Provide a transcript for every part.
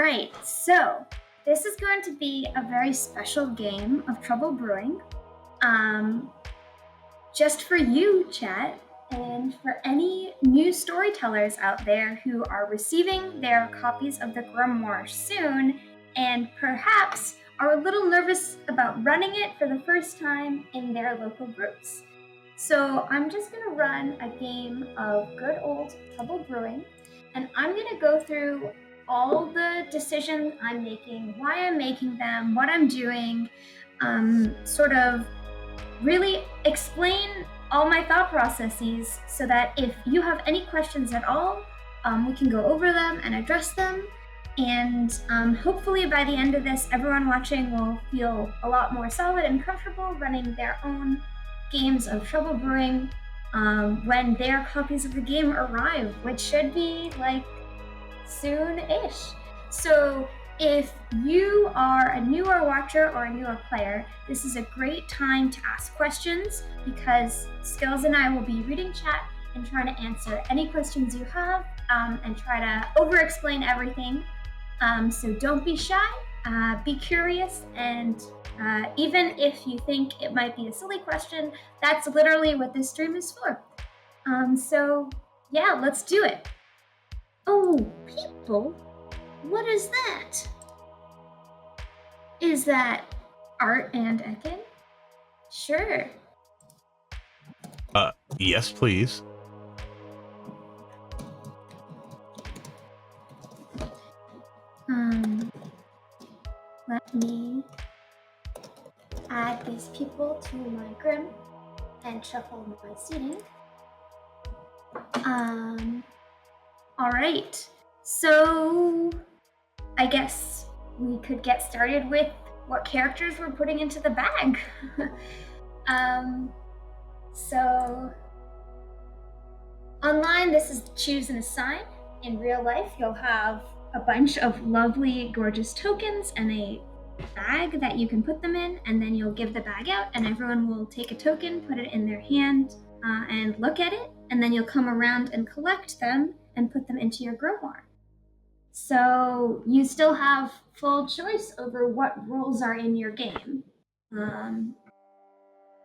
right, so this is going to be a very special game of Trouble Brewing. Just for you, chat, and for any new storytellers out there who are receiving their copies of the Grimoire soon and perhaps are a little nervous about running it for the first time in their local groups. So I'm just going to run a game of good old Trouble Brewing, and I'm going to go through all the decisions I'm making, why I'm making them, what I'm doing, sort of really explain all my thought processes so that if you have any questions at all, we can go over them and address them. And hopefully by the end of this, everyone watching will feel a lot more solid and comfortable running their own games of Trouble Brewing when their copies of the game arrive, which should be like soon-ish. So if you are a newer watcher or a newer player, this is a great time to ask questions because Skilz and I will be reading chat and trying to answer any questions you have and try to over-explain everything. So don't be shy, be curious, and even if you think it might be a silly question, that's literally what this stream is for. So yeah, let's do it. Oh, people, what is that? Is that Art and Ekin? Sure. Yes, please. Let me add these people to my grim and shuffle my seating. All right, so I guess we could get started with what characters we're putting into the bag. So online, this is choose and assign. In real life, you'll have a bunch of lovely, gorgeous tokens and a bag that you can put them in, and then you'll give the bag out and everyone will take a token, put it in their hand, and look at it, and then you'll come around and collect them and put them into your grimoire. So you still have full choice over what roles are in your game,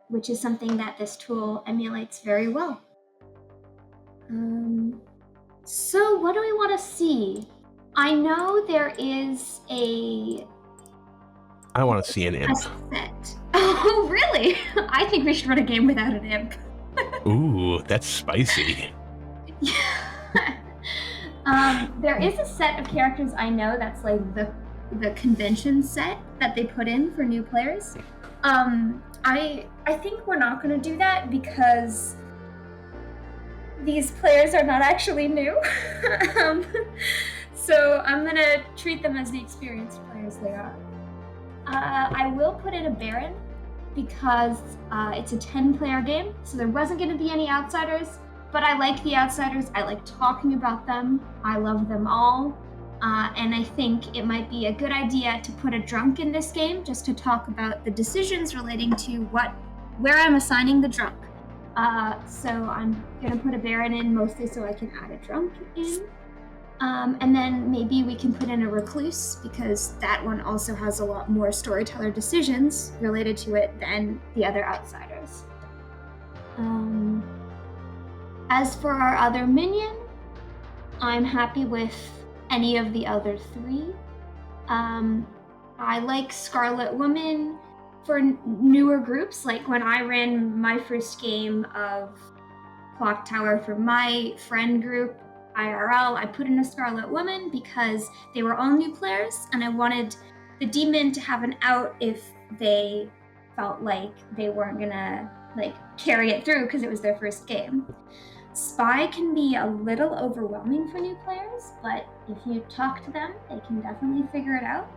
which is something that this tool emulates very well. So what do we want to see? I know there is I want to see an imp. Set. Oh, really? I think we should run a game without an imp. Ooh, that's spicy. There is a set of characters I know that's like the convention set that they put in for new players. I think we're not going to do that because these players are not actually new. So I'm going to treat them as the experienced players they are. I will put in a Baron because it's a 10-player game, so there wasn't going to be any outsiders, but I like the outsiders. I like talking about them. I love them all. And I think it might be a good idea to put a drunk in this game just to talk about the decisions relating to where I'm assigning the drunk. So I'm going to put a Baron in mostly so I can add a drunk in. And then maybe we can put in a recluse because that one also has a lot more storyteller decisions related to it than the other outsiders. As for our other minion, I'm happy with any of the other three. I like Scarlet Woman for newer groups, like when I ran my first game of Clock Tower for my friend group, IRL, I put in a Scarlet Woman because they were all new players and I wanted the demon to have an out if they felt like they weren't gonna carry it through because it was their first game. Spy can be a little overwhelming for new players, but if you talk to them, they can definitely figure it out.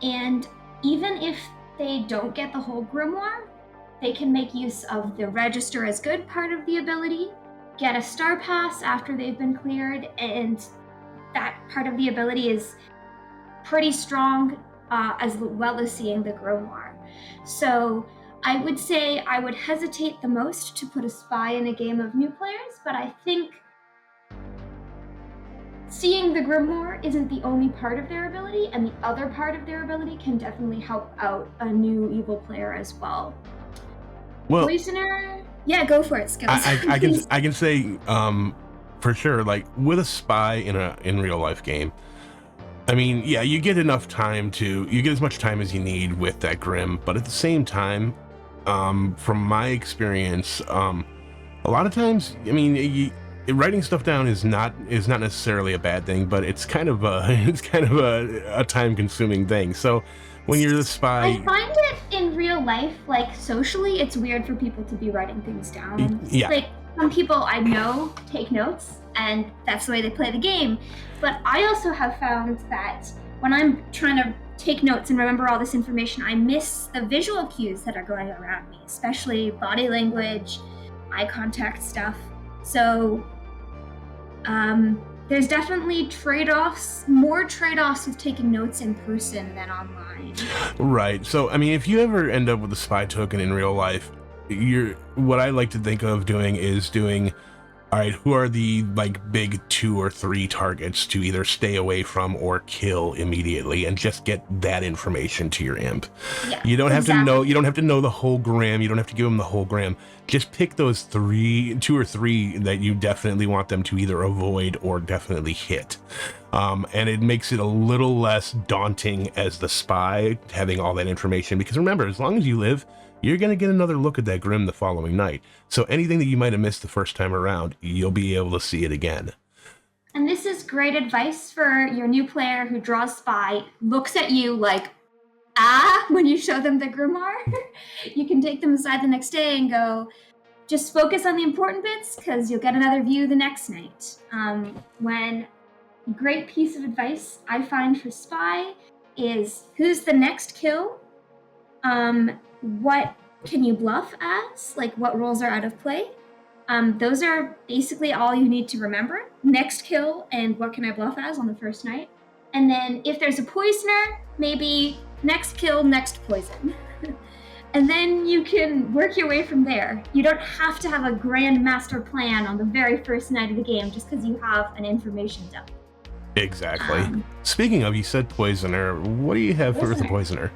And even if they don't get the whole grimoire, they can make use of the register as good part of the ability, get a star pass after they've been cleared, and that part of the ability is pretty strong, as well as seeing the grimoire. So I would say I would hesitate the most to put a spy in a game of new players, but I think seeing the grimoire isn't the only part of their ability, and the other part of their ability can definitely help out a new evil player as well. Well, Poisoner, yeah, go for it, Skilz. I can say for sure, like with a spy in real life game, I mean, yeah, you get as much time as you need with that grim, but at the same time, from my experience, a lot of times, I mean, writing stuff down is not necessarily a bad thing, but it's kind of a time consuming thing. So when you're the spy, I find it in real life, like socially, it's weird for people to be writing things down. Yeah. Like some people I know take notes, and that's the way they play the game. But I also have found that when I'm trying to take notes and remember all this information, I miss the visual cues that are going around me, especially body language, eye contact stuff. So there's definitely more trade-offs with taking notes in person than online. Right. So, I mean, if you ever end up with a spy token in real life, what I like to think of doing is all right, who are the like big 2 or 3 targets to either stay away from or kill immediately, and just get that information to your imp. Yeah, you don't have to know the whole gram. You don't have to give them the whole gram. Just pick those 2 or 3 that you definitely want them to either avoid or definitely hit. And it makes it a little less daunting as the spy having all that information, because remember, as long as you live, you're going to get another look at that grim the following night. So anything that you might have missed the first time around, you'll be able to see it again. And this is great advice for your new player who draws spy, looks at you like, when you show them the grimoire. You can take them aside the next day and go, just focus on the important bits, because you'll get another view the next night. Great piece of advice I find for spy is, who's the next kill? What can you bluff as? Like, what roles are out of play? Those are basically all you need to remember. Next kill and what can I bluff as on the first night. And then if there's a poisoner, maybe next kill, next poison. And then you can work your way from there. You don't have to have a grand master plan on the very first night of the game just because you have an information dump. Exactly. Speaking of, you said poisoner. What do you have for the poisoner?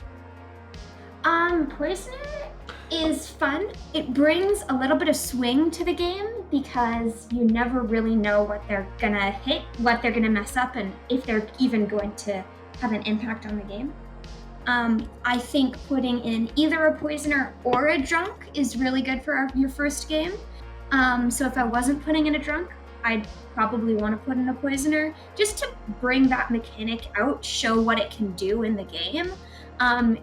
Poisoner is fun. It brings a little bit of swing to the game because you never really know what they're gonna hit, what they're gonna mess up, and if they're even going to have an impact on the game. I think putting in either a poisoner or a drunk is really good for your first game. So if I wasn't putting in a drunk, I'd probably want to put in a poisoner just to bring that mechanic out, show what it can do in the game.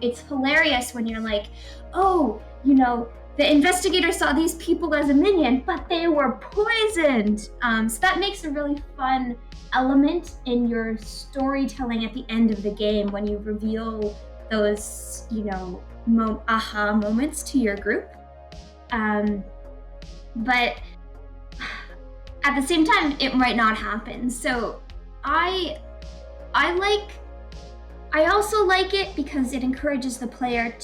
It's hilarious when you're like, oh, the investigator saw these people as a minion, but they were poisoned. So that makes a really fun element in your storytelling at the end of the game when you reveal those, aha moments to your group. But at the same time, it might not happen. So I also like it because it encourages the player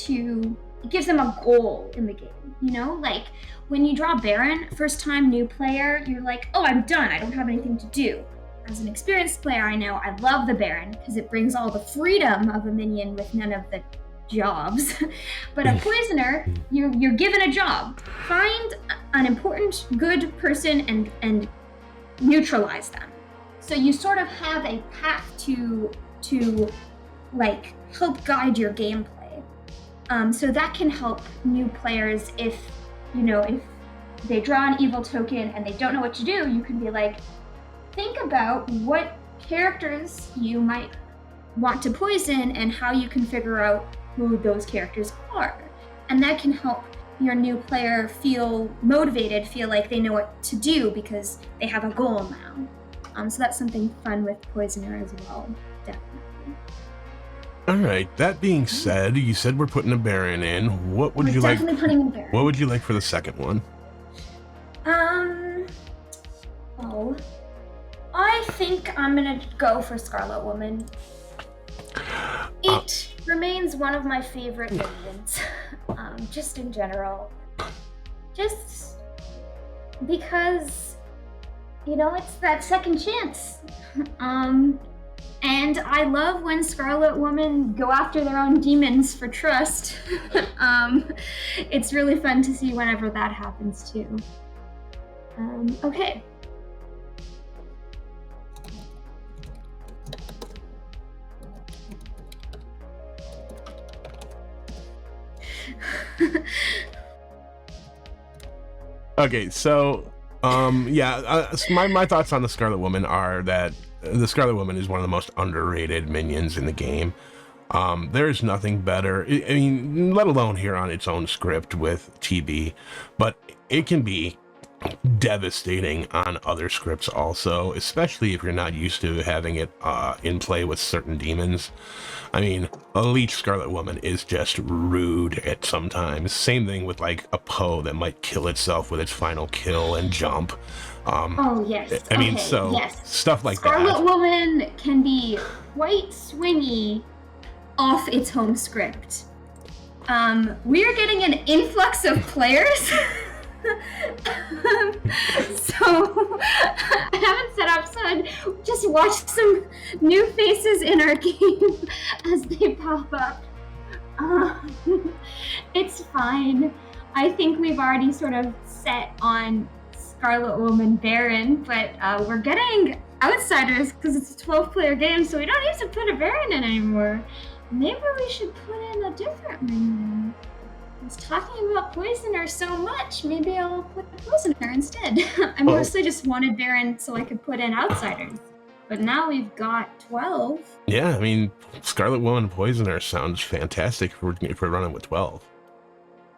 it gives them a goal in the game, Like when you draw Baron, first time new player, you're like, oh, I'm done. I don't have anything to do. As an experienced player, I know I love the Baron because it brings all the freedom of a minion with none of the jobs. But a poisoner, you're given a job. Find an important, good person and neutralize them. So you sort of have a path to like help guide your gameplay. So that can help new players if they draw an evil token and they don't know what to do, you can be like, think about what characters you might want to poison and how you can figure out who those characters are. And that can help your new player feel motivated, feel like they know what to do because they have a goal now. So that's something fun with Poisoner as well, definitely. All right. That being said, you said we're putting a Baron in. What would you like? Definitely putting in Baron. What would you like for the second one? I think I'm gonna go for Scarlet Woman. It remains one of my favorite minions, just in general. Just because It's that second chance. um, and I love when Scarlet Woman go after their own demons for trust. It's really fun to see whenever that happens too. Okay. Okay, so my thoughts on the Scarlet Woman are that the Scarlet Woman is one of the most underrated minions in the game. There is nothing better. I mean, let alone here on its own script with TB, but it can be devastating on other scripts also, especially if you're not used to having it in play with certain demons. I mean, a leech Scarlet Woman is just rude at sometimes. Same thing with like a Poe that might kill itself with its final kill and jump. Oh yes. I mean, okay, so yes. stuff like Scarlet that. Woman can be quite swingy off its home script. We're getting an influx of players. So I haven't set up, so I'd just watch some new faces in our game as they pop up. It's fine. I think we've already sort of set on Scarlet Woman Baron, but we're getting outsiders because it's a 12-player game, so we don't need to put a Baron in anymore. Maybe we should put in a different minion. I was talking about Poisoner so much, maybe I'll put the Poisoner instead. I mostly just wanted Baron so I could put in outsiders. But now we've got 12. Yeah, I mean, Scarlet Woman Poisoner sounds fantastic if we're running with 12.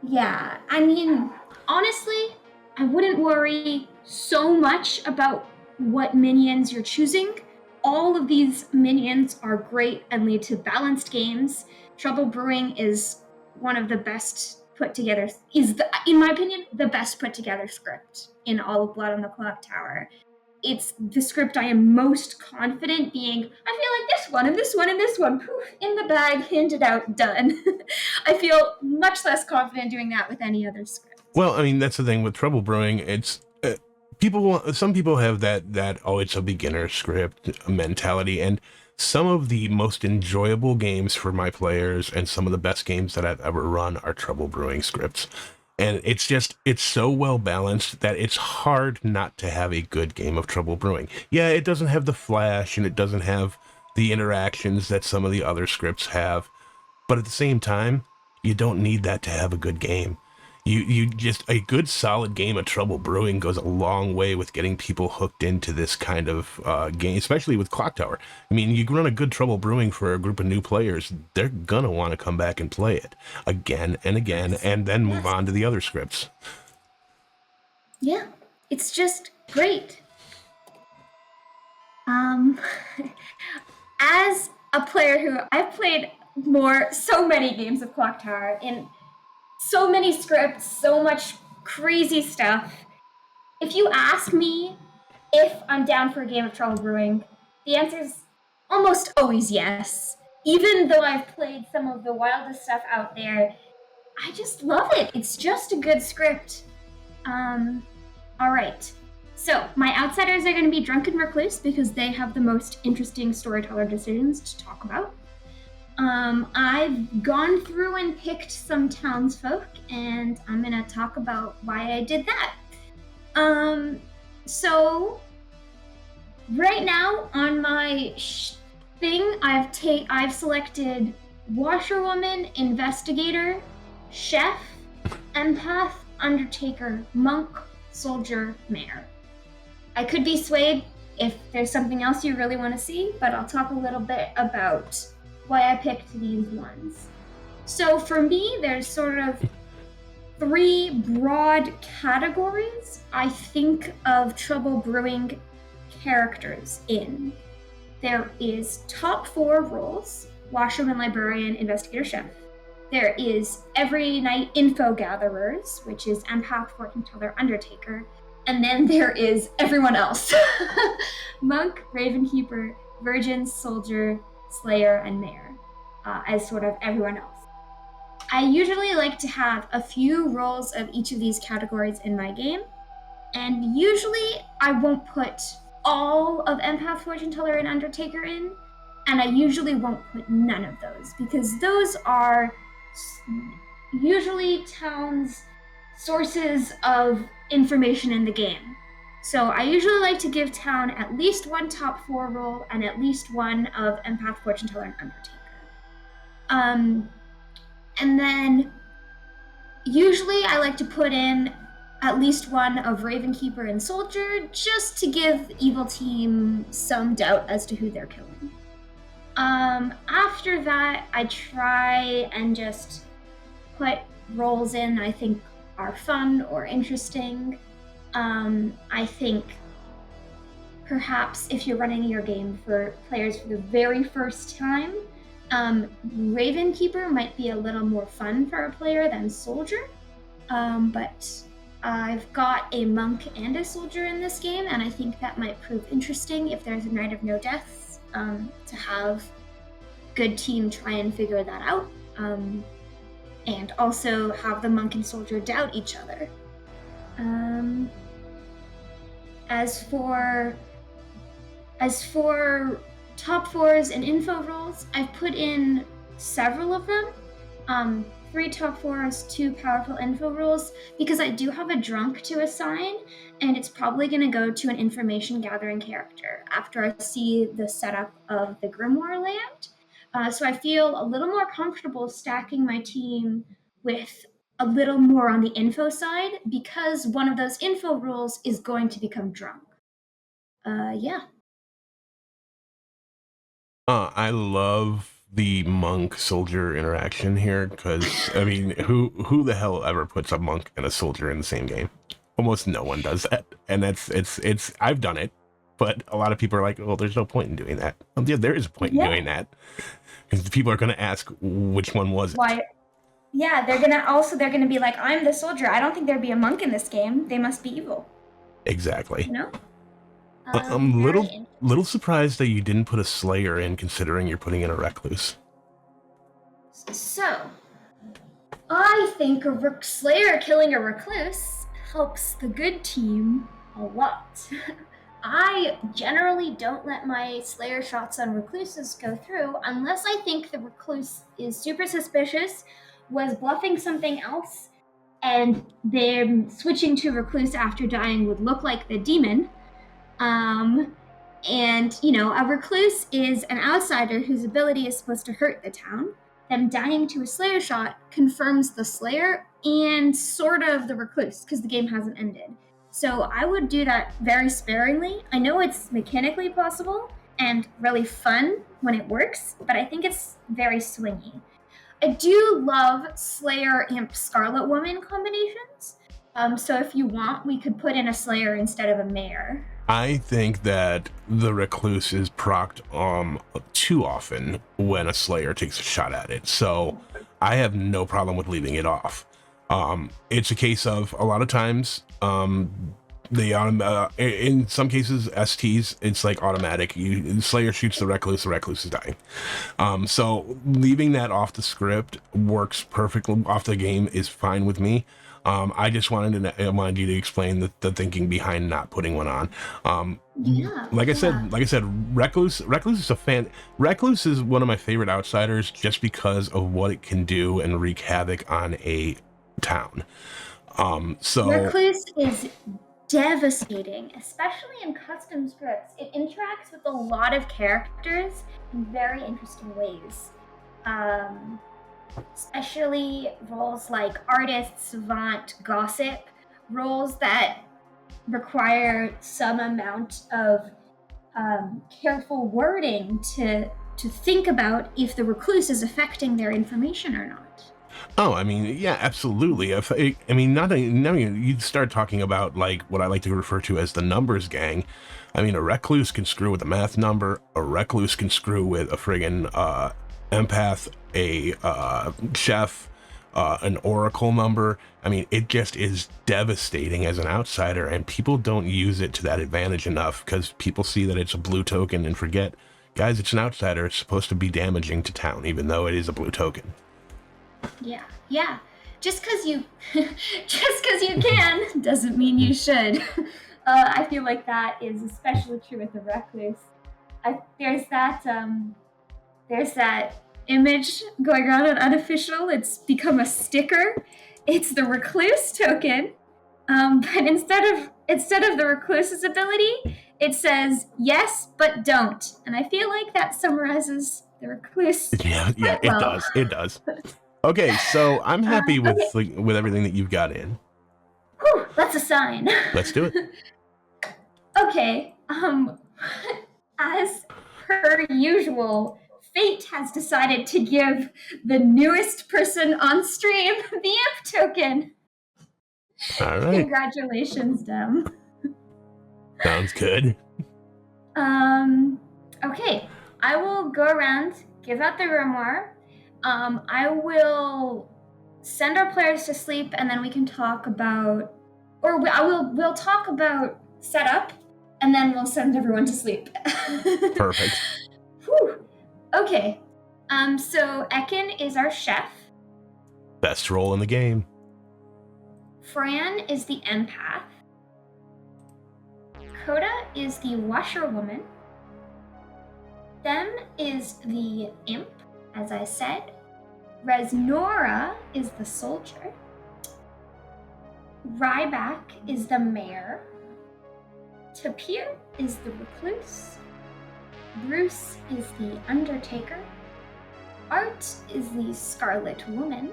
Yeah, I mean, honestly, I wouldn't worry so much about what minions you're choosing. All of these minions are great and lead to balanced games. Trouble Brewing is one of the best put together, in my opinion, the best put together script in all of Blood on the Clock Tower. It's the script I am most confident being, I feel like this one and this one and this one, poof, in the bag, handed out, done. I feel much less confident doing that with any other script. Well, I mean, that's the thing with Trouble Brewing. It's some people have that oh, it's a beginner script mentality, and some of the most enjoyable games for my players and some of the best games that I've ever run are Trouble Brewing scripts. And it's so well balanced that it's hard not to have a good game of Trouble Brewing. Yeah, it doesn't have the flash and it doesn't have the interactions that some of the other scripts have, but at the same time, you don't need that to have a good game. You just a good solid game of Trouble Brewing goes a long way with getting people hooked into this kind of game, especially with Clock Tower. I mean, you run a good Trouble Brewing for a group of new players, they're gonna want to come back and play it again and again, and then move on to the other scripts. Yeah, it's just great. As a player who I've played so many games of Clock Tower in so many scripts, so much crazy stuff. If you ask me if I'm down for a game of Trouble Brewing, the answer is almost always yes. Even though I've played some of the wildest stuff out there, I just love it. It's just a good script. All right. So my outsiders are going to be Drunken Recluse because they have the most interesting storyteller decisions to talk about. I've gone through and picked some townsfolk, and I'm gonna talk about why I did that. So right now on my thing, I've selected washerwoman, investigator, chef, empath, undertaker, monk, soldier, mayor. I could be swayed if there's something else you really want to see, but I'll talk a little bit about why I picked these ones. So for me, there's sort of 3 broad categories I think of Trouble Brewing characters in. There is top 4 roles: washerman, librarian, investigator, chef. There is every night info gatherers, which is empath, fortune teller, undertaker. And then there is everyone else: monk, ravenkeeper, virgin, soldier, slayer, and mayor, as sort of everyone else. I usually like to have a few roles of each of these categories in my game, And usually I won't put all of Empath, Fortune Teller, and Undertaker in, and I usually won't put none of those because those are usually towns' sources of information in the game. So I usually like to give town at least one top 4 role and at least one of Empath, Fortune Teller, and Undertaker. And then usually I like to put in at least one of Ravenkeeper and Soldier just to give Evil Team some doubt as to who they're killing. After that, I try and just put roles in I think are fun or interesting. I think perhaps if you're running your game for players for the very first time, Ravenkeeper might be a little more fun for a player than Soldier. But I've got a monk and a soldier in this game, and I think that might prove interesting if there's a Night of No Deaths, to have good team try and figure that out, and also have the monk and soldier doubt each other. As for top 4s and info roles, I've put in several of them. 3 top 4s, 2 powerful info roles, because I do have a drunk to assign, and it's probably going to go to an information gathering character after I see the setup of the Grimoire land. So I feel a little more comfortable stacking my team with a little more on the info side, because one of those info roles is going to become drunk. Yeah. I love the monk soldier interaction here because I mean, who the hell ever puts a monk and a soldier in the same game? Almost no one does that, and it's I've done it, but a lot of people are like, "Oh, there's no point in doing that." Well, yeah, there is a point in doing that because people are going to ask which one was it. Why? Yeah, they're gonna be like, "I'm the soldier. I don't think there'd be a monk in this game. They must be evil." Exactly. You know. I'm little surprised that you didn't put a slayer in, considering you're putting in a recluse. So, I think a slayer killing a recluse helps the good team a lot. I generally don't let my slayer shots on recluses go through unless I think the recluse is super suspicious, was bluffing something else, and them switching to recluse after dying would look like the demon. And, a recluse is an outsider whose ability is supposed to hurt the town. Them dying to a slayer shot confirms the slayer and sort of the recluse, because the game hasn't ended. So I would do that very sparingly. I know it's mechanically possible and really fun when it works, but I think it's very swingy. I do love Slayer Imp Scarlet Woman combinations. So if you want, we could put in a Slayer instead of a Mayor. I think that the recluse is procced too often when a slayer takes a shot at it, so I have no problem with leaving it off. It's a case of a lot of times in some cases STs, it's like automatic. Slayer shoots the recluse is dying. So leaving that off the script works perfectly. Off the game is fine with me. I just wanted you to explain the thinking behind not putting one on. Like I said, Recluse is a fan. Recluse is one of my favorite outsiders just because of what it can do and wreak havoc on a town. So Recluse is devastating, especially in custom scripts. It interacts with a lot of characters in very interesting ways. Especially roles like artist, savant, gossip, roles that require some amount of careful wording to think about if the recluse is affecting their information or not. Oh, I mean, yeah, absolutely. You start talking about like what I like to refer to as the numbers gang. I mean, a recluse can screw with a math number. A recluse can screw with a friggin' empath, a chef, an oracle number. I mean, it just is devastating as an outsider, and people don't use it to that advantage enough because people see that it's a blue token and forget, guys, it's an outsider. It's supposed to be damaging to town, even though it is a blue token. Yeah, just because you can doesn't mean you should. I feel like that is especially true with the recluse. There's that image going around on Unofficial. It's become a sticker. It's the recluse token, but instead of the recluse's ability, it says yes but don't, and I feel like that summarizes the recluse. Yeah, quite well. It does. Okay, so I'm happy with with everything that you've got in. Whew, that's a sign. Let's do it. Okay, as per usual, fate has decided to give the newest person on stream the imp token. All right. Congratulations, Dem. Sounds good. Okay, I will go around, give out the grimoire. I will send our players to sleep, and then we can talk about, we'll talk about setup, and then we'll send everyone to sleep. Perfect. Whew. Okay. So Ekin is our chef. Best role in the game. Fran is the empath. Coda is the washerwoman. Them is the imp, as I said. Resnora is the soldier. Ryback is the mayor. Tapir is the recluse. Bruce is the undertaker. Art is the scarlet woman.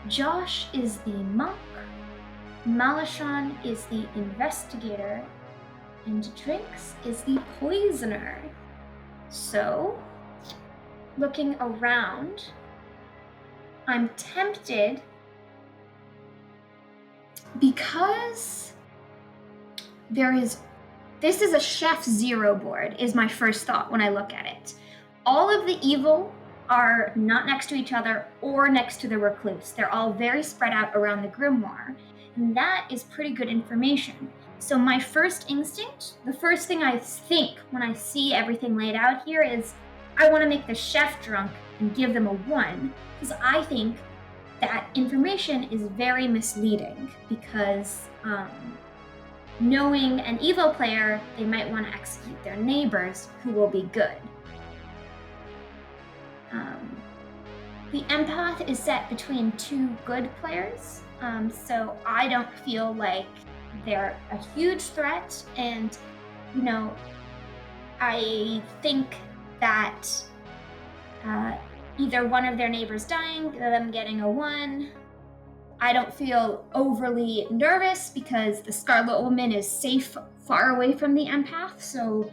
Josh is the monk. Malashon is the investigator. And Drinks is the poisoner. So, looking around, I'm tempted because this is a Chef Zero board, is my first thought when I look at it. All of the evil are not next to each other or next to the recluse. They're all very spread out around the grimoire, and that is pretty good information. So my first instinct, the first thing I think when I see everything laid out here is I want to make the chef drunk and give them a 1, because I think that information is very misleading, because knowing an evil player, they might want to execute their neighbors who will be good. The empath is set between 2 good players, so I don't feel like they're a huge threat, and I think that either one of their neighbors dying, them getting a 1. I don't feel overly nervous because the Scarlet Woman is safe far away from the empath, so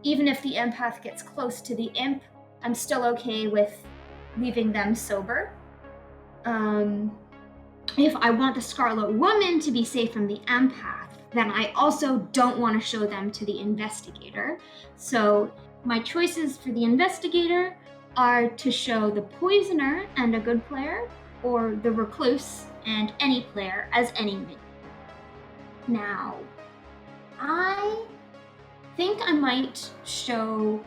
even if the empath gets close to the imp, I'm still okay with leaving them sober. If I want the Scarlet Woman to be safe from the empath, then I also don't want to show them to the investigator. So my choices for the investigator are to show the poisoner and a good player, or the recluse and any player as any minion. Now, I think I might show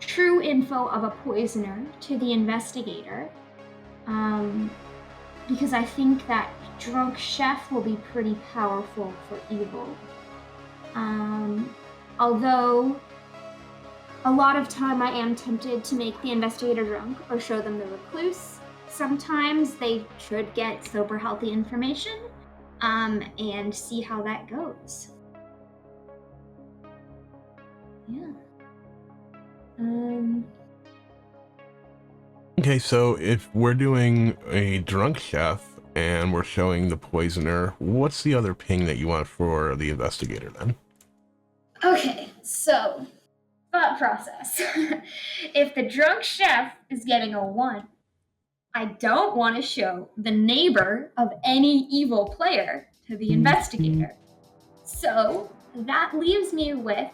true info of a poisoner to the investigator, because I think that drunk chef will be pretty powerful for evil. Although a lot of time I am tempted to make the investigator drunk or show them the recluse. Sometimes they should get sober, healthy information, and see how that goes. Yeah. Okay, so if we're doing a drunk chef and we're showing the poisoner, what's the other ping that you want for the investigator then? Okay, so thought process. If the drunk chef is getting a 1, I don't want to show the neighbor of any evil player to the investigator. So that leaves me with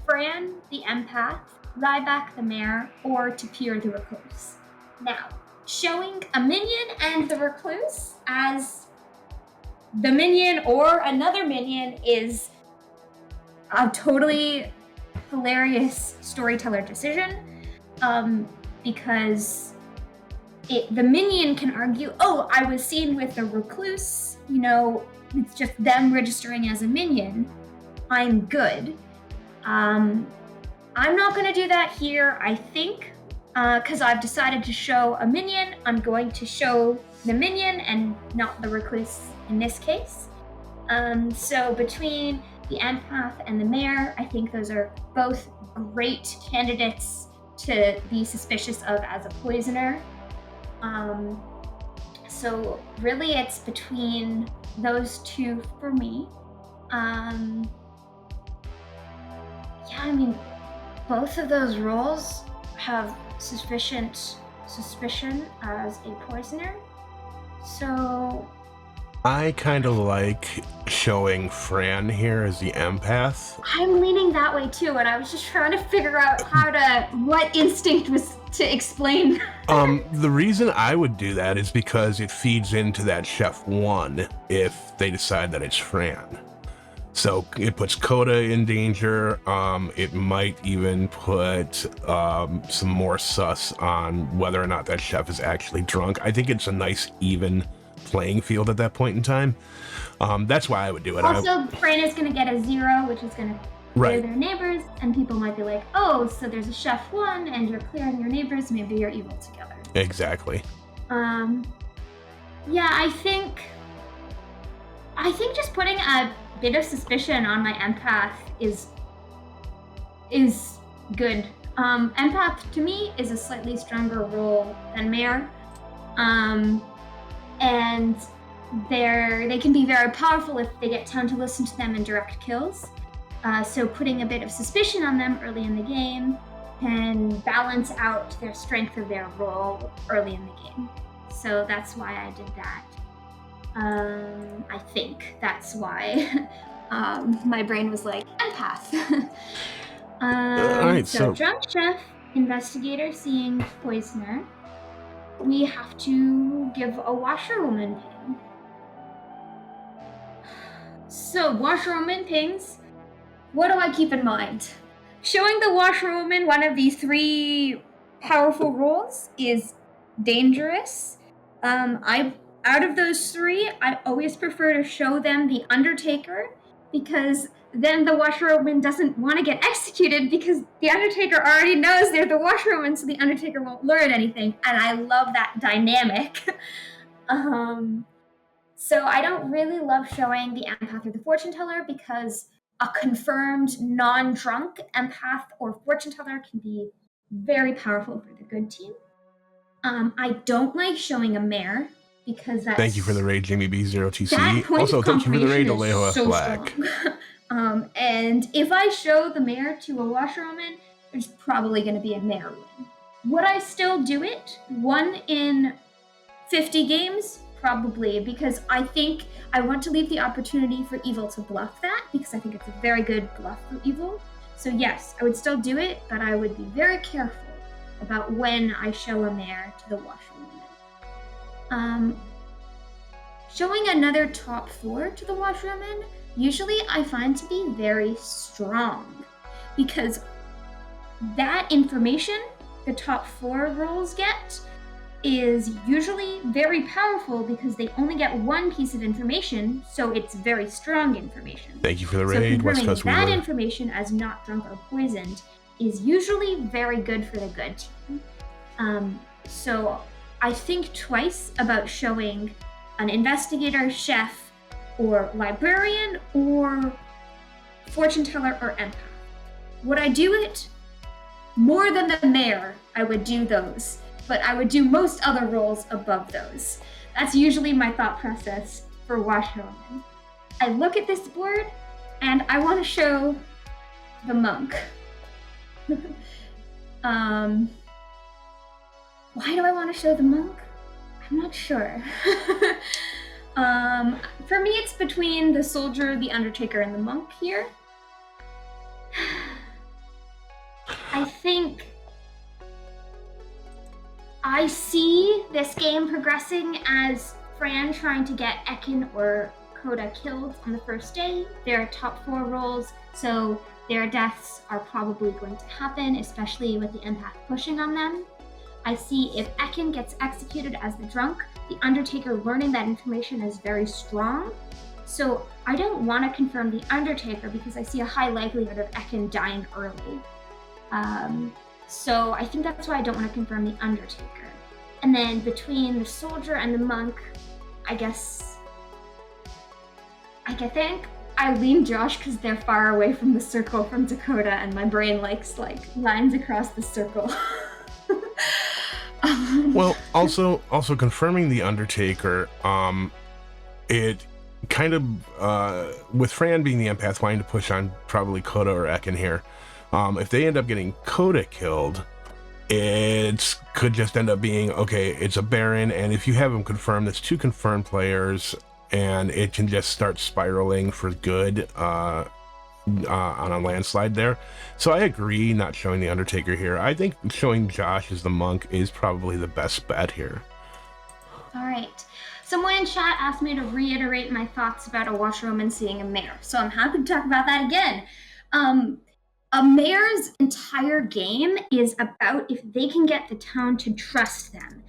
Fran, the empath, Ryback, the mayor, or Tapir, the recluse. Now, showing a minion and the recluse as the minion or another minion is a totally hilarious storyteller decision, because the minion can argue, oh, I was seen with a recluse, it's just them registering as a minion. I'm good. I'm not going to do that here, I think, because I've decided to show a minion. I'm going to show the minion and not the recluse in this case. So between the empath and the mayor, I think those are both great candidates to be suspicious of as a poisoner. So really it's between those two for me. Both of those roles have sufficient suspicion as a poisoner. So I kind of like showing Fran here as the empath. I'm leaning that way too, and I was just trying to figure out what instinct was to explain. The reason I would do that is because it feeds into that Chef 1 if they decide that it's Fran. So it puts Coda in danger. It might even put some more sus on whether or not that chef is actually drunk. I think it's a nice even playing field at that point in time. That's why I would do it. Also, Fran is going to get a 0, which is going to clear their neighbors, and people might be like, oh, so there's a Chef 1 and you're clearing your neighbors, maybe you're evil together. Exactly. Yeah, I think just putting a bit of suspicion on my empath is good. Empath to me is a slightly stronger role than mayor, and they can be very powerful if they get time to listen to them in direct kills. So putting a bit of suspicion on them early in the game can balance out their strength of their role early in the game. So that's why I did that. I think that's why my brain was like, empath. Alright, so drunk chef, investigator, seeing poisoner. We have to give a washerwoman ping. So washerwoman pings, what do I keep in mind? Showing the washerwoman one of these 3 powerful roles is dangerous. Out of those 3, I always prefer to show them the Undertaker, because then the washerwoman doesn't want to get executed because the Undertaker already knows they're the washerwoman, so the Undertaker won't learn anything, and I love that dynamic. So I don't really love showing the empath or the fortune teller, because a confirmed non-drunk empath or fortune teller can be very powerful for the good team. I don't like showing a mayor, because that's... Thank you for the raid, Jamie B0TC. That point Also, of thank you for the raid, confirmation Alejo is so Black. strong. And if I show the mayor to a washerwoman, there's probably going to be a mayor win. Would I still do it? 1 in 50 games? Probably, because I think I want to leave the opportunity for evil to bluff that, because I think it's a very good bluff for evil. So yes, I would still do it, but I would be very careful about when I show a mayor to the washerwoman. Showing another top 4 to the washerwoman, usually I find to be very strong, because that information the top 4 roles get is usually very powerful, because they only get 1 piece of information, so it's very strong information. Thank you for the raid, West Coast Wheeler. That information as not drunk or poisoned is usually very good for the good team. So I think twice about showing an investigator, chef, or librarian, or fortune teller, or empath. Would I do it? More than the mayor, I would do those, but I would do most other roles above those. That's usually my thought process for washerwoman. I look at this board, and I want to show the monk. Why do I want to show the monk? I'm not sure. For me, it's between the soldier, the undertaker, and the monk here. I think I see this game progressing as Fran trying to get Ekin or Coda killed on the first day. They're top 4 roles, so their deaths are probably going to happen, especially with the empath pushing on them. I see if Ekin gets executed as the drunk, the Undertaker learning that information is very strong. So I don't want to confirm the Undertaker because I see a high likelihood of Ekin dying early. So I think that's why I don't want to confirm the Undertaker. And then between the soldier and the monk, I think I lean Josh because they're far away from the circle from Dakota, and my brain likes lines across the circle. Well, also confirming the Undertaker, it kind of with Fran being the empath, wanting to push on probably Coda or Ekin here. If they end up getting Coda killed, it could just end up being, okay, it's a Baron, and if you have them confirmed, it's 2 confirmed players, and it can just start spiraling for good on a landslide there. So I agree not showing the Undertaker here. I think showing Josh as the monk is probably the best bet here. All right. Someone in chat asked me to reiterate my thoughts about a washerwoman seeing a mayor, so I'm happy to talk about that again. A mayor's entire game is about if they can get the town to trust them.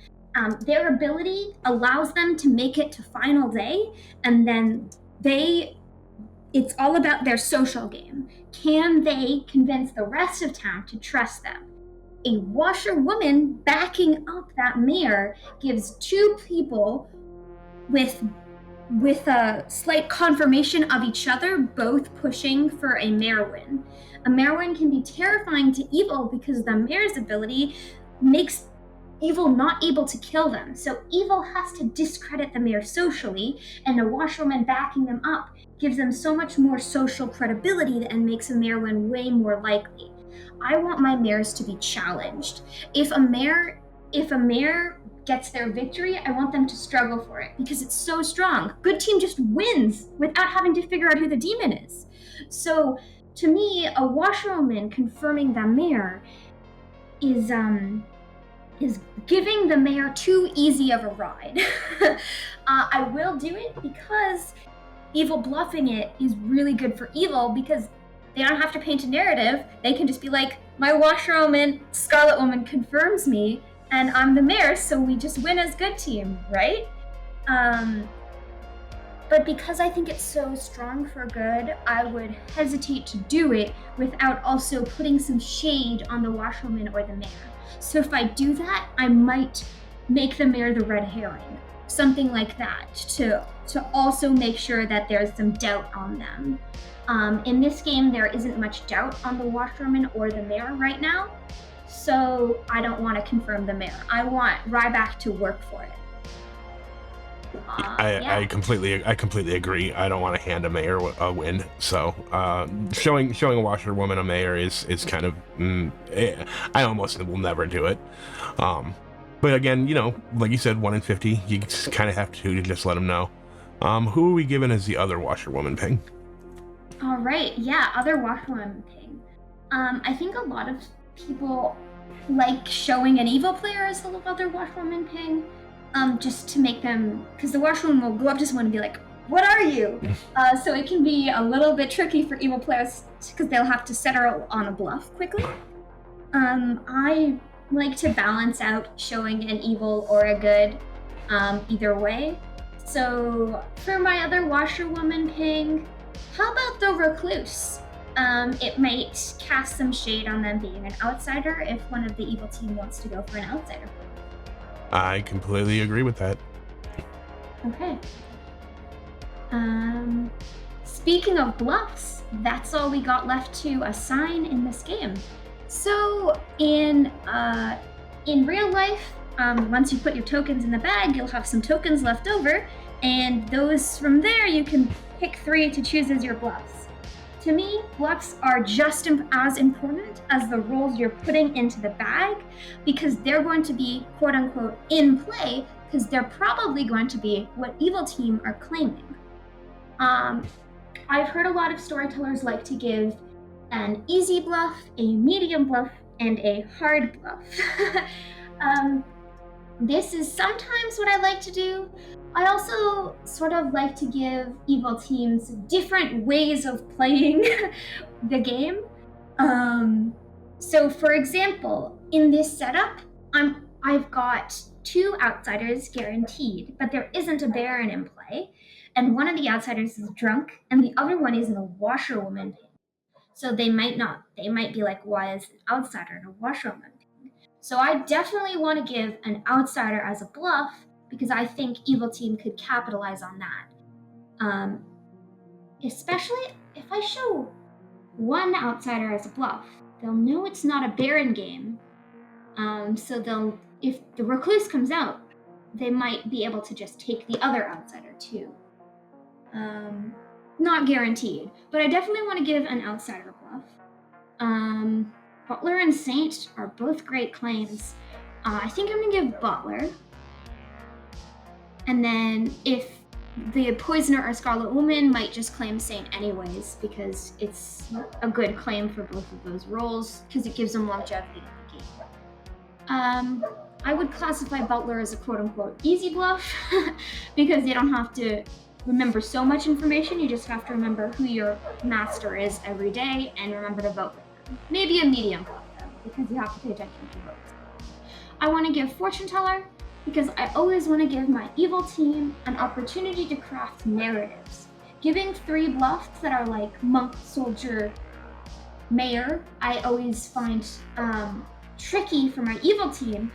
Their ability allows them to make it to final day, and then it's all about their social game. Can they convince the rest of town to trust them? A washerwoman backing up that mayor gives 2 people with a slight confirmation of each other, both pushing for a mayor win. A mayor win can be terrifying to evil because the mayor's ability makes evil not able to kill them. So evil has to discredit the mayor socially, and a washerwoman backing them up gives them so much more social credibility and makes a mayor win way more likely. I want my mayors to be challenged. If a mayor gets their victory, I want them to struggle for it because it's so strong. Good team just wins without having to figure out who the demon is. So to me, a washerwoman confirming the mayor is giving the mayor too easy of a ride. I will do it because evil bluffing it is really good for evil because they don't have to paint a narrative. They can just be like, my washerwoman, Scarlet Woman confirms me, and I'm the mayor, so we just win as good team, right? But because I think it's so strong for good, I would hesitate to do it without also putting some shade on the washerwoman or the mayor. So if I do that, I might make the mayor the red herring, something like that, to also make sure that there's some doubt on them. In this game, there isn't much doubt on the washerwoman or the mayor right now, so I don't want to confirm the mayor. I want Ryback to work for it. I completely agree. I don't want to hand a mayor a win. So showing a washerwoman a mayor is kind of I almost will never do it. But again, like you said, 1 in 50. You kind of have to just let them know. Who are we given as the other washerwoman ping? All right, yeah, other washerwoman ping. I think a lot of people like showing an evil player as the other washerwoman ping. Just to make them, because the washerwoman will go up to someone and be like, what are you? So it can be a little bit tricky for evil players because they'll have to settle on a bluff quickly. I like to balance out showing an evil or a good either way. So for my other washerwoman ping, how about the recluse? It might cast some shade on them being an outsider if one of the evil team wants to go for an outsider. I completely agree with that. Okay. Speaking of bluffs, that's all we got left to assign in this game. So in real life, once you put your tokens in the bag, you'll have some tokens left over, and those from there you can pick 3 to choose as your bluffs. To me, bluffs are just as important as the rolls you're putting into the bag because they're going to be quote-unquote in play because they're probably going to be what evil team are claiming. I've heard a lot of storytellers like to give an easy bluff, a medium bluff, and a hard bluff. This is sometimes what I like to do. I also sort of like to give evil teams different ways of playing the game. So for example, in this setup, I I've got 2 outsiders guaranteed, but there isn't a baron in play, and one of the outsiders is drunk, and the other one is in a washerwoman pig. So they might be like, why is an outsider in a washerwoman pig? So I definitely want to give an outsider as a bluff because I think Evil Team could capitalize on that. Especially if I show one outsider as a bluff, they'll know it's not a baron game. So if the recluse comes out, they might be able to just take the other outsider too. Not guaranteed, but I definitely want to give an outsider a bluff. Butler and Saint are both great claims. I think I'm gonna give Butler. And then if the Poisoner or Scarlet Woman might just claim Saint anyways, because it's a good claim for both of those roles, because it gives them longevity in the game. I would classify Butler as a quote-unquote easy bluff, because you don't have to remember so much information, you just have to remember who your master is every day and remember to vote with them. Maybe a medium bluff, though, because you have to pay attention to votes. I want to give Fortune Teller, because I always want to give my evil team an opportunity to craft narratives. Giving 3 bluffs that are like monk, soldier, mayor, I always find tricky for my evil team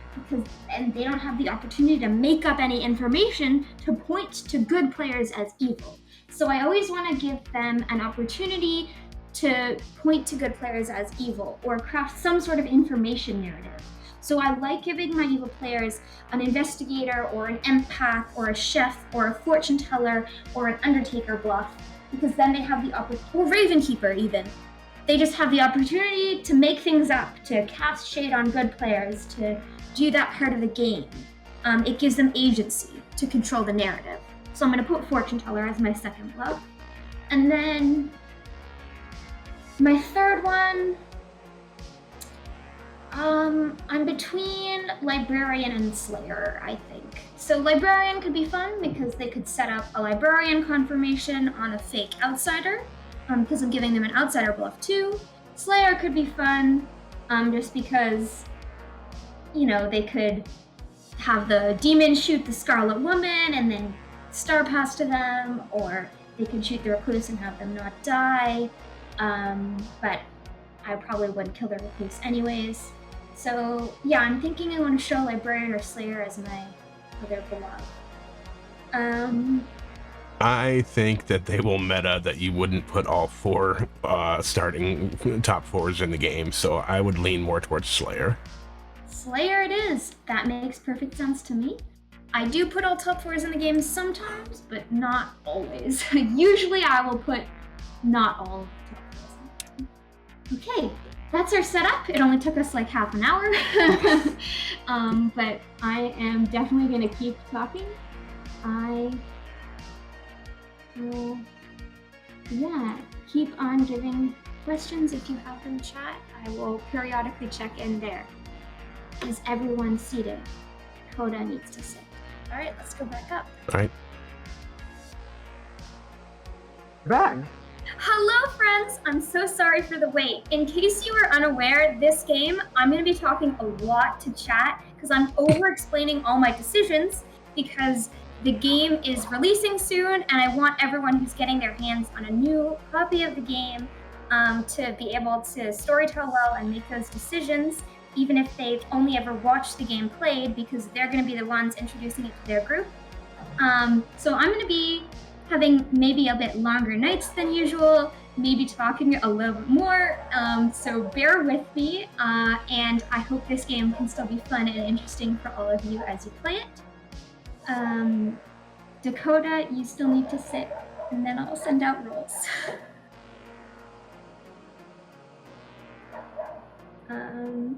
and they don't have the opportunity to make up any information to point to good players as evil. So I always want to give them an opportunity to point to good players as evil or craft some sort of information narrative. So I like giving my evil players an investigator or an empath or a chef or a fortune teller or an undertaker bluff, because then they have the opportunity, or Ravenkeeper even. They just have the opportunity to make things up, to cast shade on good players, to do that part of the game. It gives them agency to control the narrative. So I'm going to put Fortune Teller as my second bluff. And then my third one, I'm between Librarian and Slayer, I think. So Librarian could be fun because they could set up a Librarian confirmation on a fake outsider, because I'm giving them an outsider bluff too. Slayer could be fun, just because, you know, they could have the demon shoot the Scarlet Woman and then star pass to them, or they could shoot the recluse and have them not die. But I probably wouldn't kill the recluse anyways. So yeah, I'm thinking I want to show Librarian or Slayer as my other bluff. I think that they will meta that you wouldn't put all 4 starting top 4s in the game, so I would lean more towards Slayer. Slayer it is. That makes perfect sense to me. I do put all top 4s in the game sometimes, but not always. Usually I will put not all top 4s in the game. Okay, that's our setup. It only took us like half an hour, but I am definitely going to keep talking. I will, keep on giving questions if you have them, chat. I will periodically check in there. Is everyone seated? Coda needs to sit. All right, let's go back up. All right. Back. Hello, friends. I'm so sorry for the wait. In case you were unaware, this game, I'm going to be talking a lot to chat because I'm over-explaining all my decisions because the game is releasing soon and I want everyone who's getting their hands on a new copy of the game to be able to storytell well and make those decisions, even if they've only ever watched the game played, because they're going to be the ones introducing it to their group. So I'm going to be having maybe a bit longer nights than usual, maybe talking a little bit more, so bear with me, and I hope this game can still be fun and interesting for all of you as you play it. Dakota, you still need to sit, and then I'll send out rules.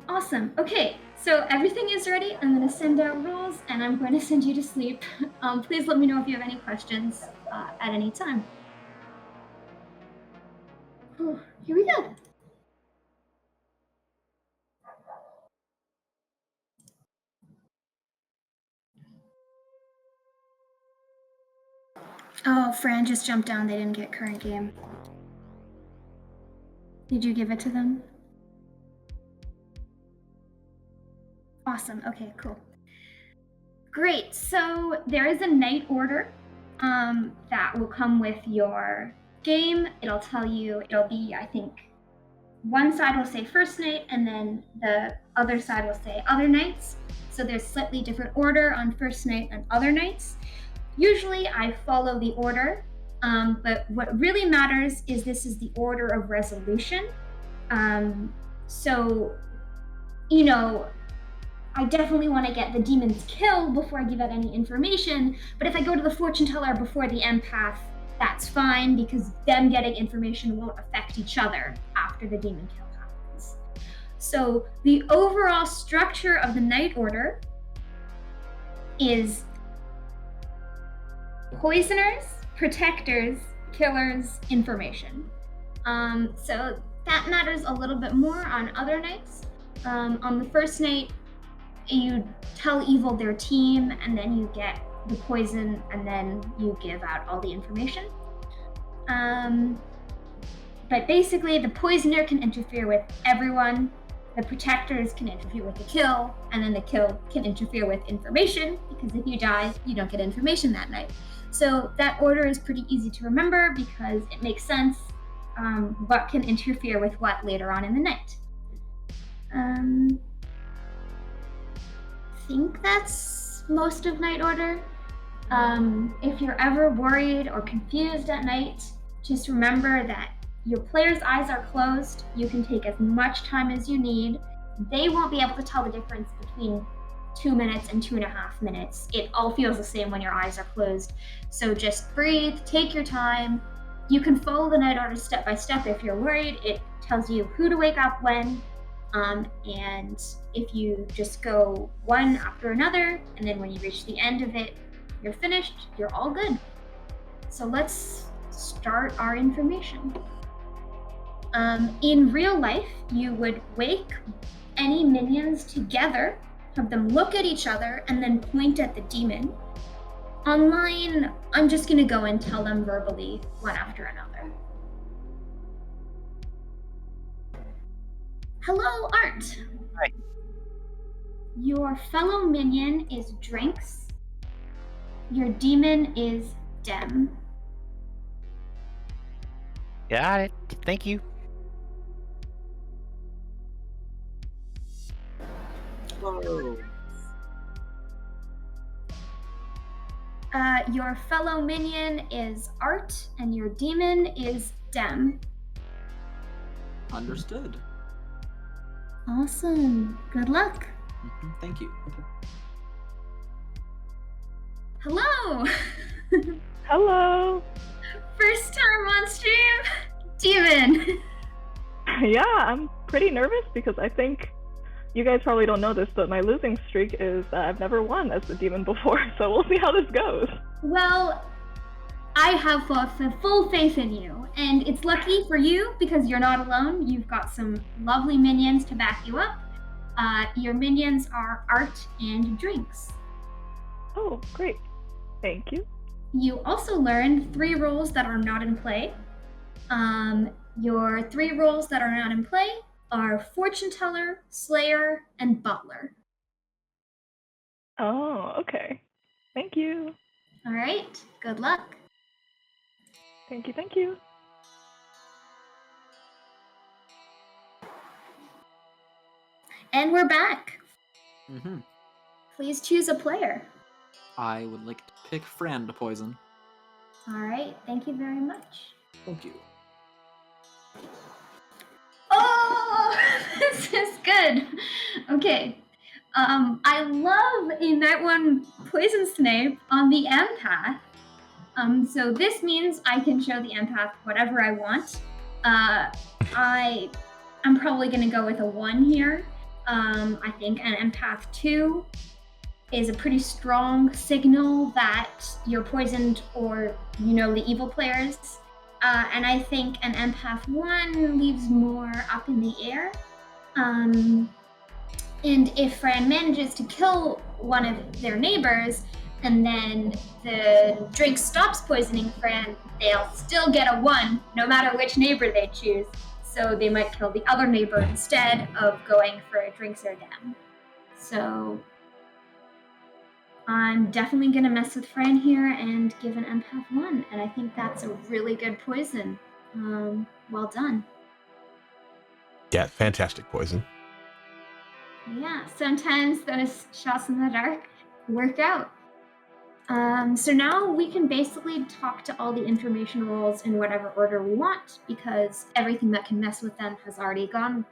Awesome. Okay, so everything is ready. I'm going to send out rules, and I'm going to send you to sleep. Please let me know if you have any questions at any time. Here we go. Oh, Fran just jumped down. They didn't get current game. Did you give it to them? Awesome. Okay, cool. Great. So there is a night order that will come with your game. It'll tell you, it'll be, I think, one side will say first night and then the other side will say other nights. So there's slightly different order on first night and other nights. Usually I follow the order, but what really matters is this is the order of resolution. So, you know, I definitely want to get the demon's kill before I give out any information, but if I go to the fortune teller before the empath, that's fine because them getting information won't affect each other after the demon kill happens. So the overall structure of the night order is poisoners, protectors, killers, information. So that matters a little bit more on other nights. On the first night, you tell evil their team, and then you get the poison, and then you give out all the information. But basically, the poisoner can interfere with everyone, the protectors can interfere with the kill, and then the kill can interfere with information, because if you die, you don't get information that night. So that order is pretty easy to remember because it makes sense what can interfere with what later on in the night. I think that's most of night order. If you're ever worried or confused at night, just remember that your player's eyes are closed. You can take as much time as you need. They won't be able to tell the difference between 2 minutes and 2.5 minutes. It all feels the same when your eyes are closed. So just breathe, take your time. You can follow the night order step by step if you're worried. It tells you who to wake up when. And if you just go one after another, and then when you reach the end of it, you're finished, you're all good. So let's start our information. In real life, you would wake any minions together, have them look at each other, and then point at the demon. Online, I'm just gonna go and tell them verbally, one after another. Hello, Art. Hi. Your fellow minion is Drinks. Your demon is Dem. Got it. Thank you. Whoa. Your fellow minion is Art, and your demon is Dem. Understood. Awesome. Good luck. Thank you. Hello. Hello. First time on stream, Demon. Yeah, I'm pretty nervous because I think you guys probably don't know this, but my losing streak is I've never won as the demon before, so we'll see how this goes. Well, I have full faith in you, and it's lucky for you because you're not alone. You've got some lovely minions to back you up. Your minions are Art and Drinks. Oh, great. Thank you. You also learned 3 roles that are not in play. Your 3 roles that are not in play are Fortune Teller, Slayer, and Butler. Oh, okay. Thank you. All right, good luck. Thank you, thank you. And we're back. Mm-hmm. Please choose a player. I would like to pick Fran to poison. All right, thank you very much. Thank you. Oh, this is good. Okay. I love in that one poison snape on the empath. So this means I can show the empath whatever I want. I'm probably gonna go with a 1 here. I think an empath 2 is a pretty strong signal that you're poisoned or you know the evil players. And I think an empath 1 leaves more up in the air. And if Fran manages to kill one of their neighbors, and then the drink stops poisoning Fran, they'll still get a 1, no matter which neighbor they choose. So they might kill the other neighbor instead of going for a Drinks or Dem. So I'm definitely gonna mess with Fran here and give an empath 1, and I think that's a really good poison. Well done. Yeah, fantastic poison. Yeah, sometimes those shots in the dark work out. So now we can basically talk to all the information roles in whatever order we want, because everything that can mess with them has already gone.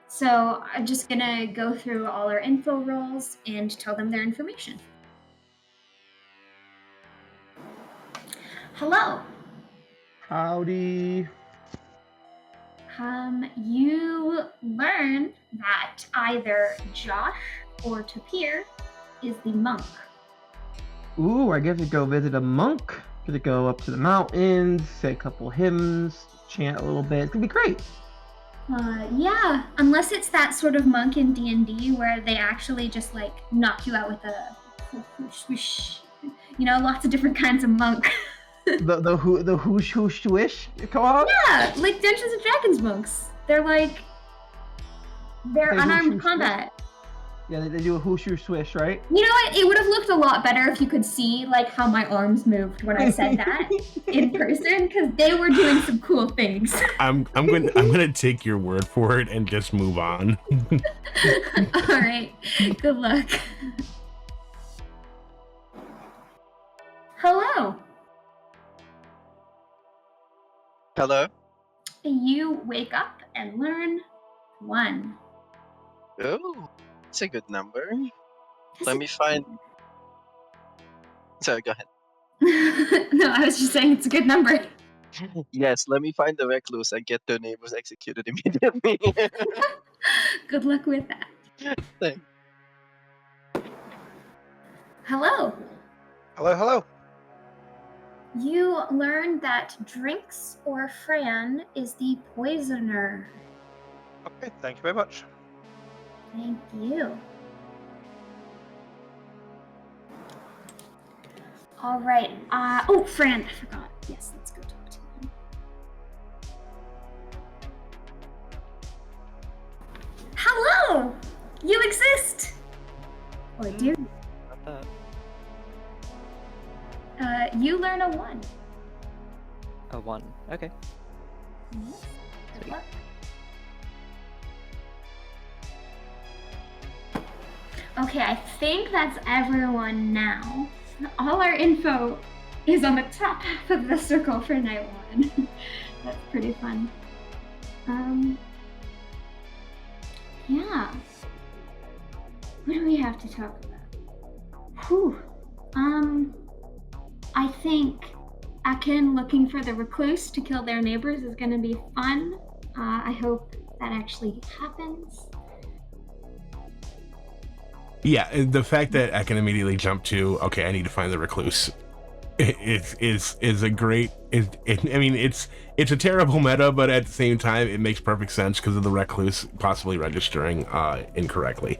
So I'm just gonna go through all our info roles and tell them their information. Hello. Howdy. You learn that either Josh or Tapir is the monk. Ooh, I get to go visit a monk. Get to go up to the mountains, say a couple hymns, chant a little bit. It's gonna be great. Yeah, unless it's that sort of monk in D&D where they actually just like knock you out with a whoosh, lots of different kinds of monk. the whoosh whoosh wish, Kohav? Yeah, like Dungeons and Dragons monks. They're unarmed whoosh, combat. Yeah, they do a whoosh whoosh swish, right? You know what? It would have looked a lot better if you could see like how my arms moved when I said that in person, because they were doing some cool things. I'm gonna take your word for it and just move on. All right. Good luck. Hello. Hello? You wake up and learn 1. Oh, it's a good number. Let me find. Sorry, go ahead. No, I was just saying it's a good number. Yes, let me find the recluse and get their neighbors executed immediately. Good luck with that. Thanks. Hello. Hello. You learn that Drinks or Fran is the poisoner. Okay, thank you very much. Thank you. All right. Oh, Fran, I forgot. Yes, let's go talk to him. Hello! You exist! Or do. Not that. You learn a 1. A 1. Okay. Yes. Good Sweet. luck. Okay, I think that's everyone now. All our info is on the top half of the circle for night 1. That's pretty fun. Yeah. What do we have to talk about? Whew. I think Akin looking for the recluse to kill their neighbors is going to be fun. I hope that actually happens. Yeah, the fact that I can immediately jump to, okay, I need to find the recluse, is a great. It's a terrible meta, but at the same time, it makes perfect sense because of the recluse possibly registering incorrectly.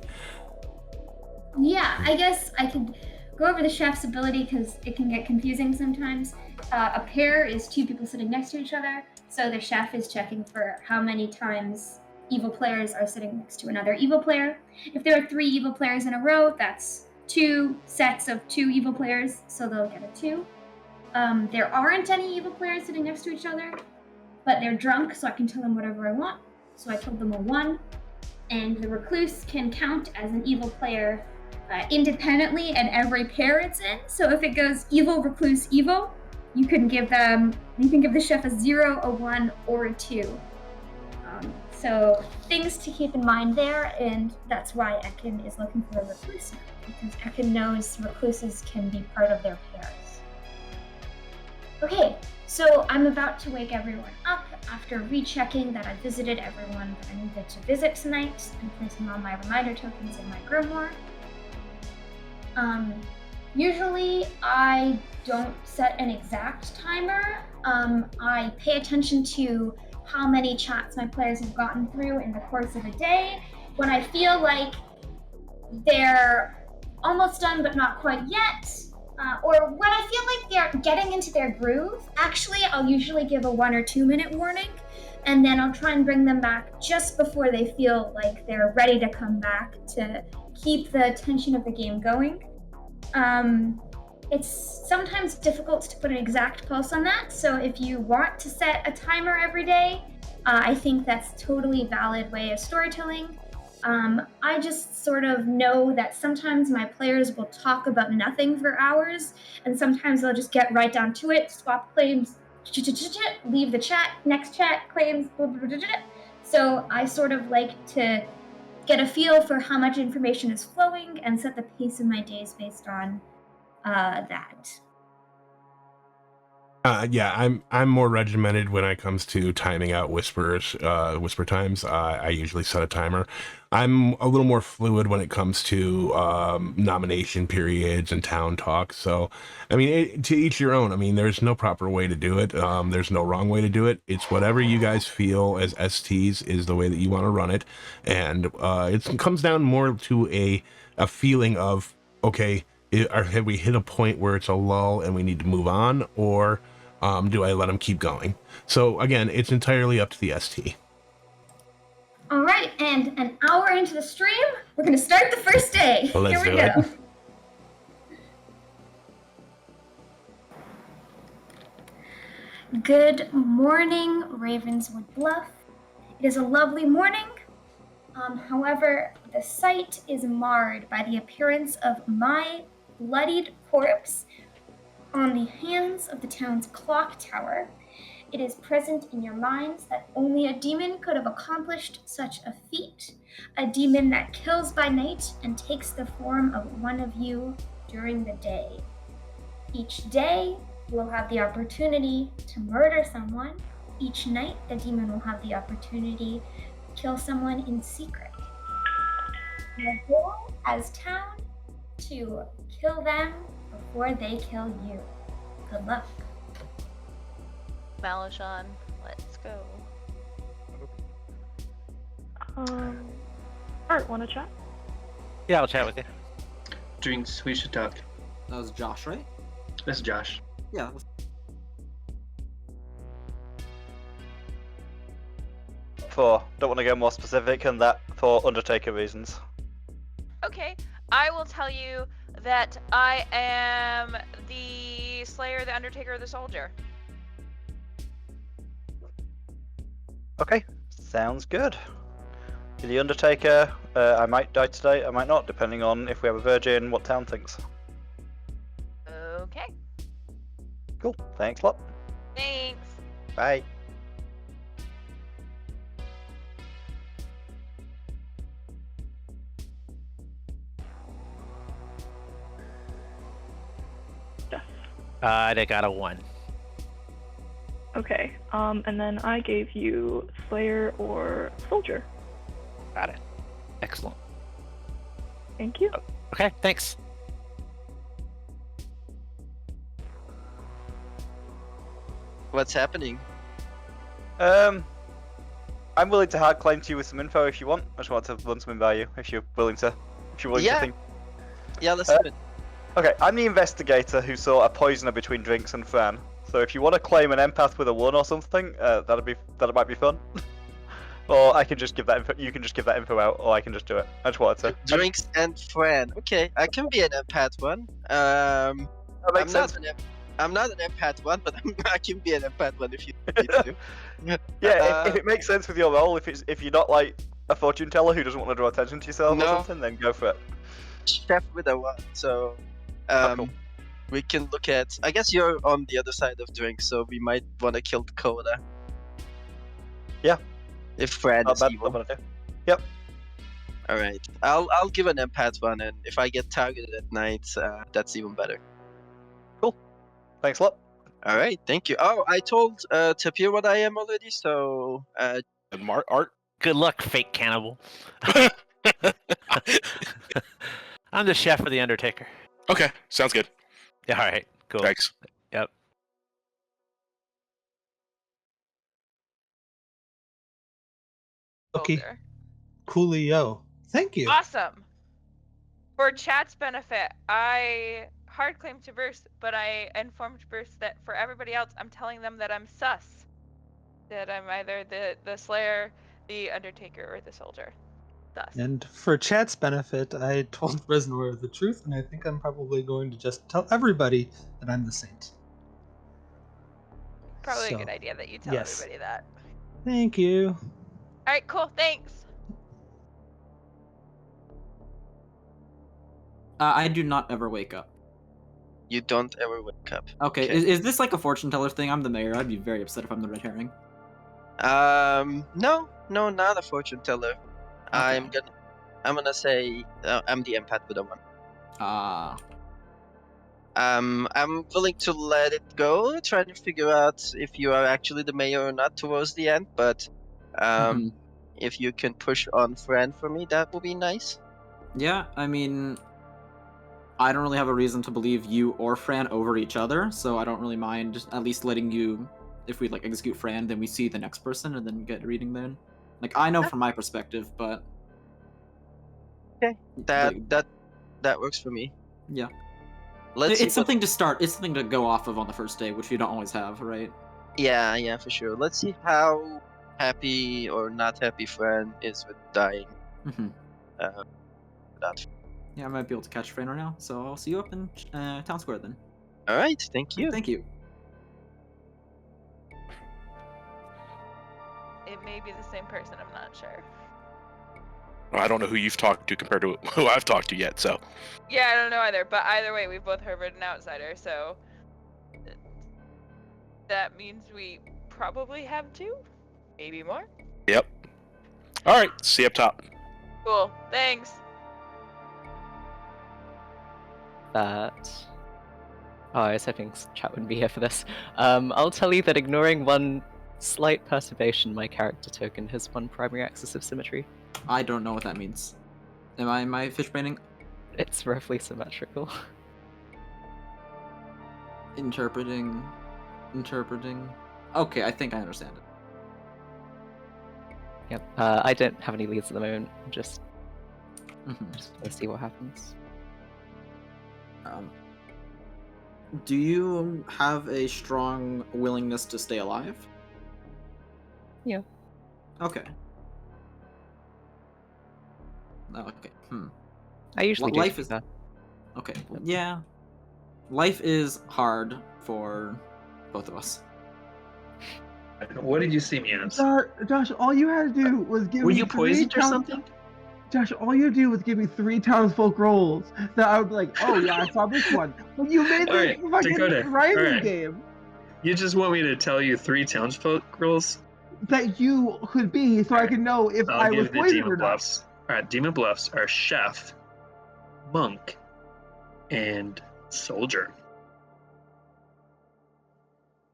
Yeah, I guess I could go over the chef's ability because it can get confusing sometimes. A pair is 2 people sitting next to each other, so the chef is checking for how many times evil players are sitting next to another evil player. If there are 3 evil players in a row, that's 2 sets of 2 evil players, so they'll get a 2. There aren't any evil players sitting next to each other, but they're drunk, so I can tell them whatever I want. So I told them a 1, and the recluse can count as an evil player independently at every pair it's in. So if it goes evil, recluse, evil, you can give the chef a 0, a 1, or a 2. So things to keep in mind there, and that's why Akin is looking for a recluse now, because Akin knows recluses can be part of their pairs. Okay, so I'm about to wake everyone up after rechecking that I visited everyone that I needed to visit tonight and placing all my reminder tokens in my grimoire. Usually I don't set an exact timer. I pay attention to how many chats my players have gotten through in the course of a day. When I feel like they're almost done but not quite yet, or when I feel like they're getting into their groove, actually I'll usually give a 1 or 2 minute warning, and then I'll try and bring them back just before they feel like they're ready to come back to keep the tension of the game going. It's sometimes difficult to put an exact pulse on that. So if you want to set a timer every day, I think that's totally valid way of storytelling. I just sort of know that sometimes my players will talk about nothing for hours, and sometimes they'll just get right down to it, swap claims, leave the chat, next chat, claims, so I sort of like to get a feel for how much information is flowing and set the pace of my days based on that. Yeah, I'm more regimented when it comes to timing out whisper times. I usually set a timer. I'm a little more fluid when it comes to nomination periods and town talk. So, I mean, to each your own. I mean, there's no proper way to do it. There's no wrong way to do it. It's whatever you guys feel as STs is the way that you want to run it, and it comes down more to a feeling of, okay, have we hit a point where it's a lull and we need to move on, or do I let them keep going? So again, it's entirely up to the ST. All right, and an hour into the stream, we're going to start the first day. Well, Here we go. Good morning, Ravenswood Bluff. It is a lovely morning. However, the sight is marred by the appearance of my bloodied corpse on the hands of the town's clock tower. It is present in your minds that only a demon could have accomplished such a feat, a demon that kills by night and takes the form of one of you during the day. Each day, you will have the opportunity to murder someone. Each night, the demon will have the opportunity to kill someone in secret. Your goal as town, to kill them before they kill you. Good luck. Malachon, let's go. Art, wanna chat? Yeah, I'll chat with you. Drinks, we should talk. That was Josh, right? This is Josh. Yeah. Don't want to go more specific, and that for Undertaker reasons. Okay, I will tell you that I am the Slayer, the Undertaker, the Soldier. Okay, sounds good. The Undertaker, I might die today, I might not, depending on if we have a virgin, what town thinks. Okay, Cool, thanks a lot. thanks. Bye. They got a 1. Okay, and then I gave you Slayer or Soldier. Got it. Excellent. Thank you. Okay, thanks. What's happening? I'm willing to hard claim to you with some info if you want. I just want to run something by you if you're willing to. If you're willing to think. Yeah, let's do it. Okay, I'm the investigator who saw a poisoner between Drinks and Fran. So if you want to claim an empath with a 1 or something, that might be fun. Or I can just give that info. You can just give that info out, or I can just do it. I just wanted to. Drinks and Fran. Okay, I can be an empath one. That makes sense. I'm not an empath one, but I can be an empath one if you need to. Yeah, if it makes sense with your role, if you're not like a fortune teller who doesn't want to draw attention to yourself or something, then go for it. Chef with a 1, so Cool. we can look at. I guess you're on the other side of Drinks, so we might want to kill Dakota. Yeah. If Fran is Bad, evil. Yep. All right, I'll give an empath one, and if I get targeted at night, that's even better. Cool. Thanks a lot. All right, thank you. Oh, I told Tapir what I am already, so Art. Good luck, fake cannibal. I'm the chef of the Undertaker. Okay, sounds good. Yeah, all right, cool. Thanks. Yep. Okay. Soldier. Coolio. Thank you. Awesome. For chat's benefit, I hard claimed to Bruce, but I informed Bruce that for everybody else, I'm telling them that I'm sus. That I'm either the Slayer, the Undertaker, or the Soldier. Thus. And for chat's benefit, I told Resnor the truth, and I think I'm probably going to just tell everybody that I'm the saint. Probably So, a good idea that you tell yes. everybody that. Thank you. Alright, cool, thanks. I do not ever wake up. You don't ever wake up. Okay, is this like a fortune teller thing? I'm the mayor. I'd be very upset if I'm the red herring. No, not a fortune teller. Okay. I'm gonna say I'm the empath with a 1. I'm willing to let it go, trying to figure out if you are actually the mayor or not towards the end, but if you can push on Fran for me, that would be nice. Yeah, I mean, I don't really have a reason to believe you or Fran over each other, so I don't really mind at least letting you, if we like execute Fran, then we see the next person and then get a reading then. Like, I know from my perspective, but... Okay, that works for me. Yeah. It's something to start. It's something to go off of on the first day, which you don't always have, right? Yeah, for sure. Let's see how happy or not happy Fran is with dying. Yeah, I might be able to catch Fran right now, so I'll see you up in Town Square then. All right, thank you. Thank you. It may be the same person, I'm not sure. I don't know who you've talked to compared to who I've talked to yet, so. Yeah, I don't know either, but either way, we've both heard an outsider, so that means we probably have 2, maybe more. Yep. All right, see you up top. Cool, thanks. I was hoping chat wouldn't be here for this. I'll tell you that ignoring one slight perturbation, my character token has 1 primary axis of symmetry. I don't know what that means. Am I fishbraining? It's roughly symmetrical. Interpreting. Okay, I think I understand it. Yep. I don't have any leads at the moment. I'm just gonna see what happens. Do you have a strong willingness to stay alive? Yeah. Okay. Okay. I usually life do is that. Okay. Yeah. Life is hard for both of us. What did you see me as? Josh, all you had to do was give me. Were you poisoned or something? Josh, all you do was give me 3 townsfolk rolls that I would be like, oh yeah, I saw this one. But you made this fucking rhyming game. You just want me to tell you 3 townsfolk rolls? That you could be, so I could know if I was poisoned or not. Alright, demon bluffs are chef, monk, and soldier.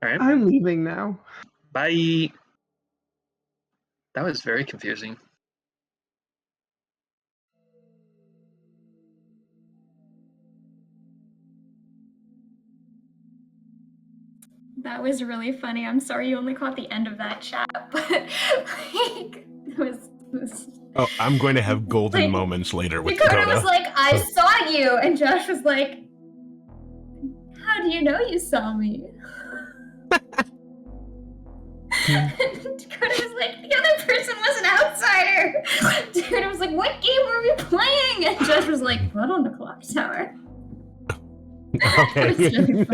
Alright. I'm leaving now. Bye. That was very confusing. That was really funny. I'm sorry you only caught the end of that chat, but like it was Oh, I'm going to have golden moments later with Dakota Dakota. was like, I saw you, and Josh was like, how do you know you saw me? And Dakota was like, the other person was an outsider. Dakota was like, what game were we playing? And Josh was like, Blood on the Clock Tower. Okay. Really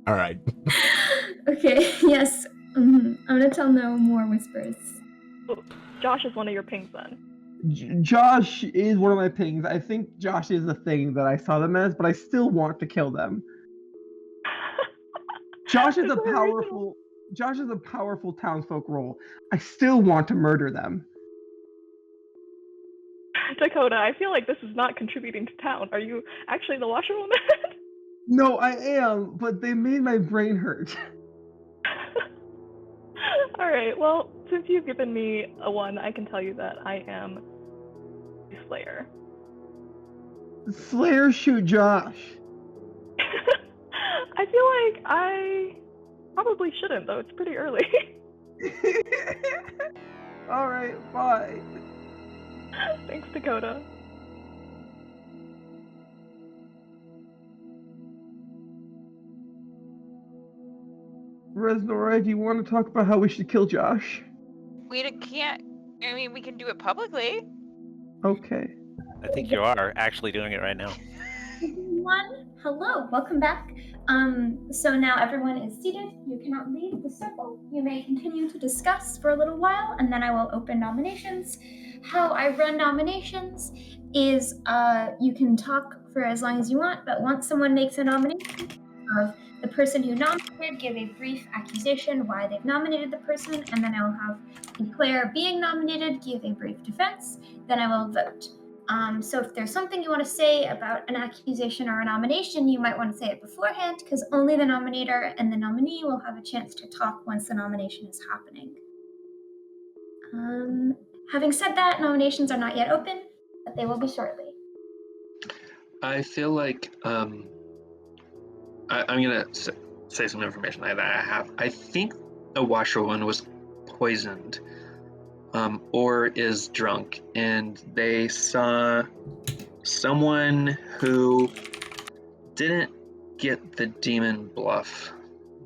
All right. Okay, yes. I'm gonna tell no more whispers. Oh, Josh is one of your pings then. Josh is one of my pings. I think Josh is the thing that I saw them as, but I still want to kill them. Josh is a powerful townsfolk role. I still want to murder them. Dakota, I feel like this is not contributing to town. Are you actually the washerwoman? No, I am, but they made my brain hurt. Alright, well, since you've given me a 1, I can tell you that I am a Slayer. Slayer shoot Josh. I feel like I probably shouldn't, though. It's pretty early. Alright, bye. Thanks, Dakota. Resnora, do you want to talk about how we should kill Josh? We can't. I mean, we can do it publicly. Okay. I think you are actually doing it right now. Everyone, hello, welcome back. So now everyone is seated. You cannot leave the circle. You may continue to discuss for a little while, and then I will open nominations. How I run nominations is you can talk for as long as you want, but once someone makes a nomination of the person you nominated, give a brief accusation why they've nominated the person, and then I will have the player being nominated give a brief defense, then I will vote. So if there's something you want to say about an accusation or a nomination, you might want to say it beforehand, because only the nominator and the nominee will have a chance to talk once the nomination is happening. Having said that, nominations are not yet open, but they will be shortly. I feel like I'm gonna say some information that I have. I think a washerwoman was poisoned, or is drunk, and they saw someone who didn't get the demon bluff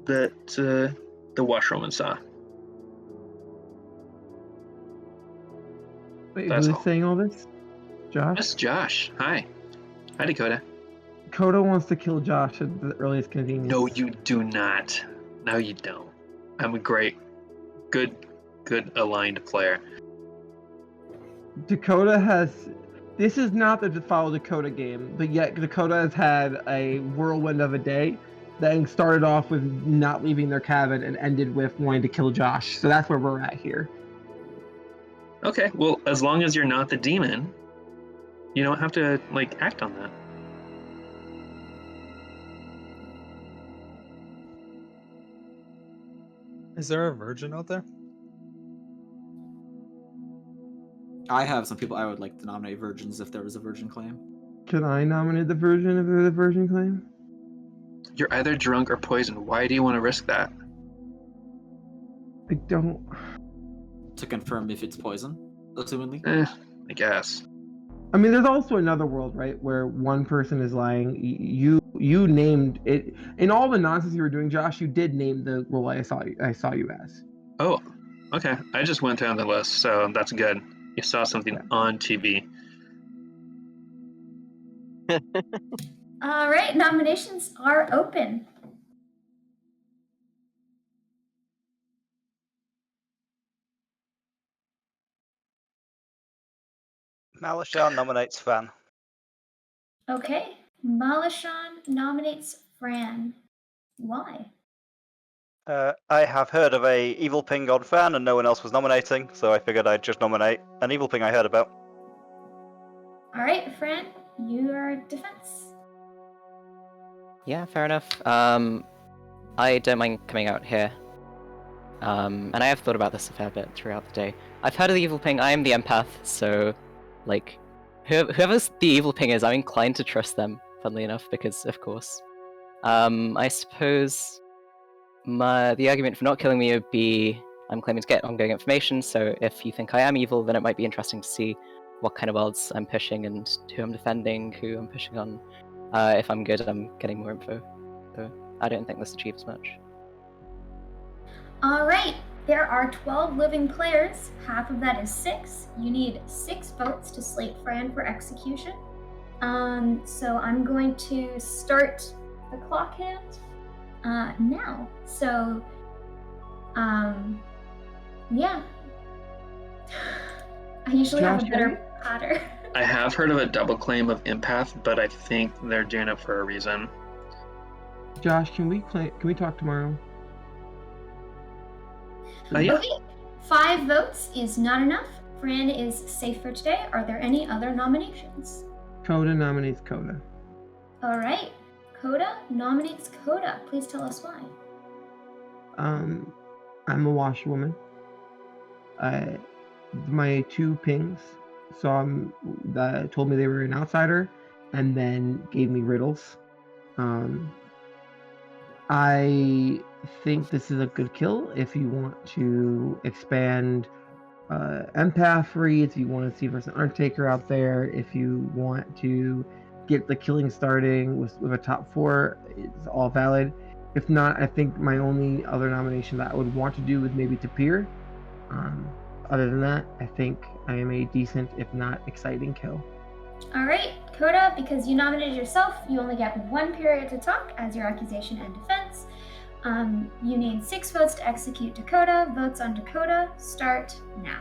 that the washerwoman saw. Wait, That's who's all. saying all this? Josh? That's Josh. Hi, Dakota. Coda wants to kill Josh at the earliest convenience. No, you do not. No, you don't. I'm a great, good aligned player. Dakota has... This is not the Follow Dakota game, but yet Dakota has had a whirlwind of a day that started off with not leaving their cabin and ended with wanting to kill Josh. So that's where we're at here. Okay, well, as long as you're not the demon, you don't have to, act on that. Is there a virgin out there? I have some people I would like to nominate virgins if there was a virgin claim. Can I nominate the virgin if there's a virgin claim? You're either drunk or poisoned. Why do you want to risk that? I don't... To confirm if it's poison, assumingly? I guess. I mean, there's also another world, right, where one person is lying. You named it in all the nonsense you were doing, Josh. You did name the role I saw you as. Oh, okay. I just went down the list, so that's good. You saw something on TV. All right, nominations are open. Malashan nominates Fran. Okay, Malashan nominates Fran. Why? I have heard of a evil ping on Fran and no one else was nominating, so I figured I'd just nominate an evil ping I heard about. All right, Fran, your defense. Yeah, fair enough. I don't mind coming out here. And I have thought about this a fair bit throughout the day. I've heard of the evil ping. I am the empath, so, whoever's the evil ping is, I'm inclined to trust them, funnily enough, because, of course. I suppose the argument for not killing me would be I'm claiming to get ongoing information, so if you think I am evil, then it might be interesting to see what kind of odds I'm pushing and who I'm defending, who I'm pushing on. If I'm good, I'm getting more info. So I don't think this achieves much. All right, there are 12 living players. Half of that is 6. You need 6 votes to slate Fran for execution. So I'm going to start the clock hand now. So, yeah. I usually have a better pattern. I have heard of a double claim of empath, but I think they're doing it for a reason. Josh, can we talk tomorrow? Yeah. Okay, 5 votes is not enough. Fran is safe for today. Are there any other nominations? Coda nominates Coda. All right, Coda nominates Coda. Please tell us why. I'm a washerwoman. My 2 pings told me they were an outsider, and then gave me riddles. I think this is a good kill if you want to expand empathry, if you want to see if there's an Undertaker out there, if you want to get the killing starting with a top 4, it's all valid. If not, I think my only other nomination that I would want to do is maybe Tapir. Other than that, I think I am a decent, if not exciting, kill. All right, Coda, because you nominated yourself, you only get 1 period to talk as your accusation and defense. You need 6 votes to execute Dakota. Votes on Dakota start now.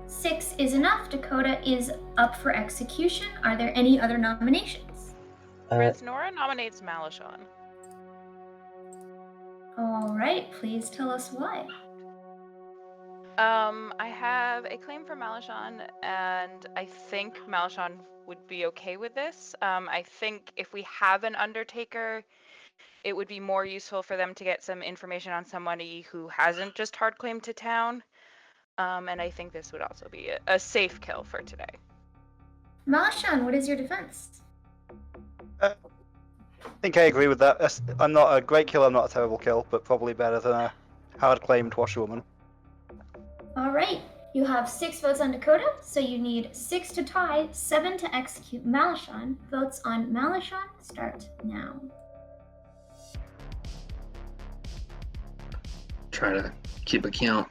Six is enough. Dakota is up for execution. Are there any other nominations? Nora nominates Malishon. All right, please tell us why. I have a claim for Malishon, and I think Malishon would be okay with this. I think if we have an Undertaker, it would be more useful for them to get some information on somebody who hasn't just hard claimed to town. And I think this would also be a safe kill for today. Malishon, what is your defense? I think I agree with that. I'm not a great kill, I'm not a terrible kill, but probably better than a hard-claimed washerwoman. All right, you have 6 votes on Dakota, so you need 6 to tie, 7 to execute Malishon. Votes on Malishon start now. Try to keep a count.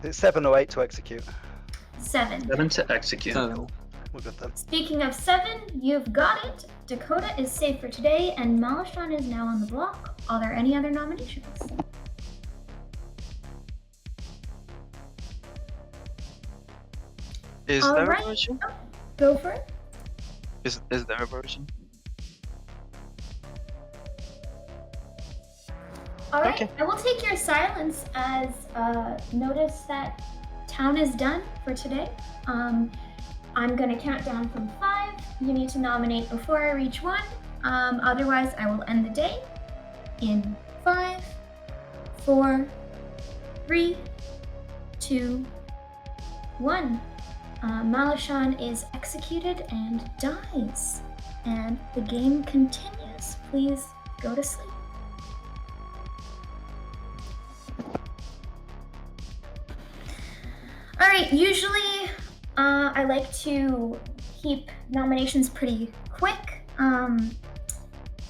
It's 7 or 8 to execute. 7. 7 to execute. We're good then. Speaking of 7, you've got it. Dakota is safe for today, and Malishon is now on the block. Are there any other nominations? Is All there right. a version? Oh, go for it. Is there a version? All right, Okay. I will take your silence as notice that town is done for today. I'm going to count down from 5. You need to nominate before I reach 1. Otherwise, I will end the day in 5, 4, 3, 2, 1. Malishon is executed and dies, and the game continues. Please go to sleep. All right, usually I like to keep nominations pretty quick.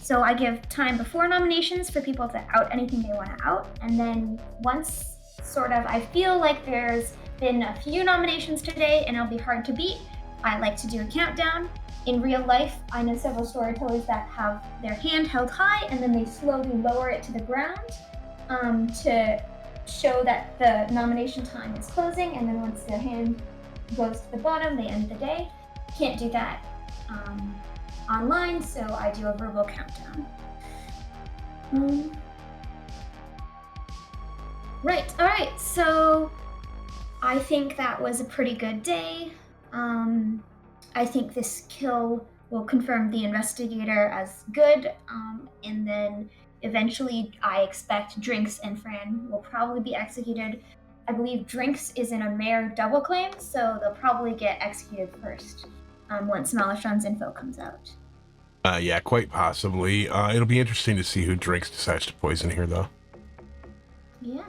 So I give time before nominations for people to out anything they want to out. And then once sort of I feel like there's been a few nominations today and it'll be hard to beat, I like to do a countdown. In real life, I know several storytellers that have their hand held high and then they slowly lower it to the ground to show that the nomination time is closing, and then once their hand goes to the bottom, they end the day. Can't do that online, so I do a verbal countdown. Right, all right, so I think that was a pretty good day. I think this kill will confirm the investigator as good, and then eventually I expect Drinks and Fran will probably be executed. I believe Drinks is in a mayor double claim, so they'll probably get executed first once Malishon's info comes out. Yeah, quite possibly. It'll be interesting to see who Drinks decides to poison here, though. Yeah.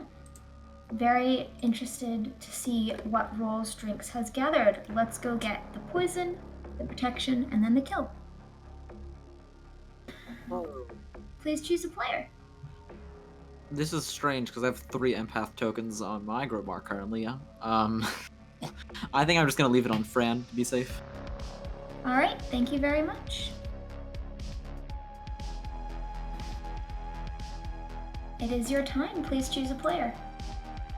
Very interested to see what roles Drinks has gathered. Let's go get the poison, the protection, and then the kill. Please choose a player. This is strange because I have 3 empath tokens on my grow bar currently. Yeah. I think I'm just gonna leave it on Fran to be safe. All right, thank you very much. It is your time. Please choose a player.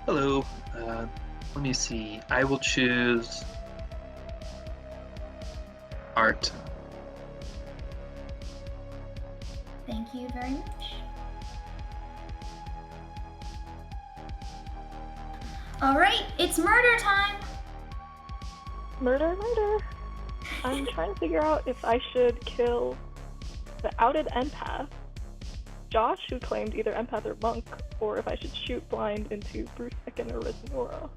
Hello. Let me see. I will choose Art. Thank you very much. All right, it's murder time. Murder. I'm trying to figure out if I should kill the outed empath, Josh, who claimed either empath or monk, or if I should shoot blind into Bruce Second or Resnora.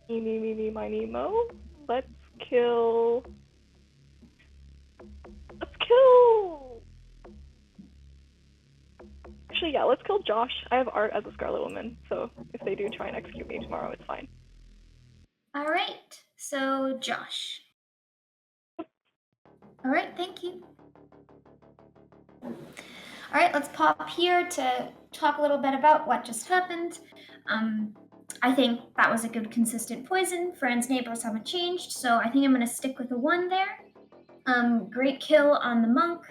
Eeny, miny, mo. Let's kill. Actually, yeah, let's kill Josh. I have art as a Scarlet Woman, so if they do try and execute me tomorrow, it's fine. All right, so Josh. All right, thank you. All right, let's pop here to talk a little bit about what just happened. I think that was a good consistent poison. Friends, neighbors haven't changed, so I think I'm gonna stick with the 1 there. Great kill on the monk.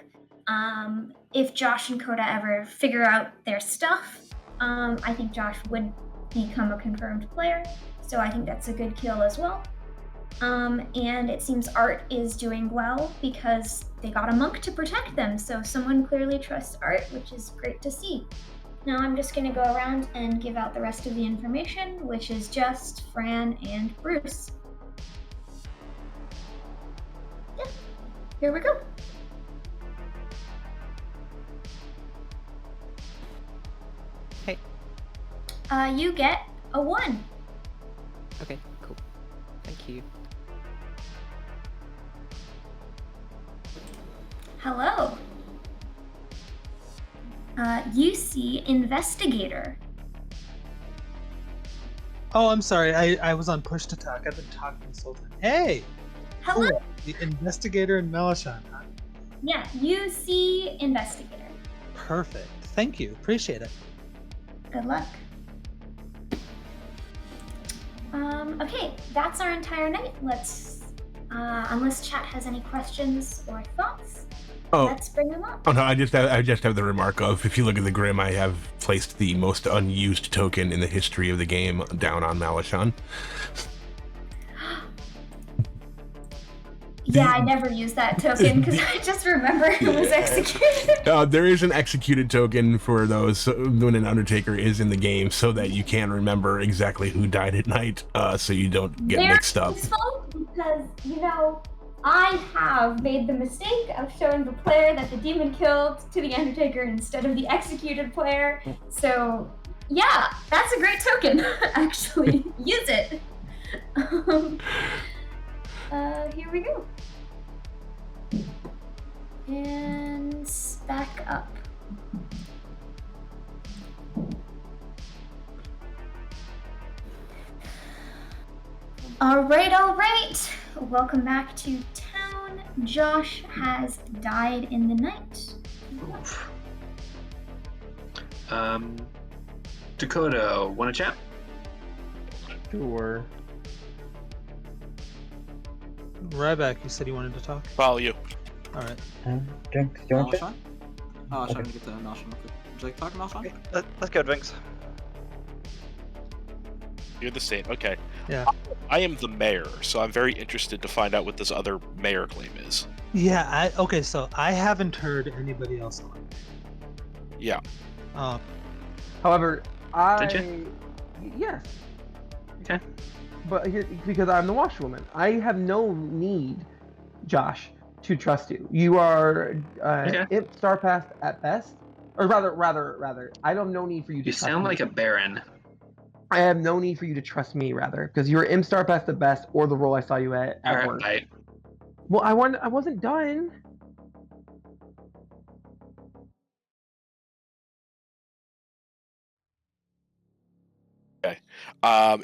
If Josh and Coda ever figure out their stuff, I think Josh would become a confirmed player, so I think that's a good kill as well. And it seems Art is doing well because they got a monk to protect them, so someone clearly trusts Art, which is great to see. Now I'm just going to go around and give out the rest of the information, which is just Fran and Bruce. Yeah, here we go. Hey. You get a 1. Okay, cool. Thank you. Hello. You see Investigator. Oh, I'm sorry. I was on push to talk. I've been talking this whole time. Hey! Hello. Cool. The Investigator and Melishan, huh? Yeah, you see Investigator. Perfect. Thank you. Appreciate it. Good luck. Okay, that's our entire night. Let's, unless chat has any questions or thoughts, let's bring them up. Oh no, I just have the remark of, if you look at the Grim, I have placed the most unused token in the history of the game down on Melishan. Yeah, I never used that token because I just remember it was executed. There is an executed token for those when an Undertaker is in the game, so that you can remember exactly who died at night, so you don't get mixed up. Useful because, you know, I have made the mistake of showing the player that the demon killed to the Undertaker instead of the executed player. So, yeah, that's a great token, actually. Use it. Here we go. And back up. All right. Welcome back to town. Josh has died in the night. Dakota, wanna chat? Sure. Ryback, you said you wanted to talk? Follow you. Alright. Drinks, do you want to? Malshan? Oh, I was trying to get to Malshan real quick. Would you like to talk to Malshan? Okay, let's go, Drinks. You're the same. Okay. Yeah. I am the mayor, so I'm very interested to find out what this other mayor claim is. Yeah, okay, so I haven't heard anybody else on it. Yeah. However, Did you? Yes. Okay. But because I'm the washerwoman, I have no need, Josh, to trust you. You are imp star path at best, or rather, I have no need for you to. You trust sound me. like a baron. I have no need for you to trust me, rather, because you were imp star path at best, or the role I saw you at work. Alright. Well, I wasn't done. Okay.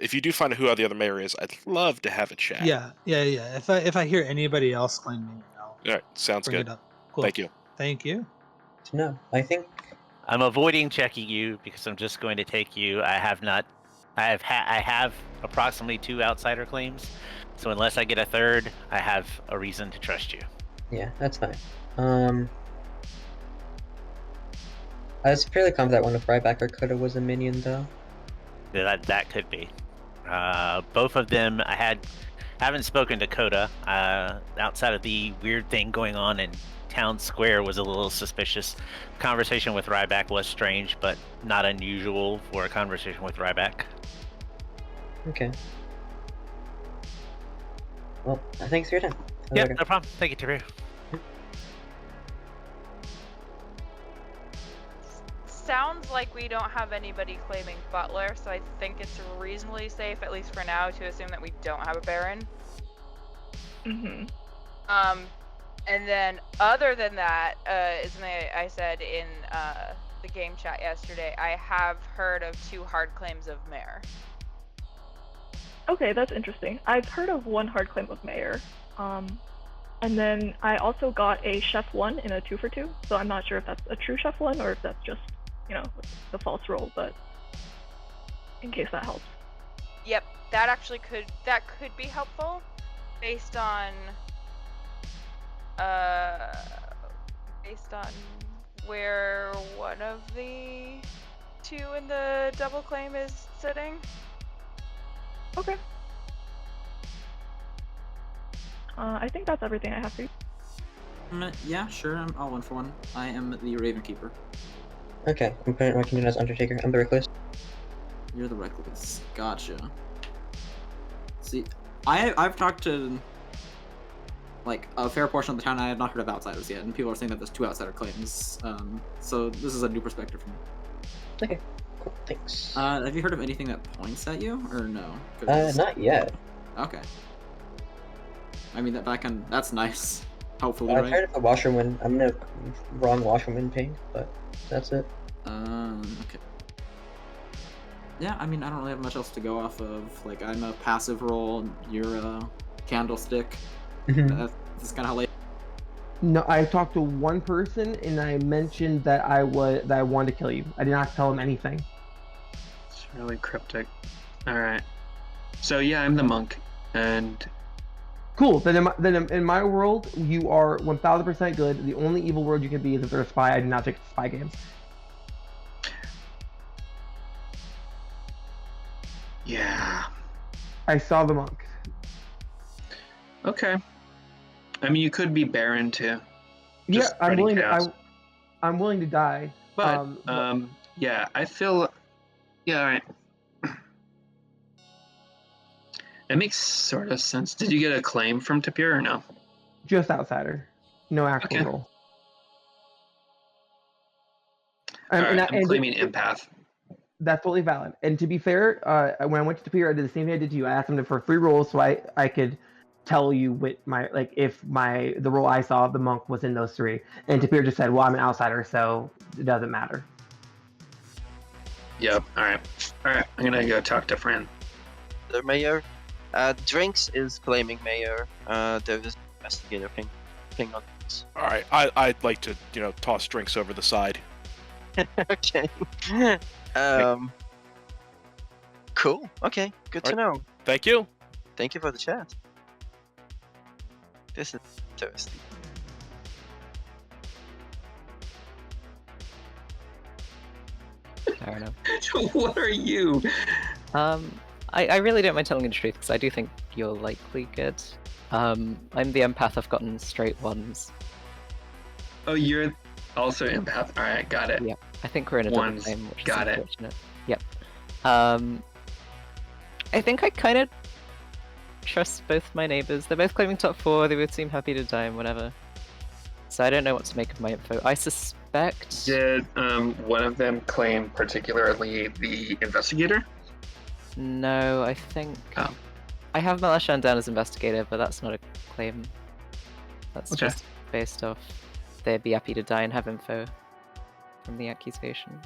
If you do find out who the other mayor is, I'd love to have a chat. Yeah. If I hear anybody else claim me, I'll All right. Sounds bring good. it up. Cool. Thank you. Thank you. No, I think I'm avoiding checking you because I'm just going to take you. I have approximately 2 outsider claims, so unless I get a third, I have a reason to trust you. yeah, that's fine. I was fairly confident one of Ryback or Coda was a minion, though. That could be. Both of them, I haven't spoken to Coda. Outside of the weird thing going on in Town Square was a little suspicious. Conversation with Ryback was strange, but not unusual for a conversation with Ryback. Okay. Well, thanks for your time. Yep, no problem. Thank you, Tibu. Sounds like we don't have anybody claiming Butler, so I think it's reasonably safe, at least for now, to assume that we don't have a Baron. Mm-hmm. And then other than that, as I said in the game chat yesterday, I have heard of 2 hard claims of mayor. Okay, that's interesting. I've heard of 1 hard claim of mayor. And then I also got a chef 1 in a 2 for 2, so I'm not sure if that's a true chef 1 or if that's just, the false roll, but in case that helps. Yep, that actually could be helpful based on where one of the 2 in the double claim is sitting. Okay. I think that's everything I have for you. Yeah, sure. I'll 1 for 1. I am the Raven Keeper. Okay, I'm putting my contingent as Undertaker. I'm the Recluse. You're the Recluse. Gotcha. See, I've talked to like a fair portion of the town. I have not heard of outsiders yet, and people are saying that there's 2 outsider claims. So this is a new perspective for me. Okay, cool. Thanks. Have you heard of anything that points at you, or no? Not yet. Okay. I mean that's nice. Hopefully, I right? tried the washerman. I'm in a wrong washerman ping, but that's it. Okay. Yeah, I mean, I don't really have much else to go off of. Like, I'm a passive role, you're a candlestick. That's kind of how late. No, I talked to 1 person and I mentioned that I wanted to kill you. I did not tell him anything. It's really cryptic. Alright. So yeah, I'm the monk, and... Cool, then in my world, you are 1000% good. The only evil word you can be is if they're a spy. I do not take spy games. Yeah. I saw the monk. Okay. I mean, you could be Baron too. Yeah, Just I'm willing chaos. to. I'm willing to die. But yeah, I feel. Yeah, alright. It makes sort of sense. Did you get a claim from Tapir or no? Just outsider, no actual role. I'm claiming empath. That's totally valid. And to be fair, when I went to Tapir, I did the same thing I did to you. I asked him for 3 rolls so I could tell you what if the role I saw, the monk was in those 3. And Tapir just said, well, I'm an outsider, so it doesn't matter. Yep. Alright. I'm gonna go talk to Fran. The mayor. Drinks is claiming mayor. There is investigator ping on this. All right, I'd like to toss drinks over the side. Okay. Cool. Okay. Good to know. Thank you. Thank you for the chat. This is interesting. Fair enough. What are you? I really don't mind telling you the truth because I do think you're likely good. I'm the empath. I've gotten straight 1s. Oh, you're also empath. All right, got it. Yeah, I think we're in a double Ones. claim, which Got is it. unfortunate. Yep. I think I kind of trust both my neighbors. They're both claiming top 4. They both seem happy to die and whatever. So I don't know what to make of my info. I suspect. Did one of them claim particularly the investigator? No, I think. Oh. I have Malashan down as investigator, but that's not a claim. That's Okay. just based off they'd be happy to die and have info from the accusation.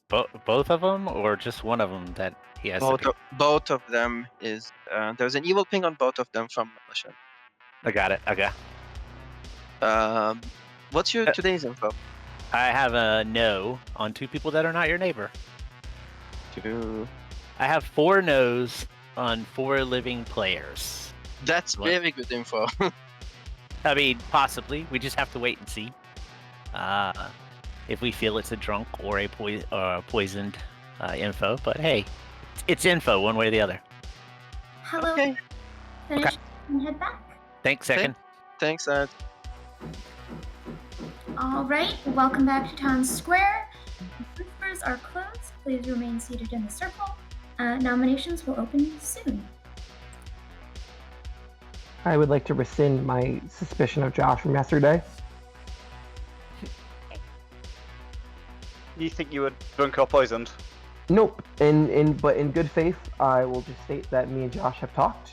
Both of them, or just one of them that he has? Both of them is. There's an evil ping on both of them from Militia. I got it. Okay. What's your today's info? I have a no on 2 people that are not your neighbor. 2. I have 4 no's on 4 living players. That's very good info. I mean, possibly. We just have to wait and see. If we feel it's a drunk or a poisoned info. But hey, it's info one way or the other. Hello. Okay. Finish and head back. Thanks, second. Thanks, All right, welcome back to Town Square. The whispers are closed. Please remain seated in the circle. Nominations will open soon. I would like to rescind my suspicion of Josh from yesterday. You think you were drunk or poisoned? Nope. But in good faith, I will just state that me and Josh have talked.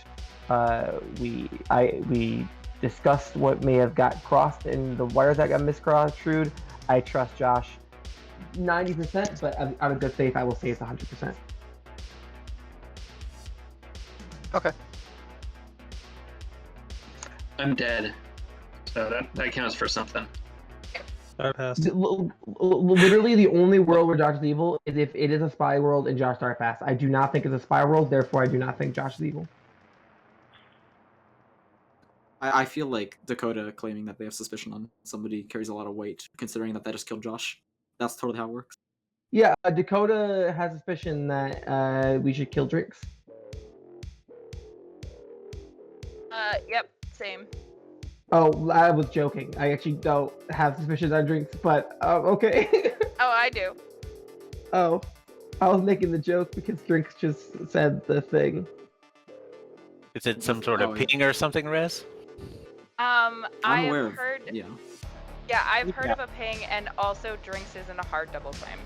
We discussed what may have got crossed and the wires that got misconstrued. I trust Josh 90%, but out of good faith, I will say it's 100%. Okay. I'm dead, so that counts for something. Literally, the only world where Josh is evil is if it is a spy world and Josh started fast. I do not think it's a spy world, therefore I do not think Josh is evil. I feel like Dakota claiming that they have suspicion on somebody carries a lot of weight, considering that they just killed Josh. That's totally how it works. Yeah, Dakota has suspicion that we should kill Drinks. Yep, same. Oh, I was joking. I actually don't have suspicions on Drinks, but okay. Oh, I do. Oh, I was making the joke because Drinks just said the thing. Is it some sort of ping or something, Rez? I aware have of- heard. Yeah. Yeah, I've heard of a ping, and also Drinks isn't a hard double claim.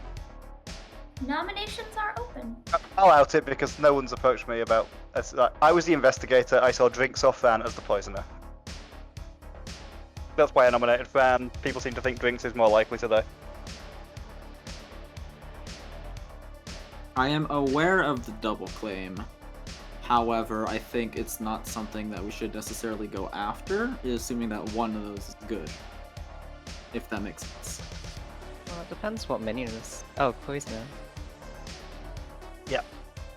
Nominations are open. I'll out it because no one's approached me about. I was the investigator. I saw Drinks or Fran as the poisoner. That's why I nominated Fran. People seem to think Drinks is more likely to die. I am aware of the double claim. However, I think it's not something that we should necessarily go after, assuming that one of those is good. If that makes sense. Well, it depends what minion is. Oh, poisoner. Yeah.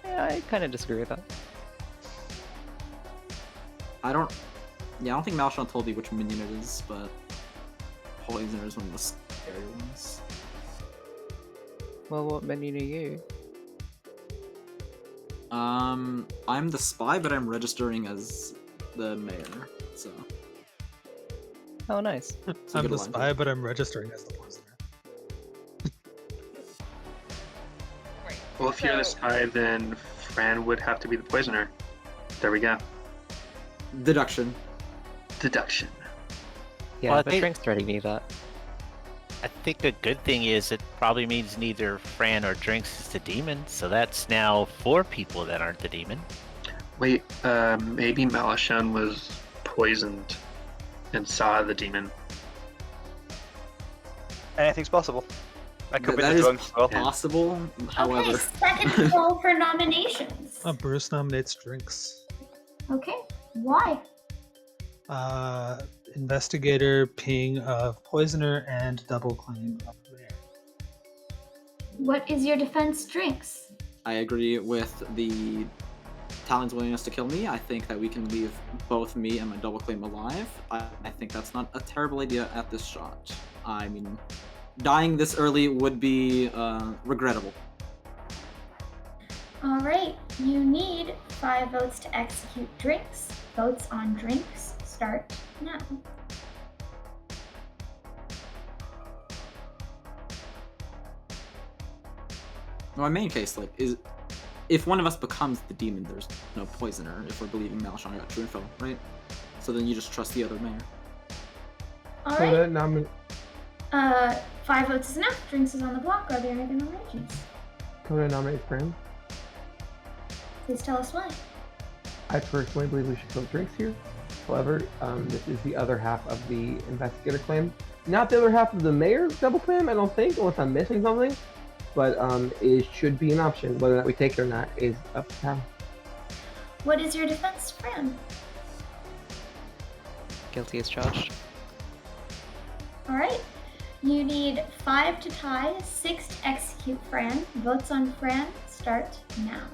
Yeah, I kind of disagree with that. I don't think Malchon told you which minion it is, but poisoner is one of the scary ones. Well, what minion are you? I'm the spy, but I'm registering as the mayor, so. Oh, nice. I'm the spy, but I'm registering as the poisoner. Well, if you're the spy, then Fran would have to be the poisoner. There we go. Deduction. Deduction. Yeah, Well, I but think- Drinks already knew that. I think the good thing is it probably means neither Fran or Drinks is the demon, so that's now 4 people that aren't the demon. Wait, maybe Malachon was poisoned and saw the demon. Anything's possible. That could be That the is drunk as well. possible, however. Okay, second call for nominations. Bruce nominates Drinks. Okay, why? Investigator, ping of poisoner, and double claim of mayor. What is your defense, Drinks? I agree with the Talon's willingness to kill me. I think that we can leave both me and my double claim alive. I think that's not a terrible idea at this shot. I mean, dying this early would be regrettable. All right, you need 5 votes to execute Drinks. Votes on Drinks start now. My main case, like, is if one of us becomes the demon, there's no poisoner. If we're believing Malachon got true info, right? So then you just trust the other mayor. All right. 5 votes is enough. Drinks is on the block. Are there any other nominations? Coda nominates Fran. Please tell us why. I personally believe we should kill Drinks here. However, this is the other half of the investigator claim. Not the other half of the mayor double claim, I don't think, unless I'm missing something. But it should be an option. Whether or not we take it or not is up to town. What is your defense, Fran? Guilty as charged. All right. You need 5 to tie, 6 to execute Fran. Votes on Fran start now.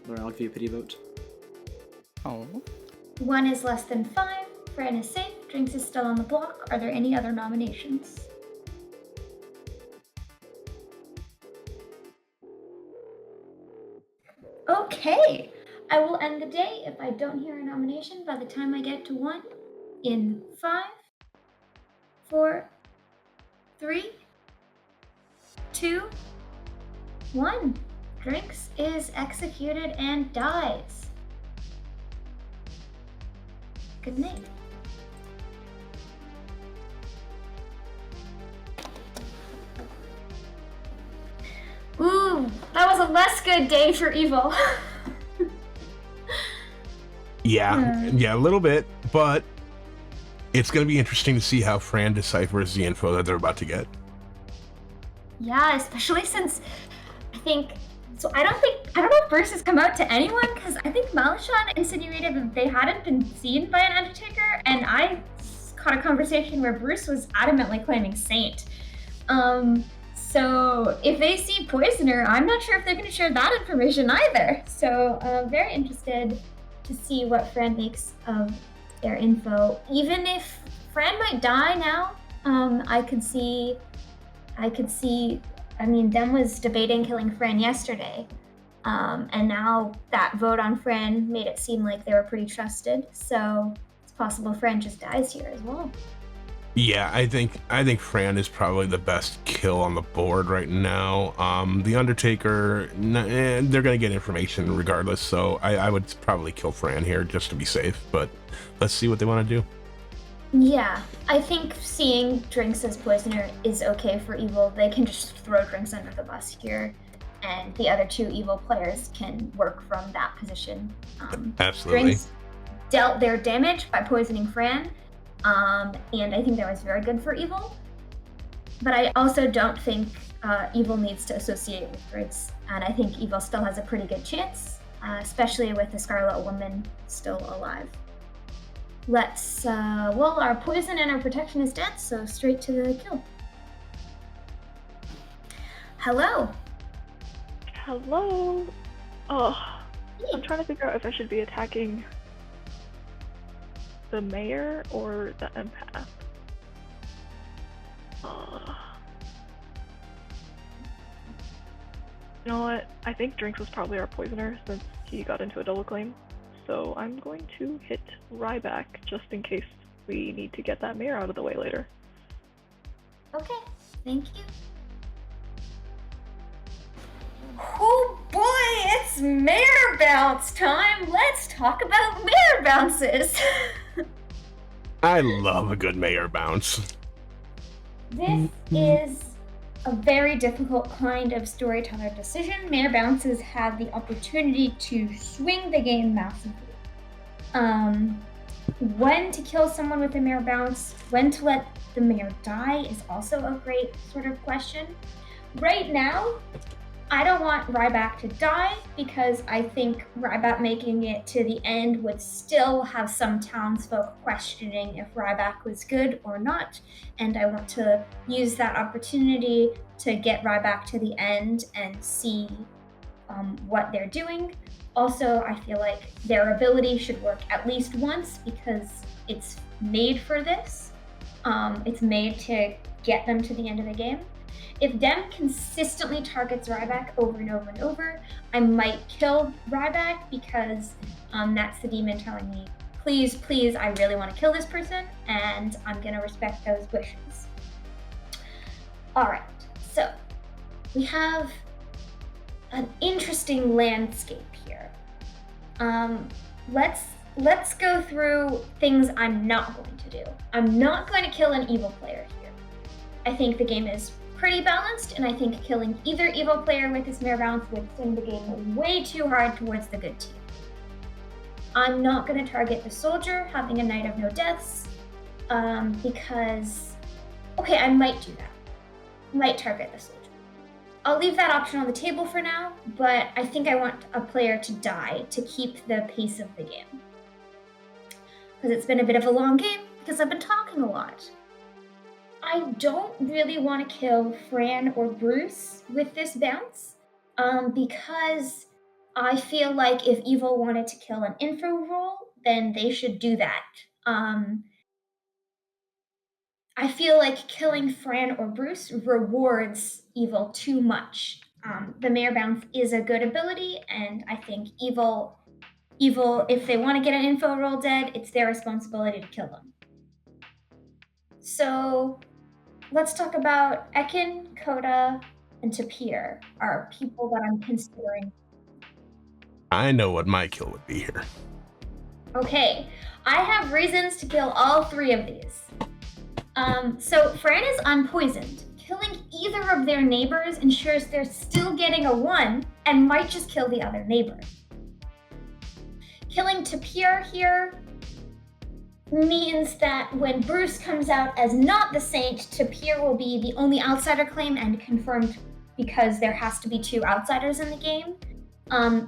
Or I'll give you a pity vote. Oh. 1 is less than 5. Fran is safe. Drinks is still on the block. Are there any other nominations? Okay. I will end the day if I don't hear a nomination by the time I get to 1 in 5, 4, 3, 2, 1. Drinks is executed and dies. Good night. a less good day for evil. Yeah, a little bit, but it's going to be interesting to see how Fran deciphers the info that they're about to get. Yeah, especially since I don't know if Bruce has come out to anyone, because I think Malishon insinuated that they hadn't been seen by an Undertaker, and I caught a conversation where Bruce was adamantly claiming Saint. So if they see Poisoner, I'm not sure if they're going to share that information either. So very interested to see what Fran makes of their info. Even if Fran might die now, I could see, I mean, Dem was debating killing Fran yesterday. And now that vote on Fran made it seem like they were pretty trusted. So it's possible Fran just dies here as well. Yeah, I think Fran is probably the best kill on the board right now. The Undertaker, they're going to get information regardless, so I would probably kill Fran here just to be safe, but let's see what they want to do. Yeah, I think seeing Drinks as Poisoner is okay for evil. They can just throw Drinks under the bus here, and the other two evil players can work from that position. Absolutely. Drinks dealt their damage by poisoning Fran, and I think that was very good for evil. But I also don't think evil needs to associate with Drinks, and I think evil still has a pretty good chance, especially with the Scarlet Woman still alive. Let's, well, our poison and our protection is dead, so straight to the kill. Hello. Hello. Oh, I'm trying to figure out if I should be attacking the mayor or the empath. You know what? I think Drinks was probably our poisoner since he got into a double claim. So I'm going to hit Ryback just in case we need to get that mayor out of the way later. Okay, thank you. Oh boy, it's mayor bounce time. Let's talk about mayor bounces. I love a good mayor bounce. This is a very difficult kind of storyteller decision. Mayor bounces have the opportunity to swing the game massively. When to kill someone with a mayor bounce, when to let the mayor die is also a great sort of question. Right now, I don't want Ryback to die because I think Ryback making it to the end would still have some townsfolk questioning if Ryback was good or not, and I want to use that opportunity to get Ryback to the end and see what they're doing. Also, I feel like their ability should work at least once because it's made for this. It's made to get them to the end of the game. If Dem consistently targets Ryback over and over and over, I might kill Ryback because that's the demon telling me, please, please, I really want to kill this person, and I'm going to respect those wishes. All right, so we have an interesting landscape here. Let's go through things I'm not going to do. I'm not going to kill an evil player here. I think the game is pretty balanced, and I think killing either evil player with this mayor bounce would send the game way too hard towards the good team. I'm not going to target the soldier having a night of no deaths, because, okay, I might do that. Might target the soldier. I'll leave that option on the table for now, but I think I want a player to die to keep the pace of the game. Because it's been a bit of a long game, because I've been talking a lot. I don't really want to kill Fran or Bruce with this bounce, because I feel like if evil wanted to kill an info roll, then they should do that. I feel like killing Fran or Bruce rewards evil too much. The mayor bounce is a good ability, and I think evil, if they want to get an info roll dead, it's their responsibility to kill them. So let's talk about Ekin, Koda, and Tapir are people that I'm considering. I know what my kill would be here. Okay, I have reasons to kill all three of these. So Fran is unpoisoned. killing either of their neighbors ensures they're still getting a 1 and might just kill the other neighbor. Killing Tapir here means that when Bruce comes out as not the saint, Tapir will be the only outsider claim and confirmed because there has to be 2 outsiders in the game.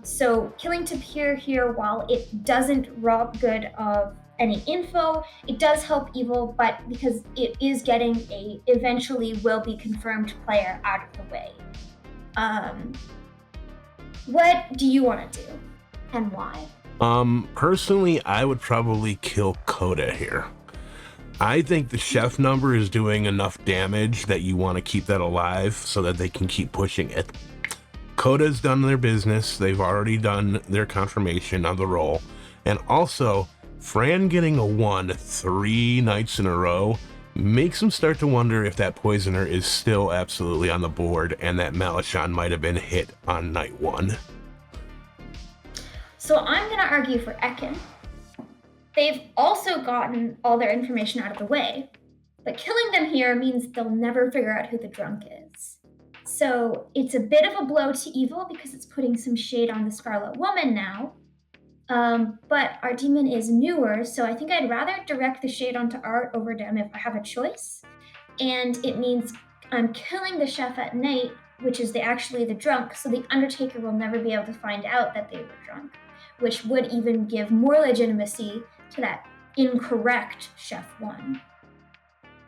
So killing Tapir here, while it doesn't rob good of any info, it does help evil, but because it is getting a eventually will be confirmed player out of the way. What do you want to do and why? Personally, I would probably kill Coda here. I think the chef number is doing enough damage that you want to keep that alive so that they can keep pushing it. Coda's done their business. They've already done their confirmation on the roll. And also, Fran getting a 1 3 nights in a row makes them start to wonder if that poisoner is still absolutely on the board and that Malachon might have been hit on night 1. So I'm going to argue for Ekin. They've also gotten all their information out of the way, but killing them here means they'll never figure out who the drunk is. So it's a bit of a blow to evil because it's putting some shade on the Scarlet Woman now. But our demon is newer, so I think I'd rather direct the shade onto Art over them if I have a choice. And it means I'm killing the chef at night, which is actually the drunk, so the Undertaker will never be able to find out that they were drunk, which would even give more legitimacy to that incorrect chef 1.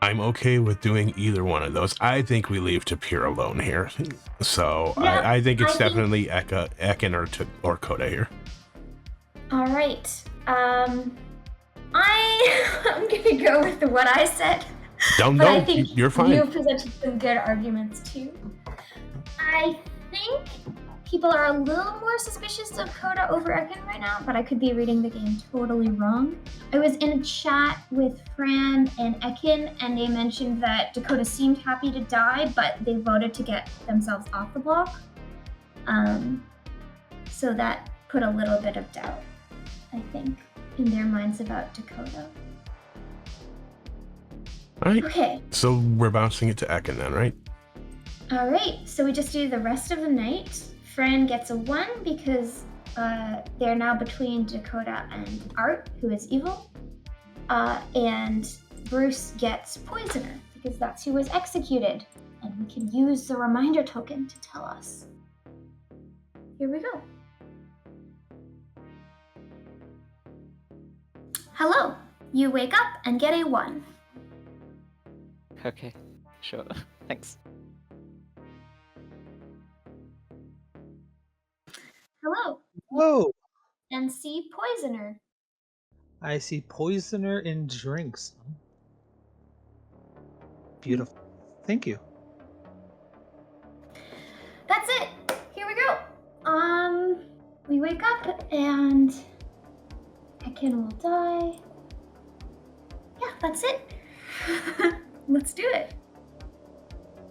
I'm okay with doing either one of those. I think we leave Tapir alone here. So Yeah, I think it's I think- definitely Ekin or Coda here. All right. I'm gonna go with what I said. Don't But I know. think You're fine. you've presented some good arguments too. I think people are a little more suspicious of Coda over Ekin right now, but I could be reading the game totally wrong. I was in a chat with Fran and Ekin, and they mentioned that Dakota seemed happy to die, but they voted to get themselves off the block. So that put a little bit of doubt, I think, in their minds about Dakota. All right. Okay. So we're bouncing it to Ekin then, right? All right, so we just do the rest of the night. Fran gets a 1 because they're now between Dakota and Art, who is evil. And Bruce gets Poisoner because that's who was executed. And we can use the reminder token to tell us. Here we go. Hello, you wake up and get a 1. Okay, sure. Thanks. Hello, Whoa! and see Poisoner. I see poisoner in drinks. Beautiful. Thank you. That's it. Here we go. We wake up and Ekin will die. Yeah, that's it. Let's do it.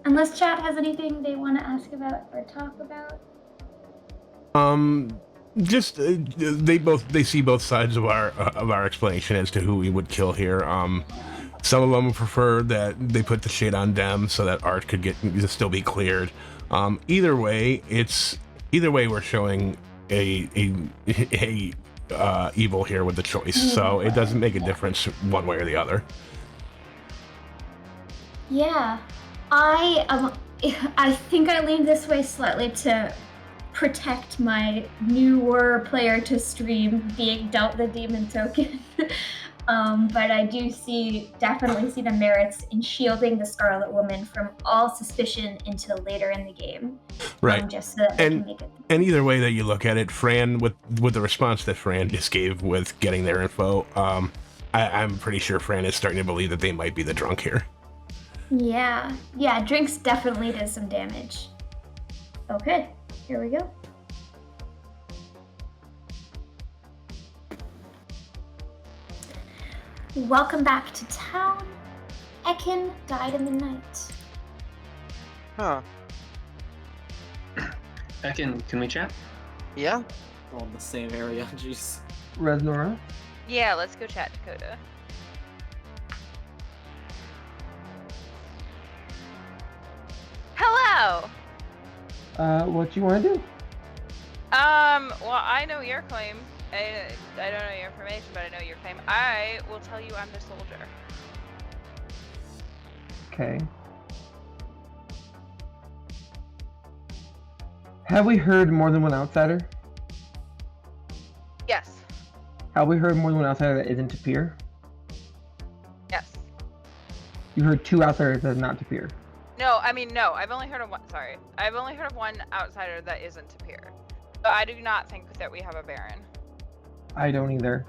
Unless chat has anything they want to ask about or talk about. Just they see both sides of our explanation as to who we would kill here. Some of them prefer that they put the shade on them so that Art could still be cleared. Either way, we're showing a evil here with the choice, so it doesn't make a difference one way or the other. Yeah, I think I leaned this way slightly to protect my newer player to stream being dealt the demon token. But I do definitely see the merits in shielding the Scarlet Woman from all suspicion until later in the game. Right. Just so that they can make it. And either way that you look at it, Fran, with the response that Fran just gave with getting their info, I'm pretty sure Fran is starting to believe that they might be the drunk here. Yeah, drinks definitely did some damage. Okay, here we go. Welcome back to town. Ekin died in the night. Huh. Ekin, can we chat? Yeah. All in the same area, jeez. Resnora? Yeah, let's go chat Dakota. know. What you want to do? Well, I know your claim. I don't know your information, but I know your claim. I will tell you I'm the soldier. Okay. Have we heard more than one outsider? Yes. Have we heard more than one outsider that isn't Tapir? Yes. You heard 2 outsiders that are not Tapir. No, I mean, no. I've only heard of one. Sorry. I've only heard of one outsider that isn't Tapir. But I do not think that we have a Baron. I don't either.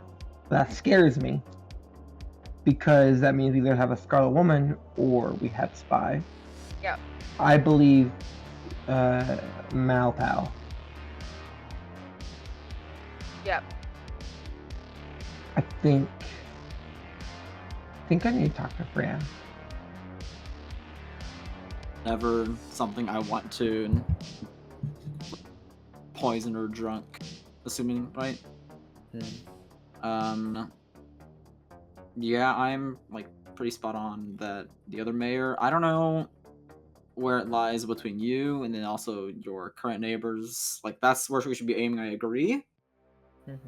That scares me. Because that means we either have a Scarlet Woman or we have Spy. Yep. I believe Malpal. Yep. I think I need to talk to Fran. Never something I want to poison or drunk, assuming, right? Yeah, I'm like pretty spot on that the other mayor. I don't know where it lies between you and then also your current neighbors. Like that's where we should be aiming. I agree.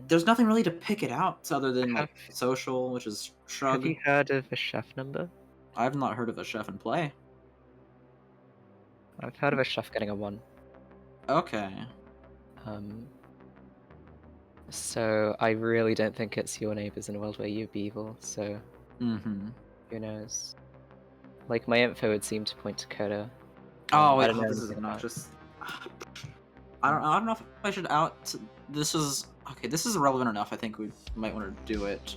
There's nothing really to pick it out other than like social, which is shrug. Have you heard of a chef number? I've not heard of a chef in play. I've heard of a chef getting a 1. Okay. So I really don't think it's your neighbors in a world where you'd be evil, so who knows? Like my info would seem to point to Coda. Oh wait, I don't know this is anything about obnoxious. I don't know if I should out. This is okay. This is irrelevant enough. I think we might want to do it.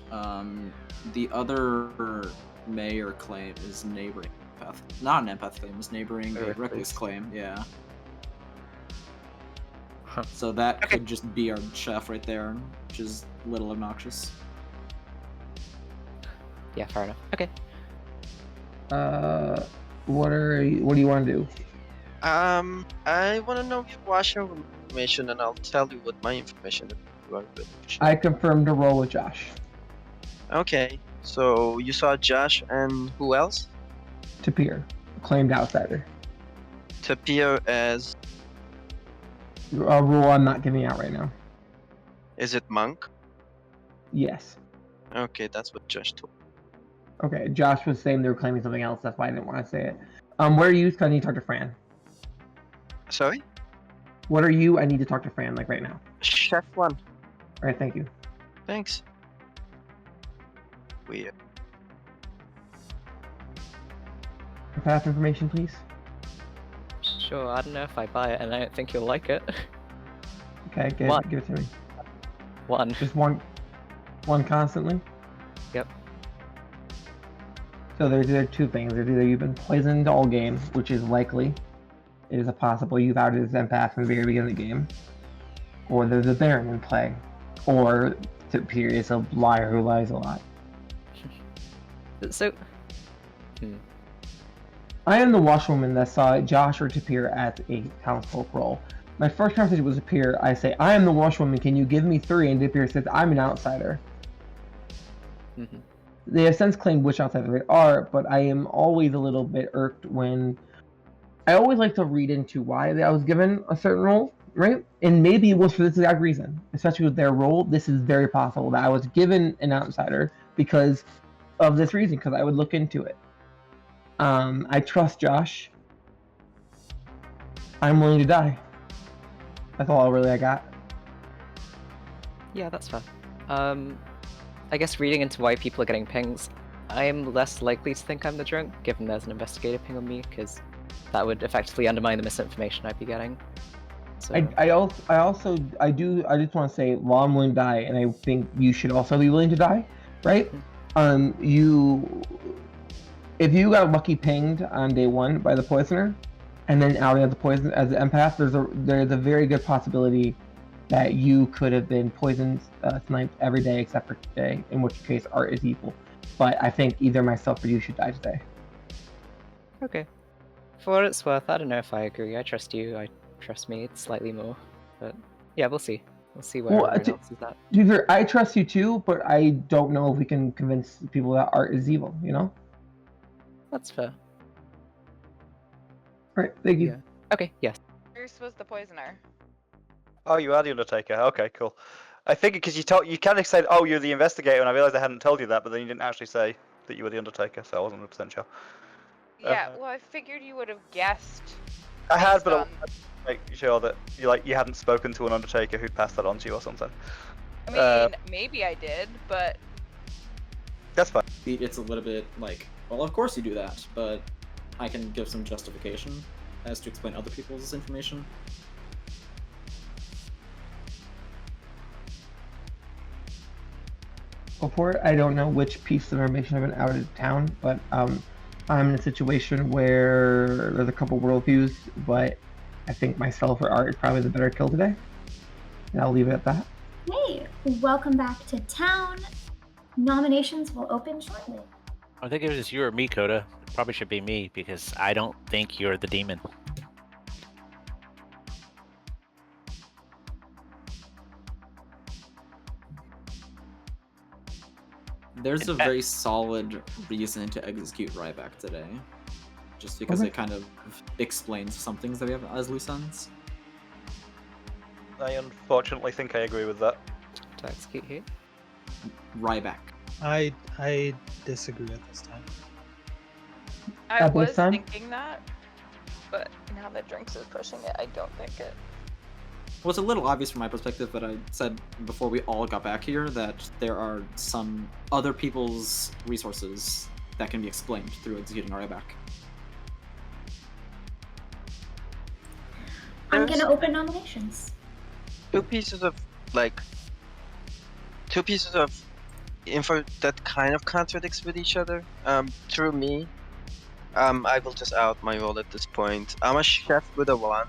The other mayor claim is neighboring empath. Not an empath claim. It's neighboring a recluse claim. Yeah. So that could just be our chef right there, which is a little obnoxious. Yeah, fair enough. Okay. What do you want to do? I want to know your washer information, and I'll tell you what my information is. You are good. I confirmed a roll with Josh. Okay, so you saw Josh and who else? Tapir, claimed outsider. Tapir as... A rule I'm not giving out right now. Is it Monk? Yes. Okay, that's what Josh told. Okay, Josh was saying they were claiming something else, that's why I didn't want to say it. Where are you? Because I need to talk to Fran. Sorry? What are you? I need to talk to Fran, like right now. Chef 1. Alright, thank you. Thanks. Weird. Path information, please. Sure, I don't know if I buy it, and I don't think you'll like it. Okay, give it to me. 1. Just one constantly? Yep. So there's either 2 things. There's either you've been poisoned all game, which is likely. It is a possible you've outed as empath from the very beginning of the game. Or there's a Baron in play. Or Tapir is a liar who lies a lot. So... I am the washwoman that saw Josh or Tapir at a townsfolk role. My first conversation with Tapir, I say, I am the washwoman, can you give me 3? And Tapir says, I'm an outsider. They have since claimed which outsider they are, but I am always a little bit irked when... I always like to read into why I was given a certain role, right? And maybe it was for this exact reason. Especially with their role, this is very possible that I was given an outsider because of this reason, because I would look into it. I trust Josh. I'm willing to die. That's all really I got. Yeah, that's fair. I guess reading into why people are getting pings, I'm less likely to think I'm the drunk, given there's an investigator ping on me, because that would effectively undermine the misinformation I'd be getting. So... I just want to say, well, I'm willing to die, and I think you should also be willing to die, right? If you got lucky pinged on day 1 by the poisoner, and then outed as the poison as the empath, there's a very good possibility that you could have been poisoned tonight every day except for today, in which case art is evil. But I think either myself or you should die today. Okay. For what it's worth, I don't know if I agree. I trust you, I trust me slightly more. But yeah, we'll see. We'll see where everyone else is at. Dude, I trust you too, but I don't know if we can convince people that art is evil, you know? That's fair. Alright, thank you. Okay, yes. Bruce was the poisoner. Oh, you are the Undertaker. Okay, cool. I figured because you kind of said, "Oh, you're the investigator," and I realized I hadn't told you that, but then you didn't actually say that you were the Undertaker, so I wasn't 100% sure. Yeah, well, I figured you would have guessed. I had, based but I on- wanted to make sure that you hadn't spoken to an Undertaker who'd passed that on to you or something. I mean, maybe I did, but That's fine. It's a little bit like, well, of course you do that, but I can give some justification as to explain other people's information. Before, I don't know which piece of information I've been out of town, but I'm in a situation where there's a couple worldviews, but I think myself or Art is probably the better kill today. And I'll leave it at that. Hey, welcome back to town. Nominations will open shortly. I think if it was you or me, Coda, it probably should be me because I don't think you're the demon. There's a very solid reason to execute Ryback today. Just because Okay. it kind of explains some things that we have as loose ends. I unfortunately think I agree with that. To execute here? Ryback. I disagree at this time. I At this was time? thinking that. But now that Drinks is pushing it, I don't think it. Well, it's a little obvious from my perspective, but I said before we all got back here that there are some other people's resources that can be explained through executing Ryback. I'm gonna open nominations. Two pieces of info that kind of contradicts with each other. Through me, I will just out my role at this point. I'm a chef with a 1.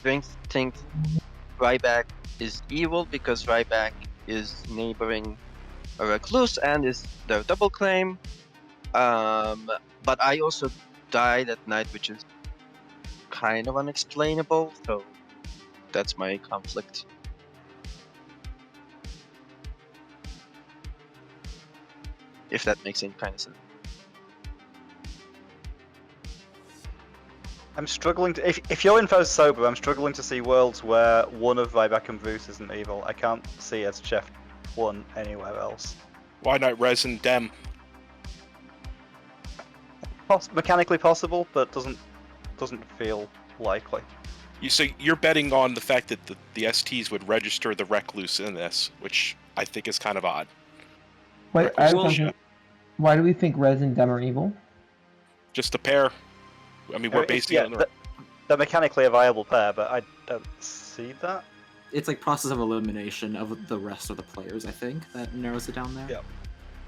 Drinks thinks Ryback is evil because Ryback is neighboring a recluse and is their double claim. But I also died at night, which is kind of unexplainable, so that's my conflict. If that makes any kind of sense. I'm struggling to. If your info's sober, I'm struggling to see worlds where one of Ryback and Bruce isn't evil. I can't see as Chef 1 anywhere else. Why not Res and Dem? Mechanically possible, but doesn't feel likely. You're betting on the fact that the STs would register the recluse in this, which I think is kind of odd. Wait, I have a question. Why do we think Rez and Dem are evil? Just a pair. I mean, we're basing it on the... They're mechanically a viable pair, but I don't see that. It's like process of elimination of the rest of the players, I think, that narrows it down there. Yeah.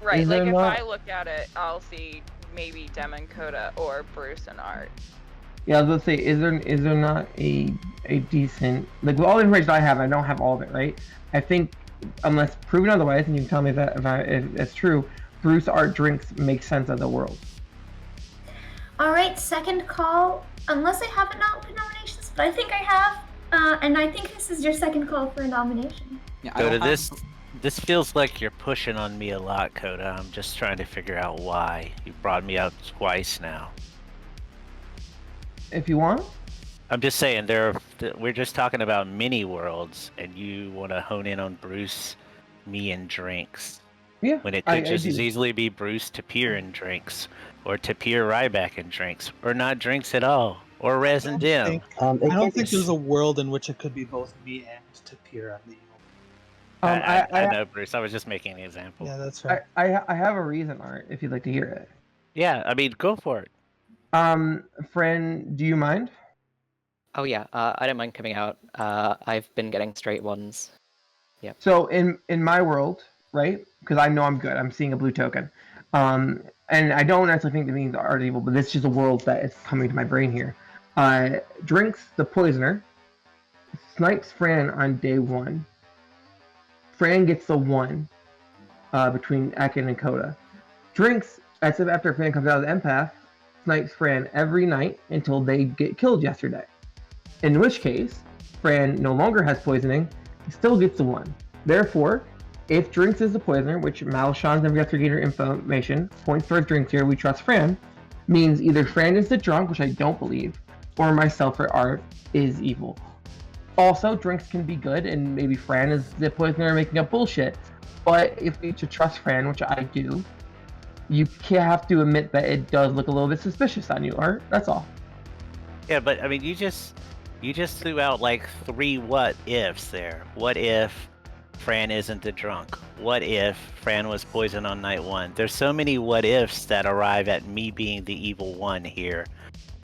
Right, Is like there if not- I look at it, I'll see maybe Dem and Coda or Bruce and Art. Yeah, I was gonna say, is there not a decent, like, with all the information I have, I don't have all of it, right? I think, unless proven otherwise, and you can tell me that if it's true, Bruce Art Drinks makes sense of the world. All right, second call. Unless I haven't opened nominations, but I think I have. And I think this is your second call for a nomination. Yeah, Coda, this feels like you're pushing on me a lot, Coda. I'm just trying to figure out why. You brought me out twice now. If you want. I'm just saying, we're just talking about mini worlds, and you want to hone in on Bruce, me, and Drinks. Yeah. When it could just I as do. easily be Bruce, Tapir, and Drinks, or Tapir, Ryback, and Drinks, or not Drinks at all, or Rez and Dim. I don't think there's a world in which it could be both me and Tapir on the evil. I know, Bruce. I was just making an example. Yeah, that's right. I have a reason, Art, if you'd like to hear it. Yeah, I mean, go for it. Friend, do you mind? Oh yeah, I don't mind coming out. I've been getting straight ones. Yep. So in my world, right? Because I know I'm good. I'm seeing a blue token. And I don't necessarily think that means Art evil, but this is just a world that is coming to my brain here. Drinks the poisoner, snipes Fran on day 1. Fran gets the 1 between Akin and Coda. Drinks, after Fran comes out as empath, snipes Fran every night until they get killed yesterday. In which case, Fran no longer has poisoning, still gets the 1. Therefore, if Drinks is the poisoner, which Malshon's investigator information points towards Drinks here, we trust Fran, means either Fran is the drunk, which I don't believe, or myself or Art is evil. Also, drinks can be good, and maybe Fran is the poisoner making up bullshit. But if we to trust Fran, which I do, you have to admit that it does look a little bit suspicious on you, Art. That's all. Yeah, but I mean, you just threw out like 3 what ifs there. What if Fran isn't the drunk? What if Fran was poisoned on night 1? There's so many what ifs that arrive at me being the evil one here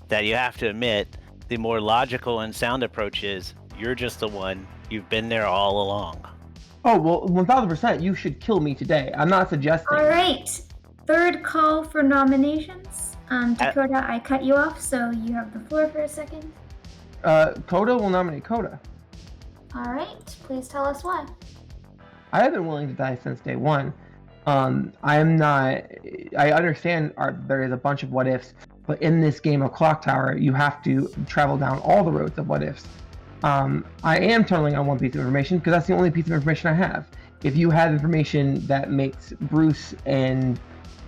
that you have to admit the more logical and sound approach is you're just the one. You've been there all along. Oh, well, 1000%, you should kill me today. I'm not suggesting. All right. Third call for nominations. Dakota, I cut you off, so you have the floor for a second. Coda will nominate Coda. All right. Please tell us why. I have been willing to die since day one. I understand there is a bunch of what ifs, but in this game of Clock Tower, you have to travel down all the roads of what ifs. I am turning on one piece of information because that's the only piece of information I have. If you have information that makes Bruce and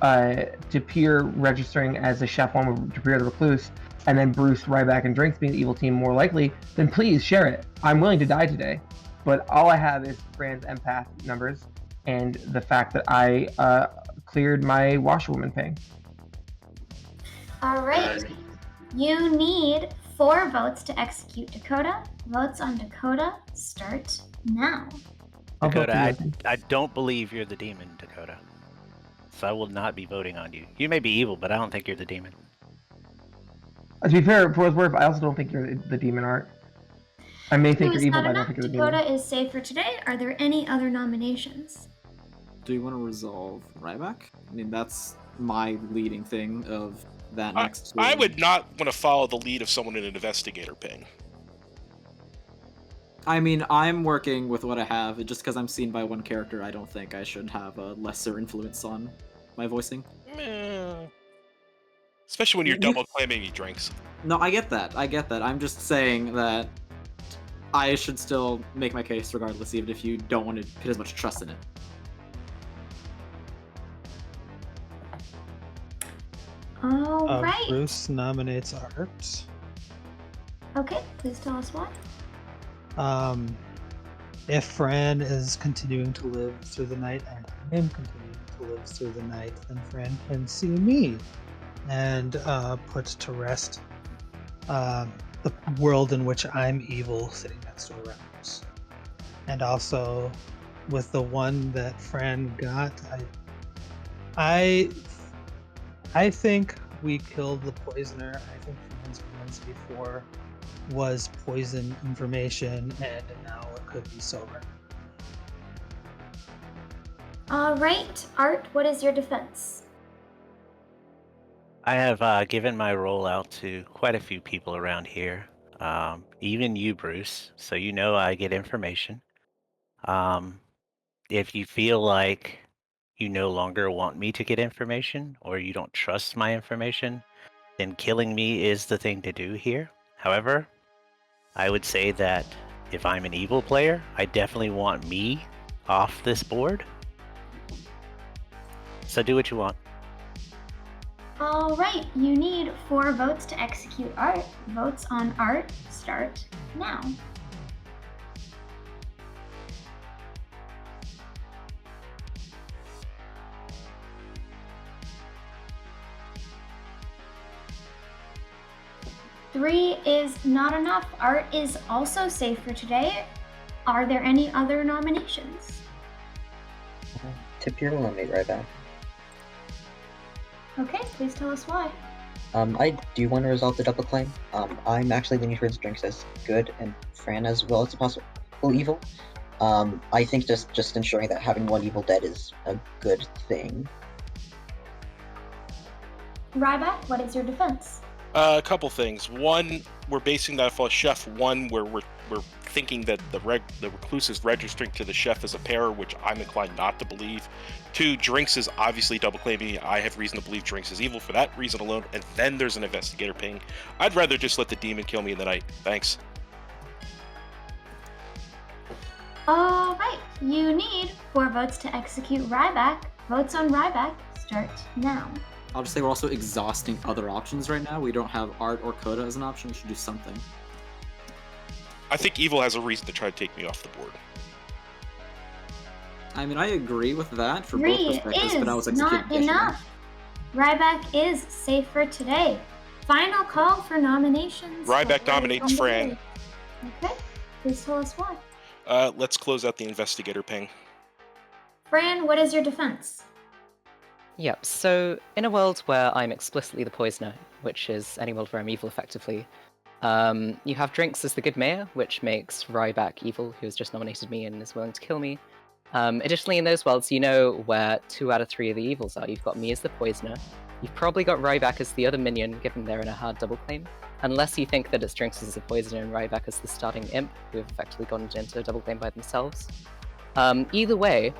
Tapir registering as the chef one with Tapir the Recluse, and then Bruce, Ryback, and Drinks being the evil team more likely, then please share it. I'm willing to die today, but all I have is Fran's empath numbers and the fact that I cleared my washerwoman ping. All right. You need 4 votes to execute Dakota. Votes on Dakota start now. Dakota, I don't believe you're the demon, Dakota. So I will not be voting on you. You may be evil, but I don't think you're the demon. To be fair, for what's worth, I also don't think you're the demon, Art. I may think you're evil, but I don't think you're the demon. Dakota is safe for today. Are there any other nominations? Do you want to resolve Ryback? I mean, that's my leading thing of that next. I would not want to follow the lead of someone in an investigator ping. I mean, I'm working with what I have. Just because I'm seen by one character, I don't think I should have a lesser influence on my voicing. Especially when you're double claiming he drinks. No, I get that. I'm just saying that I should still make my case regardless, even if you don't want to put as much trust in it. All right. Bruce nominates Art. Okay, please tell us why. If Fran is continuing to live through the night and I am continuing to live through the night, then Fran can see me and put to rest the world in which I'm evil sitting next to a house. And also, with the one that Fran got, I think we killed the poisoner. I think Fran's once before was poison information, and now it could be sober. All right, Art, what is your defense? I have given my role out to quite a few people around here, even you, Bruce, so you know I get information. If you feel like you no longer want me to get information, or you don't trust my information, then killing me is the thing to do here. However, I would say that if I'm an evil player, I definitely want me off this board. So do what you want. All right, you need 4 votes to execute Art. Votes on Art start now. Three is not enough. Art is also safe for today. Are there any other nominations? Tapir will nominate Ryback. Okay, please tell us why. I do want to resolve the double claim. I'm actually leaning towards Drinks as good and Fran as well as possible evil. I think just ensuring that having one evil dead is a good thing. Ryback, what is your defense? A couple things. One, we're basing that off of Chef. One, where we're thinking that the recluse is registering to the chef as a pair, which I'm inclined not to believe. 2, Drinks is obviously double claiming. I have reason to believe Drinks is evil for that reason alone. And then there's an investigator ping. I'd rather just let the demon kill me in the night. Thanks. All right, you need 4 votes to execute Ryback. Votes on Ryback start now. I'll just say we're also exhausting other options right now. We don't have Art or Coda as an option. We should do something. I think Evil has a reason to try to take me off the board. I mean, I agree with that for Three both perspectives, but I was is not executing enough. Ryback is safe for today. Final call for nominations. Ryback nominates Fran. Okay, please tell us why. Let's close out the investigator ping. Fran, what is your defense? Yep, so in a world where I'm explicitly the poisoner, which is any world where I'm evil effectively, you have Drinks as the good mayor, which makes Ryback evil, who has just nominated me and is willing to kill me. Additionally, in those worlds, you know where 2 out of 3 of the evils are. You've got me as the poisoner. You've probably got Ryback as the other minion, given they're in a hard double claim. Unless you think that it's Drinks as the poisoner and Ryback as the starting imp, who have effectively gone into a double claim by themselves. Either way,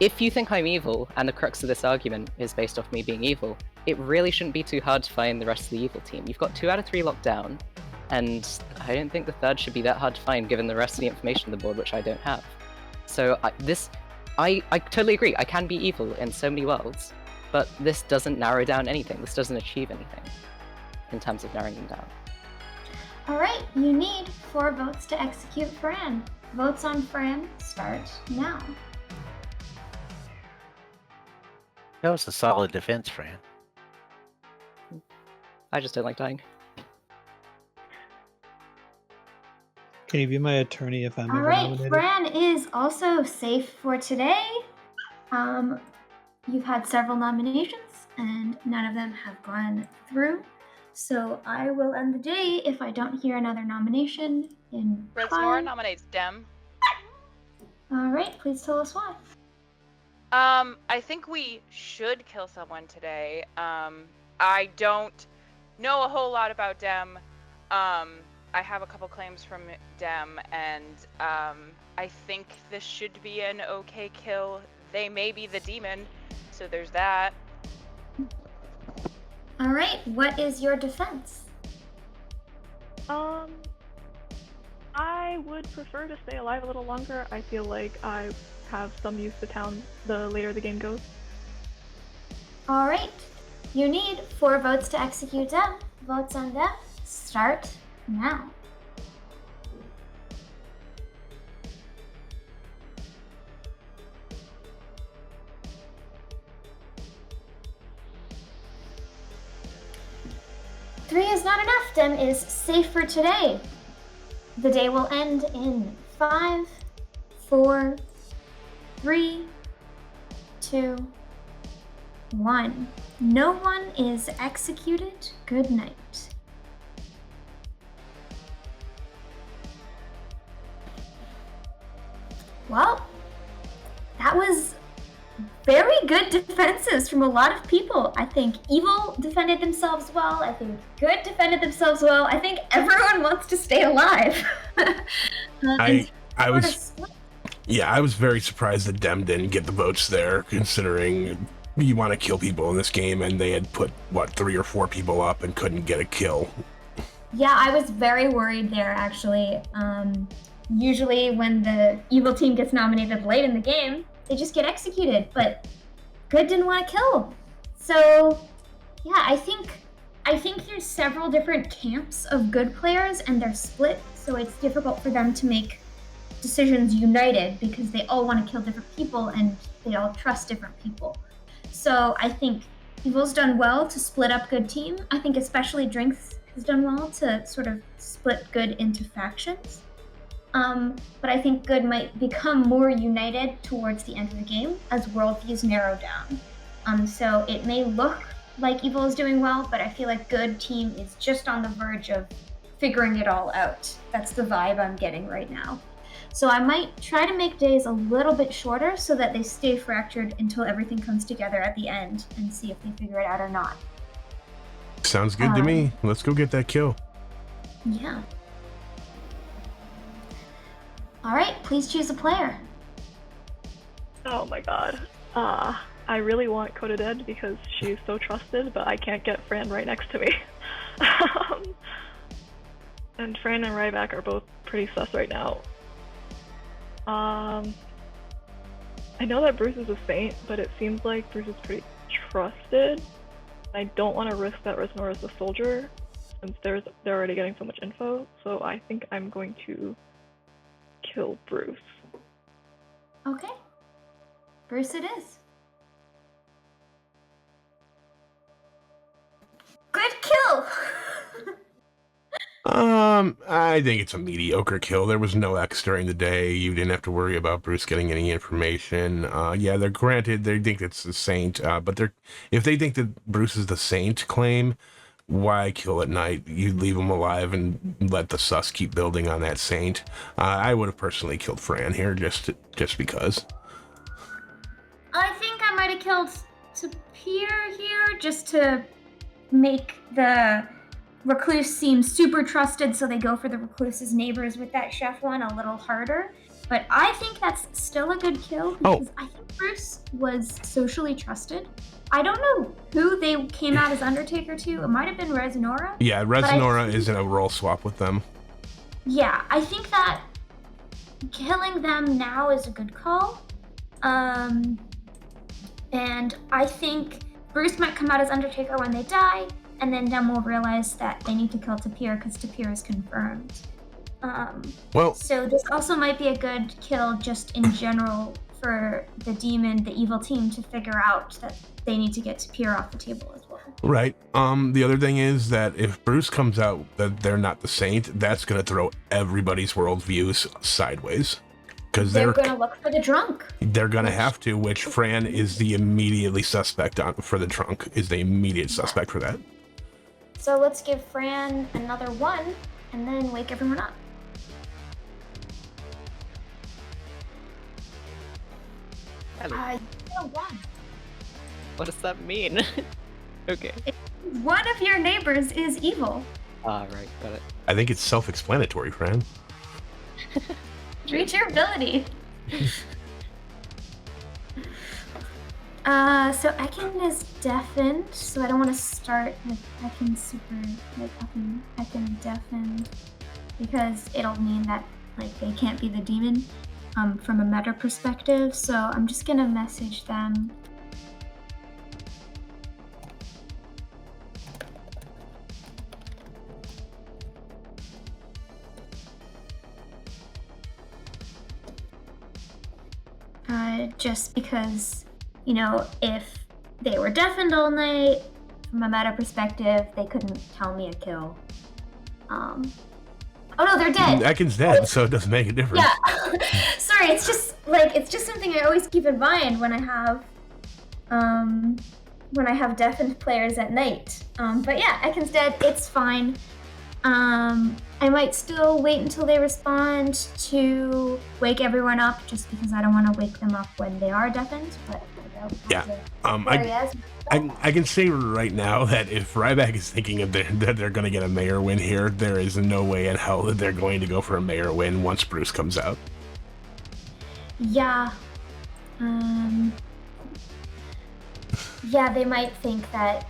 if you think I'm evil, and the crux of this argument is based off me being evil, it really shouldn't be too hard to find the rest of the evil team. You've got 2 out of 3 locked down, and I don't think the third should be that hard to find given the rest of the information on the board, which I don't have. So I totally agree, I can be evil in so many worlds, but this doesn't narrow down anything, this doesn't achieve anything in terms of narrowing them down. Alright, you need 4 votes to execute Fran. Votes on Fran start now. That was a solid defense, Fran. I just don't like dying. Can you be my attorney if I'm ever Alright, nominated? Fran is also safe for today. You've had several nominations, and none of them have gone through. So I will end the day if I don't hear another nomination in Resmore 5. nominates Dem. Alright, please tell us why. I think we should kill someone today. I don't know a whole lot about Dem. I have a couple claims from Dem, and I think this should be an okay kill. They may be the demon, so there's that. Alright, what is your defense? I would prefer to stay alive a little longer. I feel like I have some use to town the later the game goes. Alright, you need 4 votes to execute Dem. Votes on Dem start now. Three is not enough. Dem is safe for today. The day will end in 5, 4, 3, 2, 1. No one is executed. Good night. Well, that was very good defenses from a lot of people. I think Evil defended themselves well. I think Good defended themselves well. I think everyone wants to stay alive. I was very surprised that Dem didn't get the votes there, considering you want to kill people in this game, and they had put, 3 or 4 people up and couldn't get a kill. Yeah, I was very worried there, actually. Usually when the Evil team gets nominated late in the game, they just get executed, but Good didn't want to kill. So, yeah, I think there's several different camps of Good players, and they're split, so it's difficult for them to make decisions united because they all want to kill different people and they all trust different people. So I think Evil's done well to split up Good team. I think especially Drinks has done well to sort of split Good into factions. But I think Good might become more united towards the end of the game as worldviews narrow down. So it may look like Evil is doing well, but I feel like Good team is just on the verge of figuring it all out. That's the vibe I'm getting right now. So I might try to make days a little bit shorter so that they stay fractured until everything comes together at the end and see if they figure it out or not. Sounds good to me. Let's go get that kill. Yeah. Alright, please choose a player. Oh my god. I really want Coda dead because she's so trusted, but I can't get Fran right next to me. And Fran and Ryback are both pretty sus right now. I know that Bruce is a saint, but it seems like Bruce is pretty trusted. I don't want to risk that Resnor is the soldier, since they're already getting so much info. So I think I'm going to kill Bruce. Okay. Bruce it is. Good kill! I think it's a mediocre kill. There was no X during the day. You didn't have to worry about Bruce getting any information. Yeah, they're granted they think it's the saint, but if they think that Bruce is the saint claim, why kill at night? You leave him alive and let the sus keep building on that saint. I would have personally killed Fran here just because. I think I might have killed Tapir here just to make the recluse seems super trusted, so they go for the recluse's neighbors with that chef one a little harder. But I think that's still a good kill because I think Bruce was socially trusted. I don't know who they came out as Undertaker to. It might have been Resnora. Yeah, Resnora is in a role swap with them. Yeah, I think that killing them now is a good call. And I think Bruce might come out as Undertaker when they die, and then Dem will realize that they need to kill Tapir because Tapir is confirmed. So this also might be a good kill just in general for the demon, the evil team, to figure out that they need to get Tapir off the table as well. Right. The other thing is that if Bruce comes out that they're not the saint, that's going to throw everybody's worldviews sideways. Because they're going to look for the drunk. They're going to have to, which Fran is the immediately suspect for the drunk, is the immediate suspect for that. So let's give Fran another 1 and then wake everyone up. Hello. 1. What does that mean? Okay. One of your neighbors is evil. Ah, right, got it. I think it's self-explanatory, Fran. Reach your ability. So Ekin is deafened, so I don't want to start with Ekin super, like Ekin deafened, because it'll mean that like they can't be the demon from a meta perspective, so I'm just gonna message them. Just because, you know, if they were deafened all night, from a meta perspective, they couldn't tell me a kill. Oh no, they're dead! Ekin's dead, so it doesn't make a difference. Yeah. Sorry, it's just something I always keep in mind when I have deafened players at night. But yeah, Ekin's dead, it's fine. I might still wait until they respond to wake everyone up, just because I don't want to wake them up when they are deafened. But yeah, I can say right now that if Ryback is thinking of that they're going to get a mayor win here, there is no way in hell that they're going to go for a mayor win once Bruce comes out. Yeah. Yeah, they might think that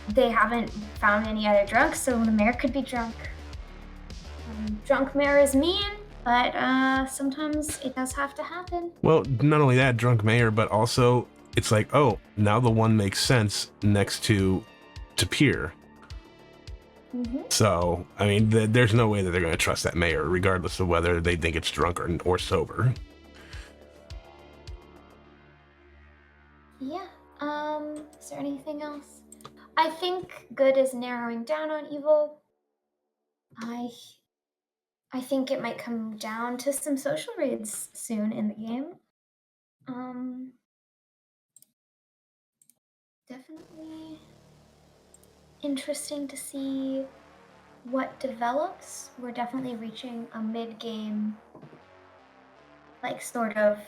they haven't found any other drunks, so the mayor could be drunk. Drunk mayor is mean, but sometimes it does have to happen. Well, not only that, drunk mayor, but also it's like, oh, now the one makes sense next to Tapir. Mm-hmm. So, I mean, there's no way that they're going to trust that mayor, regardless of whether they think it's drunk or sober. Yeah. Is there anything else? I think good is narrowing down on evil. I think it might come down to some social reads soon in the game. Definitely interesting to see what develops. We're definitely reaching a mid-game, like sort of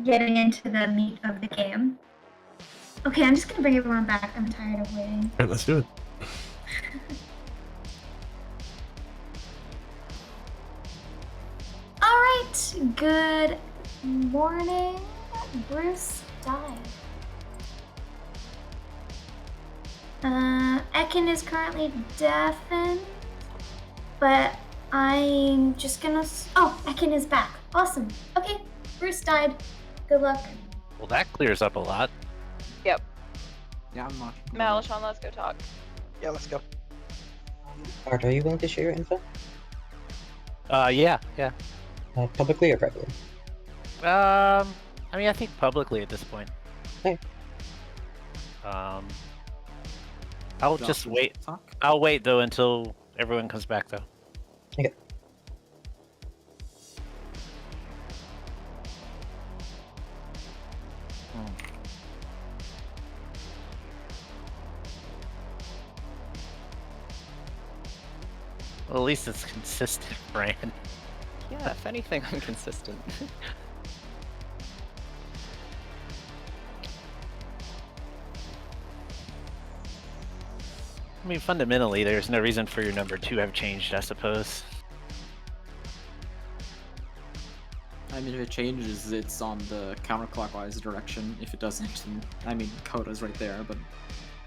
getting into the meat of the game. Okay, I'm just gonna bring everyone back. I'm tired of waiting. All right, let's do it. All right, good morning. Bruce died. Ekin is currently deafened, but I'm just gonna. Oh, Ekin is back. Awesome. Okay, Bruce died. Good luck. Well, that clears up a lot. Yep. Yeah, I'm not. Malashan, let's go talk. Yeah, let's go. Art, are you willing to share your info? Yeah. Publicly or privately? I mean, I think publicly at this point. Okay. I'll Josh, just would you wait. talk? I'll wait though until everyone comes back though. Okay. Well, at least it's consistent, Fran. Yeah, if anything, I'm consistent. I mean, fundamentally, there's no reason for your number to have changed, I suppose. I mean, if it changes, it's on the counterclockwise direction. If it doesn't, then, I mean, Coda's right there, but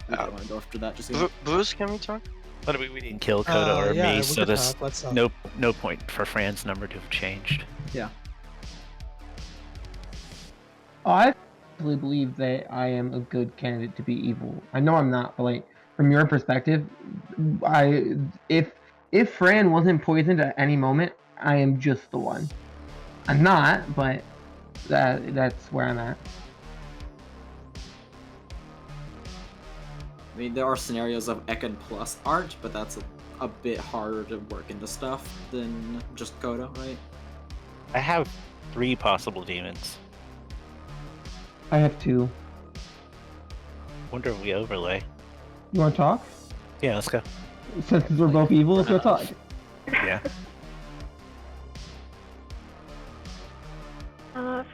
we don't want to go after that just yet. Bruce, can we talk? But we didn't kill Coda or yeah, me, we so could there's talk. Let's talk. no point for Fran's number to have changed. Yeah. I actually believe that I am a good candidate to be evil. I know I'm not, but like from your perspective, if Fran wasn't poisoned at any moment, I am just the one. I'm not, but that's where I'm at. I mean, there are scenarios of Ekin plus Art, but that's a bit harder to work into stuff than just Coda, right? I have 3 possible demons. I have 2. Wonder if we overlay. You want to talk? Yeah, let's go. Since we're both evil, let's go talk. Yeah.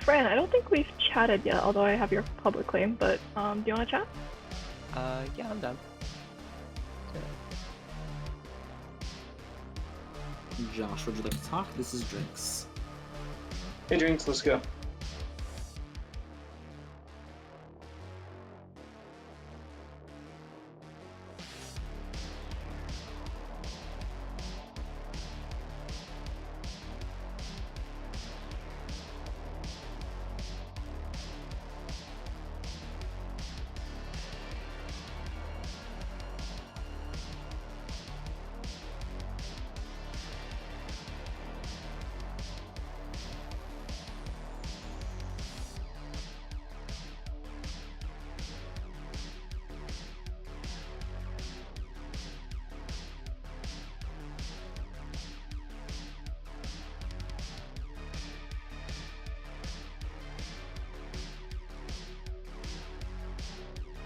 Fran, I don't think we've chatted yet, although I have your public claim, but do you want to chat? Yeah, I'm done. Josh, would you like to talk? This is Drinks. Hey, Drinks, let's go.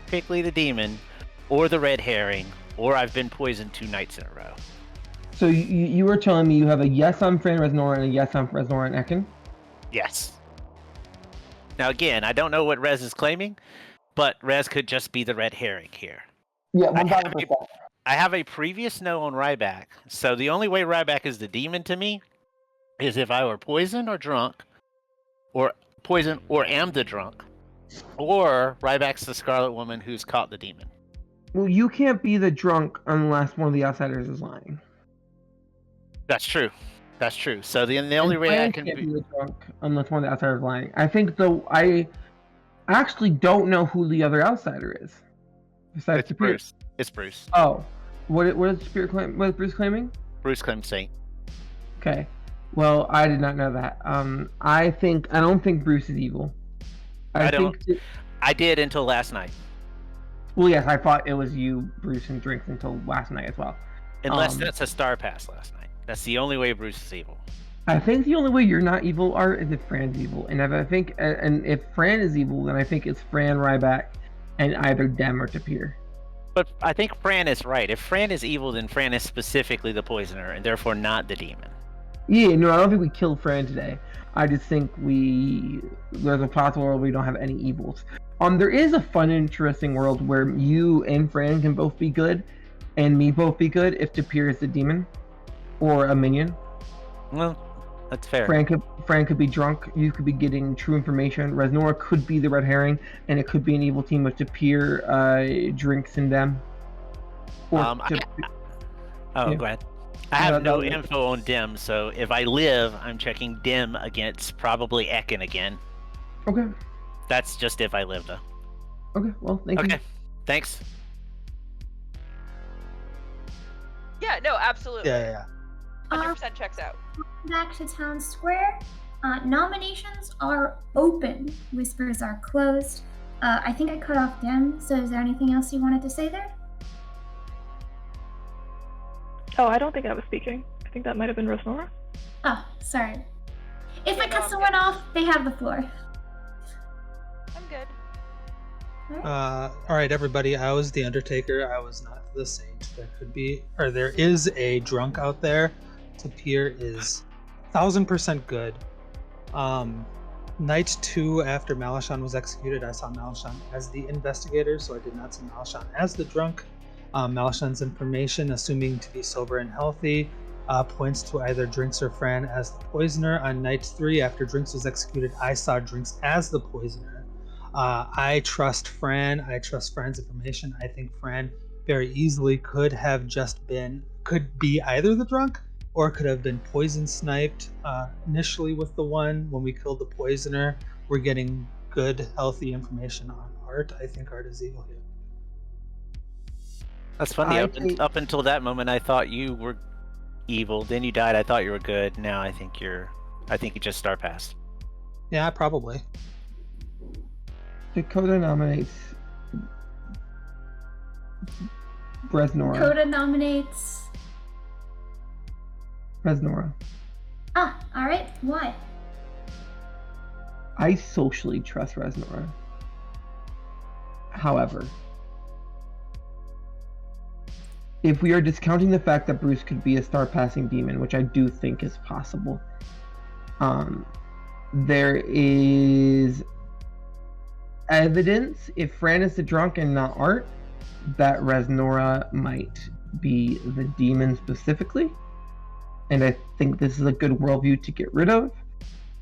Quickly the demon, or the red herring, or I've been poisoned 2 nights in a row. So you were telling me you have a yes on Fran Reznor and a yes on Reznor and Ekin? Yes. Now again, I don't know what Rez is claiming, but Rez could just be the red herring here. Yeah, I 1,000%. have a previous no on Ryback, so the only way Ryback is the demon to me is if I were poisoned or drunk, or poisoned or am the drunk, or Ryback's the Scarlet Woman who's caught the demon. Well, you can't be the drunk unless one of the outsiders is lying. That's true. That's true. So the only way I can can't be... be the drunk unless one of the outsiders is lying. I think though I actually don't know who the other outsider is. Besides It's Spirit. Bruce. It's Bruce. Oh, what is Spirit claim? What is Bruce claiming? Bruce claims Saint. Okay. Well, I did not know that. I don't think Bruce is evil. I did until last night. Well, yes, I thought it was you, Bruce, and Drinks until last night as well. Unless that's a star pass last night. That's the only way Bruce is evil. I think the only way you're not evil, Art, is if Fran's evil. And if Fran is evil, then I think it's Fran, Ryback, and either Dem or Tapir. But I think Fran is right. If Fran is evil, then Fran is specifically the poisoner, and therefore not the demon. Yeah, no, I don't think we killed Fran today. I just think there's a possible world we don't have any evils. There is a fun, interesting world where you and Fran can both be good, and me both be good if Tapir is the demon, or a minion. Well, that's fair. Fran could be drunk. You could be getting true information. Reznor could be the red herring, and it could be an evil team with Tapir, Drinks, and them. Go ahead. I have no info on Dim, so if I live, I'm checking Dim against probably Ekin again. Okay. That's just if I live, though. Okay, well, thank you. Thanks. Yeah, no, absolutely. Yeah. 100% checks out. Back to Town Square. Nominations are open. Whispers are closed. I think I cut off Dem, so is there anything else you wanted to say there? Oh, I don't think I was speaking. I think that might have been Rosnora. Oh, sorry. If I no, cut I'm someone good. off, they have the floor. I'm good. All right, everybody. I was the Undertaker. I was not the Saint. There is a drunk out there. Tapir is 1000% good. Night 2 after Malashon was executed, I saw Malashon as the investigator, so I did not see Malashon as the drunk. Malashon's information, assuming to be sober and healthy, points to either Drinks or Fran as the poisoner. On night 3 after Drinks was executed, I saw Drinks as the poisoner. I trust Fran. I trust Fran's information. I think Fran very easily could be either the drunk or could have been poison sniped initially with the one when we killed the poisoner. We're getting good, healthy information on Art. I think Art is evil here. That's funny. Up until that moment, I thought you were evil. Then you died. I thought you were good. Now I think you just star passed. Yeah, probably. Dakota nominates Resnora. Dakota nominates. Resnora. Ah, alright. Why? I socially trust Resnora. However, if we are discounting the fact that Bruce could be a star-passing demon, which I do think is possible, there is evidence, if Fran is the drunk and not Art, that Resnora might be the demon specifically. And I think this is a good worldview to get rid of,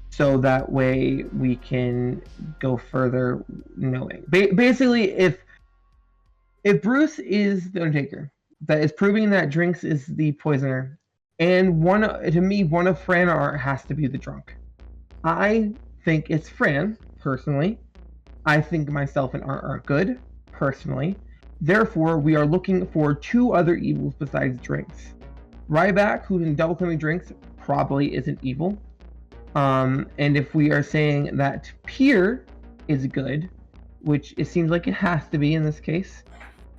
so that way we can go further knowing. Basically, if Bruce is the Undertaker, that is proving that Drinks is the poisoner, and one of Fran or Art has to be the drunk. I think it's Fran, personally. I think myself and Art are good, personally. Therefore, we are looking for 2 other evils besides Drinks. Ryback, who's in double claiming Drinks, probably isn't evil. And if we are saying that Pier is good, which it seems like it has to be in this case,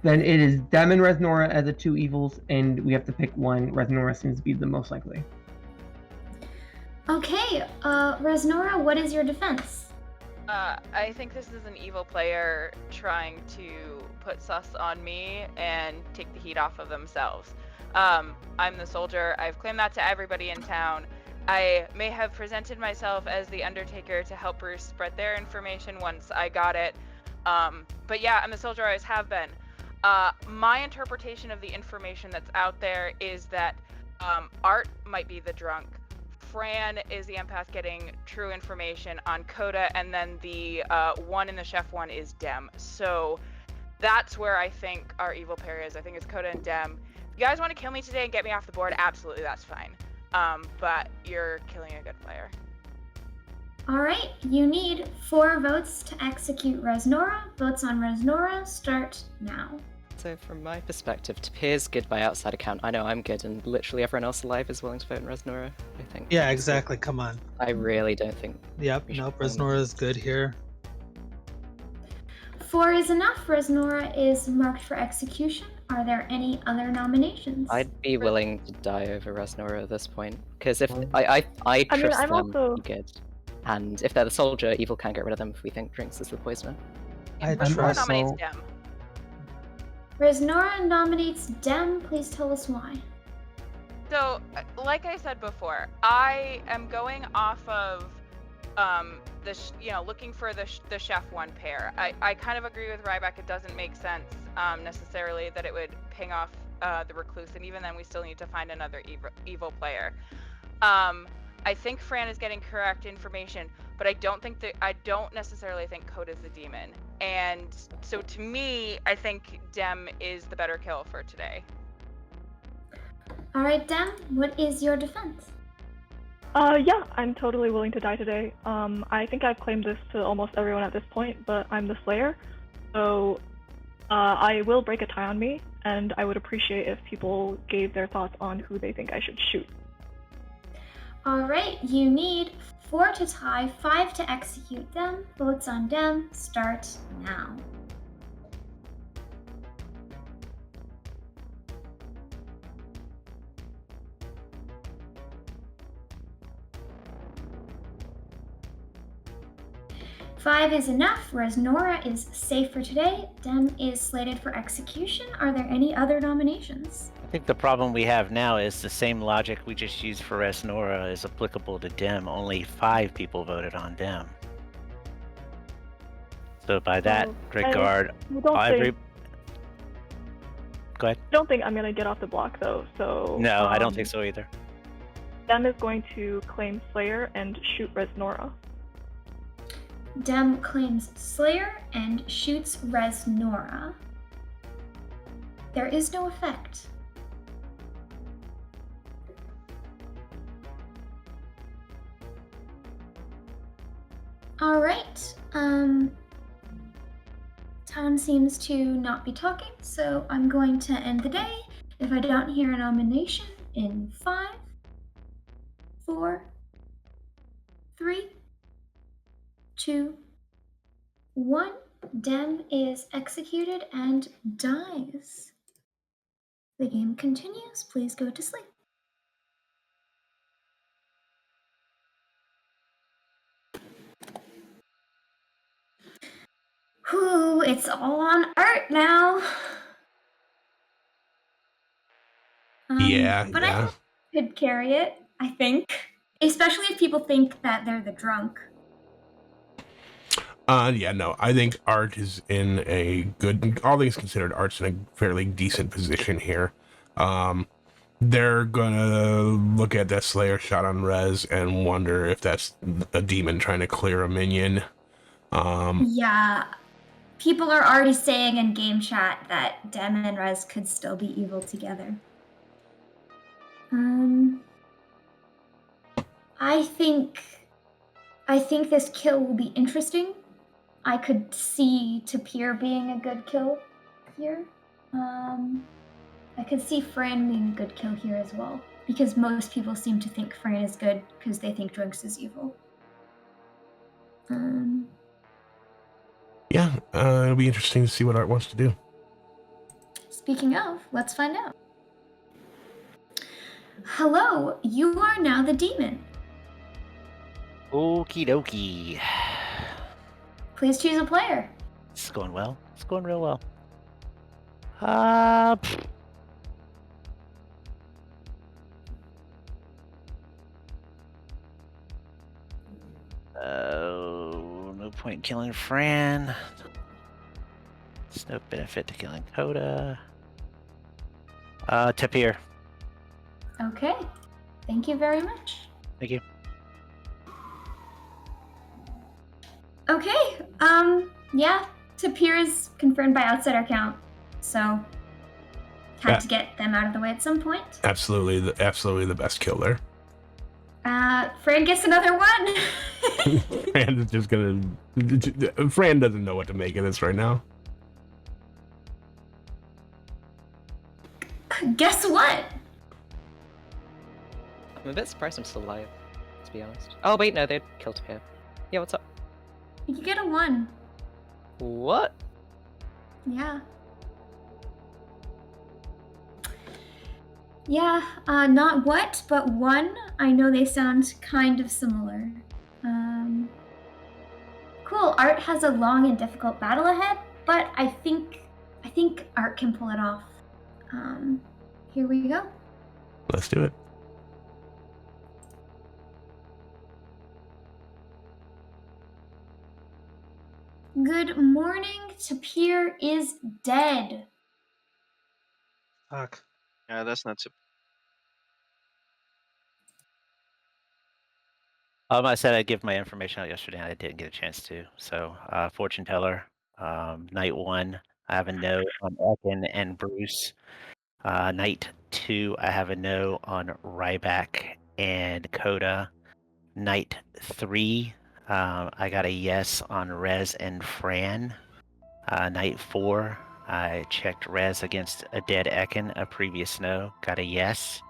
then it is Dem and Resnora as the 2 evils, and we have to pick one. Resnora seems to be the most likely. Okay, Resnora, what is your defense? I think this is an evil player trying to put sus on me and take the heat off of themselves. I'm the soldier. I've claimed that to everybody in town. I may have presented myself as the Undertaker to help Bruce spread their information once I got it. But yeah, I'm the soldier I always have been. My interpretation of the information that's out there is that Art might be the drunk. Fran is the empath getting true information on Coda, and then the one in the chef one is Dem. So that's where I think our evil pair is. I think it's Coda and Dem. If you guys want to kill me today and get me off the board, absolutely, that's fine. But you're killing a good player. Alright, you need 4 votes to execute Resnora. Votes on Resnora start now. So from my perspective, Tapir's good by outside account. I know I'm good, and literally everyone else alive is willing to vote in Resnora, I think. Yeah, exactly. Come on. I really don't think... Yep, nope, Resnora is good here. 4 is enough. Resnora is marked for execution. Are there any other nominations? I'd be willing to die over Resnora at this point, because if I trust I'm them also... to be good. And if they're the soldier, evil can get rid of them if we think Drinks is the poisoner. Resnora nominates Dem. Resnora nominates Dem. Please tell us why. So, like I said before, I am going off of looking for the chef one pair. I kind of agree with Ryback. It doesn't make sense necessarily that it would ping off the recluse, and even then we still need to find another evil player. I think Fran is getting correct information, but I don't necessarily think Coda's the demon. And so to me, I think Dem is the better kill for today. Alright, Dem, what is your defense? Yeah, I'm totally willing to die today. I think I've claimed this to almost everyone at this point, but I'm the Slayer. So I will break a tie on me, and I would appreciate if people gave their thoughts on who they think I should shoot. All right, you need 4 to tie, 5 to execute them. Votes on Dem start now. Five is enough, whereas Nora is safe for today. Dem is slated for execution. Are there any other nominations? I think the problem we have now is the same logic we just used for Resnora is applicable to Dem. Only 5 people voted on Dem. So by that regard, Go ahead. I don't think I'm gonna get off the block though, so... No, I don't think so either. Dem is going to claim Slayer and shoot Resnora. Dem claims Slayer and shoots Resnora. There is no effect. All right. Town seems to not be talking, so I'm going to end the day if I don't hear a nomination in 5, 4, 3, 2, 1. Dem is executed and dies. The game continues. Please go to sleep. Whew, it's all on Art now. Yeah, but yeah. I could carry it, I think. Especially if people think that they're the drunk. Yeah, no, I think Art is in a good, all things considered, Art's in a fairly decent position here. They're gonna look at that Slayer shot on Rez and wonder if that's a demon trying to clear a minion. Yeah, people are already saying in game chat that Dem and Rez could still be evil together. I think this kill will be interesting. I could see Tapir being a good kill here. I could see Fran being a good kill here as well, because most people seem to think Fran is good because they think Drinks is evil. Yeah, it'll be interesting to see what Art wants to do. Speaking of, let's find out. Hello, you are now the demon. Okie dokie. Please choose a player. It's going well. It's going real well. No point in killing Fran. There's no benefit to killing Coda. Tapir. Okay, thank you very much. Thank you. Okay, yeah, Tapir is confirmed by outsider count, so had to get them out of the way at some point. Absolutely the best kill there. Fran gets another one. Fran is just gonna. Fran doesn't know what to make of this right now. Guess what? I'm a bit surprised I'm still alive, to be honest. Oh wait, no, they killed Tapir. Yeah, what's up? You get a 1. What? Yeah. Yeah, not what, but 1. I know they sound kind of similar. Cool, Art has a long and difficult battle ahead, but I think Art can pull it off. Here we go. Let's do it. Good morning. Tapir is dead. Fuck. Yeah, that's not so. I said I'd give my information out yesterday, and I didn't get a chance to. So, fortune teller, night 1, I have a no on Ekin and Bruce. Night 2, I have a no on Ryback and Coda. Night 3, I got a yes on Rez and Fran. Night 4, I checked Rez against a dead Ekin, a previous no, got a yes.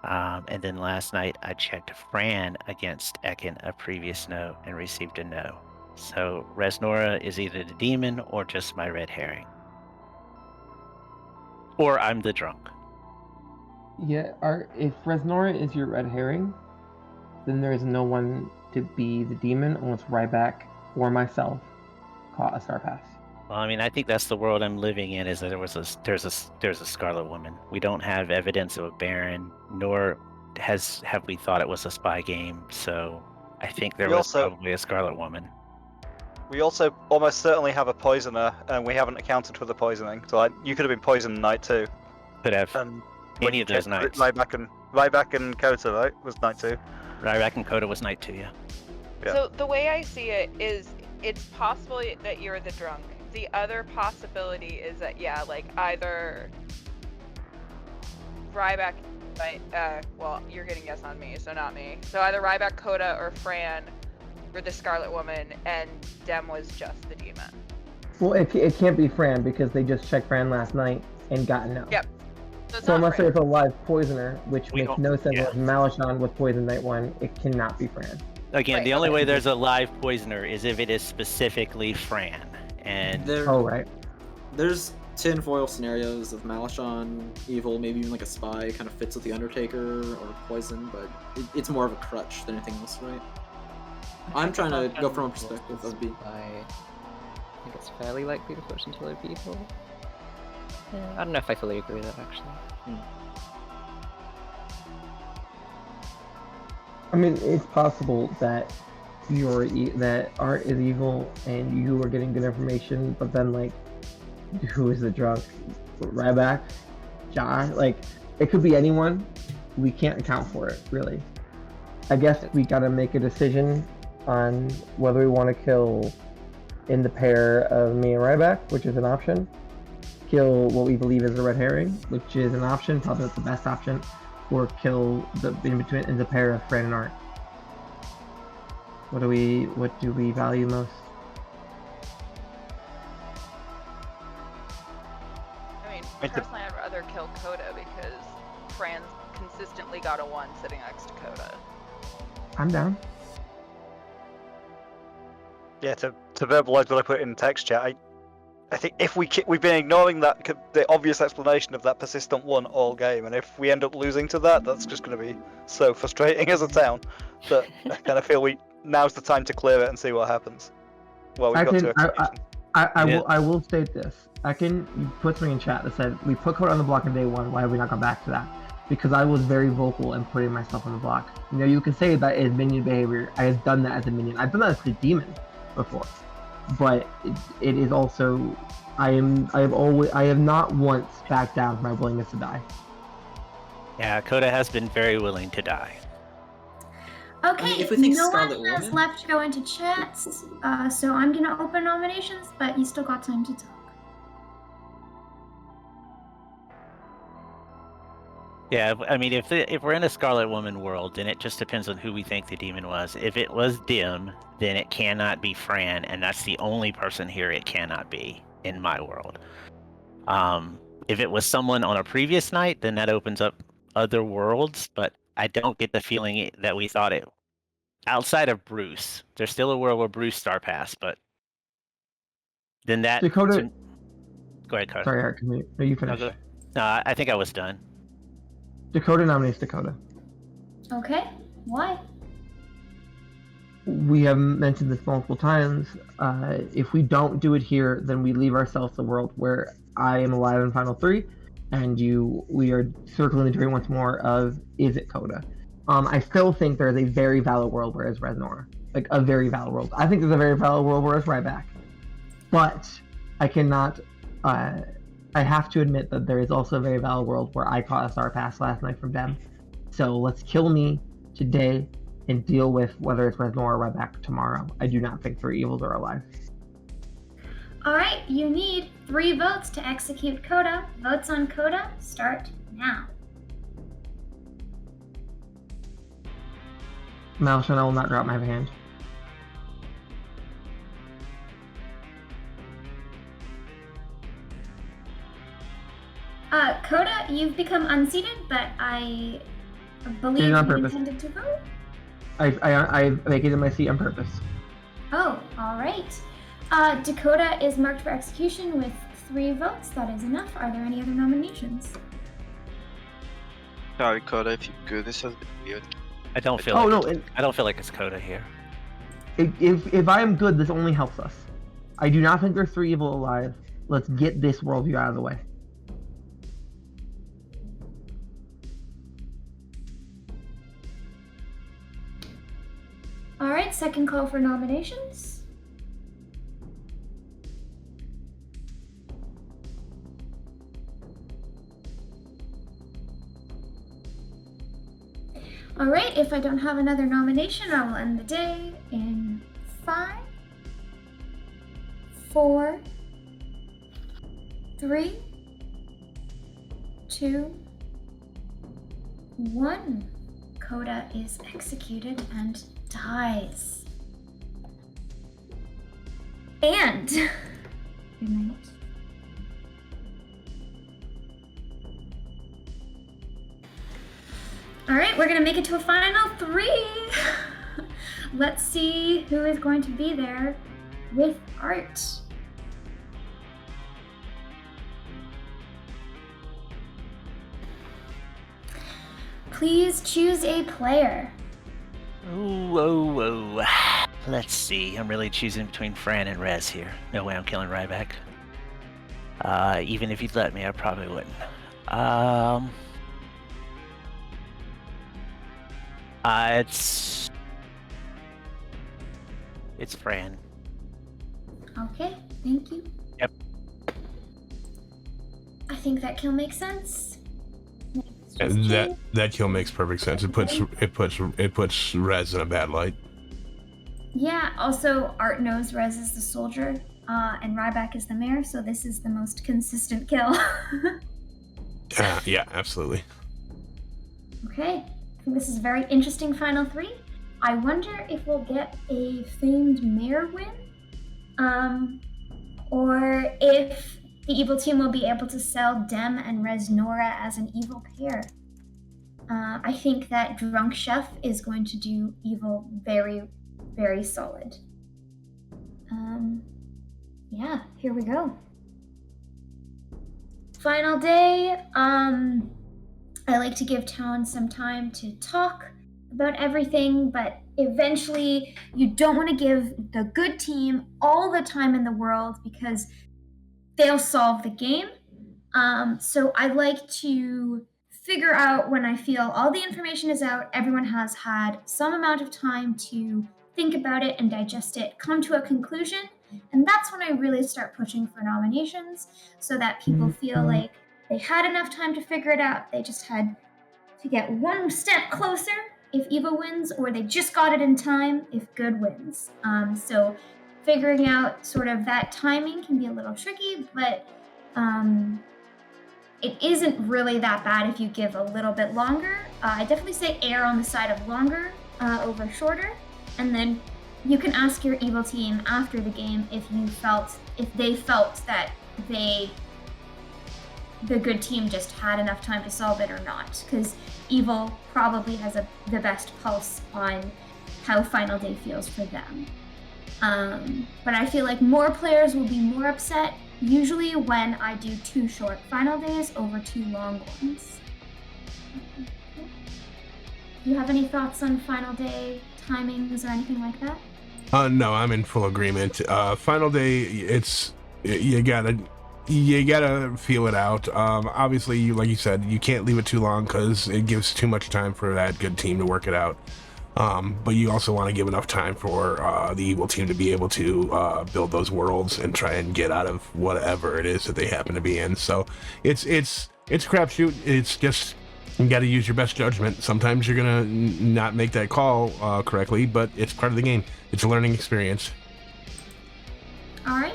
And then last night I checked Fran against Ekin, a previous no, and received a no. So Reznora is either the demon or just my red herring. Or I'm the drunk. Yeah, if Reznora is your red herring, then there is no one to be the demon unless Ryback or myself caught a Star Pass. Well, I mean, I think that's the world I'm living in. Is that there's a Scarlet Woman. We don't have evidence of a Baron, nor have we thought it was a spy game. So I think there was probably a Scarlet Woman. We also almost certainly have a poisoner, and we haven't accounted for the poisoning. So you could have been poisoned night 2. Could have. Any of those nights. Ryback and Kota, right? Was night 2. Ryback and Kota was night 2, yeah. So the way I see it is, it's possible that you're the drunk. The other possibility is that, either Ryback, well, you're getting yes on me, so not me. So either Ryback, Kota, or Fran were the Scarlet Woman, and Dem was just the demon. Well, it can't be Fran because they just checked Fran last night and got no. Yep. So unless there's a live poisoner, which makes no sense, if Malachon was poisoned night 1, it cannot be Fran. Again, the only way there's a live poisoner is if it is specifically Fran. And there's tinfoil scenarios of Malachon, evil, maybe even like a spy, kind of fits with the Undertaker or poison, but it's more of a crutch than anything else, right? I'm trying to go from a perspective of being. I think it's fairly likely to push into other people. Yeah, I don't know if I fully agree with that, actually. I mean, it's possible that that Art is evil and you are getting good information, but then, like, who is the drunk? Ryback? Josh? Like, it could be anyone. We can't account for it, really. I guess we gotta make a decision on whether we want to kill in the pair of me and Ryback, which is an option. Kill what we believe is a red herring, which is an option, probably not the best option, or kill in the pair of Fran and Art. What do we value most? I mean, personally, I'd rather kill Kota because Fran's consistently got a 1 sitting next to Kota. I'm down. Yeah, to verbalize what I put in text chat, I think if we've been ignoring the obvious explanation of that persistent 1 all game, and if we end up losing to that, that's just going to be so frustrating as a town that I kind of feel now's the time to clear it and see what happens. Well, we've got to. I will state this. You put something in chat that said we put Kota on the block on day 1. Why have we not gone back to that? Because I was very vocal in putting myself on the block. You know, you can say that is minion behavior. I have done that as a minion. I've done that as a demon before. But it is also, I have not once backed down from my willingness to die. Yeah, Kota has been very willing to die. Okay, if we think no Scarlet one has Woman- left to go into chats, so I'm gonna open nominations, but you still got time to talk. Yeah, I mean, if we're in a Scarlet Woman world, then it just depends on who we think the demon was. If it was Dim, then it cannot be Fran, and that's the only person here it cannot be in my world. If it was someone on a previous night, then that opens up other worlds, but I don't get the feeling that we thought it. Outside of Bruce, there's still a world where Bruce Star Pass, but then that. Dakota. Go ahead, Carter. Sorry, Art. No, you finish. No, I think I was done. Dakota nominates Dakota. Okay, why? We have mentioned this multiple times. If we don't do it here, then we leave ourselves a world where I am alive in Final 3, and we are circling the drain once more of, is it Kota? I still think there's a very valid world where it's Reznora. Like, a very valid world. I think there's a very valid world where it's Ryback. But I cannot... I have to admit that there is also a very valid world where I caught a Star Pass last night from Dem. So let's kill me today and deal with whether it's Reznora or Ryback tomorrow. I do not think 3 evils are alive. Alright, you need 3 votes to execute Kota. Votes on Kota start now. Malachon, I will not drop my hand. Coda, you've become unseated, but I believe Did it on you purpose. intended to vote. I vacated my seat on purpose. Oh, all right. Dakota is marked for execution with 3 votes. That is enough. Are there any other nominations? Sorry, Coda, if you could. This has been weird. I don't feel. Oh, like no, I don't feel like it's Coda here. If I am good, this only helps us. I do not think there's 3 evil alive. Let's get this worldview out of the way. All right, second call for nominations. All right, if I don't have another nomination, I will end the day in 5, 4, 3, 2, 1. Coda is executed and dies. And good night. All right, we're gonna make it to a final 3. Let's see who is going to be there with Art. Please choose a player. Whoa. Let's see. I'm really choosing between Fran and Rez here. No way I'm killing Ryback. Even if you'd let me, I probably wouldn't. It's Fran. Okay, thank you. Yep. I think that kill makes sense. That kill makes perfect sense. It puts Rez in a bad light. Yeah, also Art knows Rez is the soldier, and Ryback is the mayor, so this is the most consistent kill. Yeah, absolutely. Okay, I think this is a very interesting final 3. I wonder if we'll get a famed mayor win, or if the evil team will be able to sell Dem and Rez Nora as an evil pair. I think that Drunk Chef is going to do evil very, very solid. Yeah, here we go. Final day. I like to give Town some time to talk about everything, but eventually you don't want to give the good team all the time in the world because they'll solve the game. So I like to figure out when I feel all the information is out, everyone has had some amount of time to think about it and digest it, come to a conclusion, and that's when I really start pushing for nominations so that people feel like they had enough time to figure it out. They just had to get one step closer if evil wins, or they just got it in time if good wins. So figuring out sort of that timing can be a little tricky, but it isn't really that bad if you give a little bit longer. I definitely say err on the side of longer over shorter, and then you can ask your evil team after the game if they felt that the good team just had enough time to solve it or not, because evil probably has the best pulse on how final day feels for them. But I feel like more players will be more upset usually when I do 2 short final days over 2 long ones. Do you have any thoughts on final day timings or anything like that? No, I'm in full agreement. Final day, you gotta feel it out. Obviously, like you said, you can't leave it too long because it gives too much time for that good team to work it out. But you also want to give enough time for the evil team to be able to build those worlds and try and get out of whatever it is that they happen to be in. So it's crapshoot. It's just you got to use your best judgment. Sometimes you're gonna not make that call correctly, but it's part of the game. It's a learning experience. All right,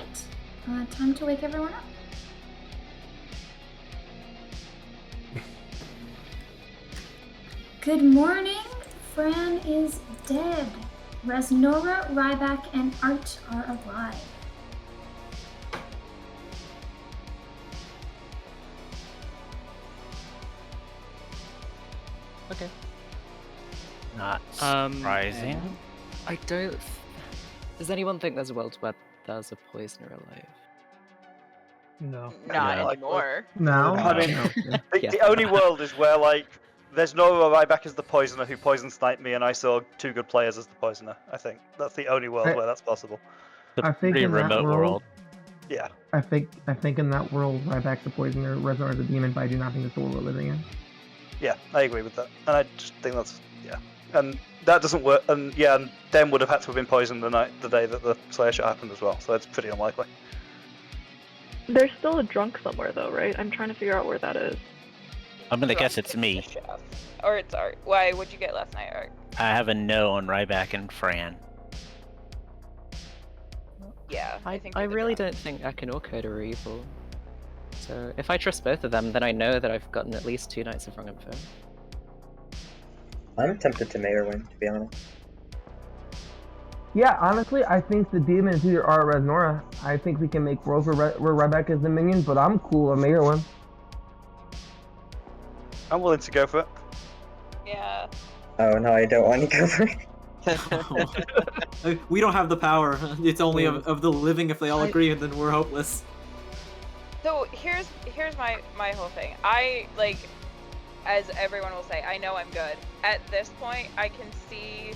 time to wake everyone up. Good morning. Fran is dead. Resnora, Ryback, and Art are alive. Okay. Not surprising. And I don't. Does anyone think there's a world where there's a poisoner alive? No. Not Yeah. anymore. No. I mean, No. the only world is where like there's no Ryback as the poisoner who poison sniped me, and I saw 2 good players as the poisoner. I think that's the only world where that's possible. The I think pretty in that remote world. Yeah. I think in that world, Ryback's the poisoner, Reznor the demon, but I do not think that's the world we're living in. Yeah, I agree with that, and I just think that's and that doesn't work. And yeah, and Dem would have had to have been poisoned the day that the Slayer shot happened as well, so it's pretty unlikely. There's still a drunk somewhere though, right? I'm trying to figure out where that is. I'm gonna guess it's me. Or it's Art. Why? What'd you get last night, Art? I have a no on Ryback and Fran. Yeah, I think I really don't think Akin or Coda are evil. So if I trust both of them, then I know that I've gotten at least 2 nights of wrong info. I'm tempted to Mayor win, to be honest. Yeah, honestly, I think the demon is either Art or Reznora. I think we can make worlds where Ryback is the minion, but I'm cool on Mayor one. I'm willing to go for it. Yeah. Oh no, I don't want to go for it. We don't have the power. It's only of the living. If they all agree, then we're hopeless. So here's my whole thing. I like, as everyone will say, I know I'm good. At this point, I can see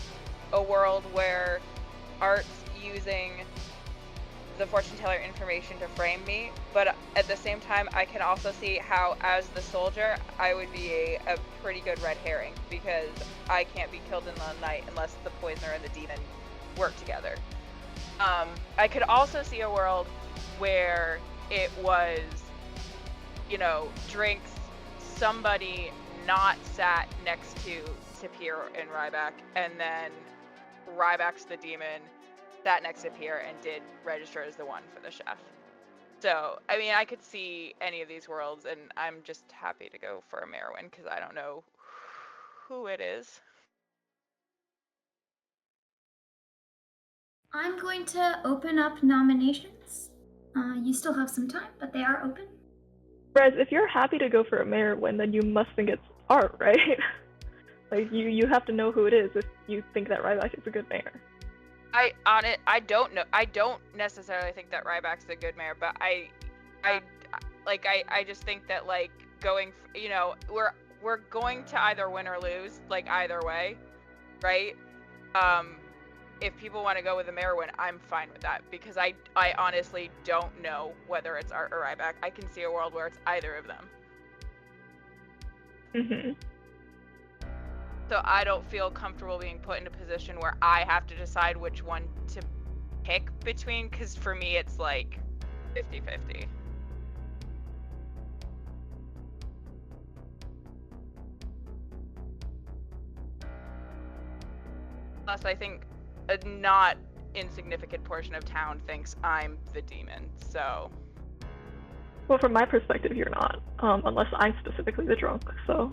a world where Art's using the fortune teller information to frame me, but at the same time, I can also see how, as the soldier, I would be a pretty good red herring, because I can't be killed in the night unless the poisoner and the demon work together. I could also see a world where it was, Drinks, somebody not sat next to Tapir and Ryback, and then Ryback's the demon, sat next to Tapir and did register as the one for the chef. So, I mean, I could see any of these worlds, and I'm just happy to go for a Merwin, because I don't know who it is. I'm going to open up nominations. You still have some time, but they are open. Rez, if you're happy to go for a mayor win, then you must think it's Art, right? Like, you have to know who it is if you think that Ryback is a good mayor. I don't know. I don't necessarily think that Ryback's a good mayor, but I just think that, like, going, we're going to either win or lose, like, either way, right? If people want to go with a mayor win, I'm fine with that, because I honestly don't know whether it's Art or Ryback. I can see a world where it's either of them. Mm-hmm. So I don't feel comfortable being put in a position where I have to decide which one to pick between, because for me it's like 50-50. Plus, I think a not insignificant portion of town thinks I'm the demon, so... Well, from my perspective, you're not, unless I'm specifically the drunk, so...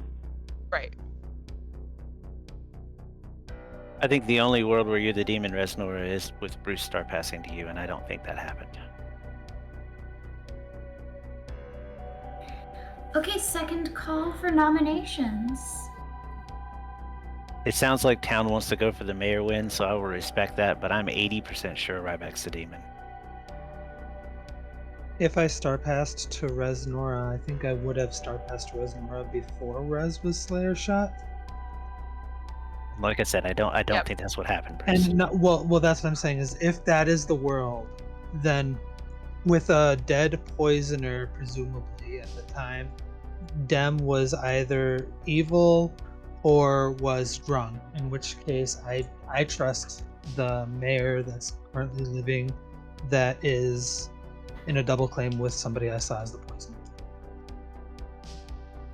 Right. I think the only world where you're the demon, Reznor, is with Bruce Star passing to you, and I don't think that happened. Okay, second call for nominations. It sounds like town wants to go for the mayor win, so I will respect that, but I'm 80% sure Ryback's the demon. If I star passed to Reznora, I think I would have star passed to Reznora before Rez was Slayer shot. Like I said, I don't think that's what happened, Bruce. And well, that's what I'm saying is, if that is the world, then with a dead poisoner, presumably at the time, Dem was either evil or was drunk. In which case, I trust the mayor that's currently living, that is in a double claim with somebody I saw as the poisoner.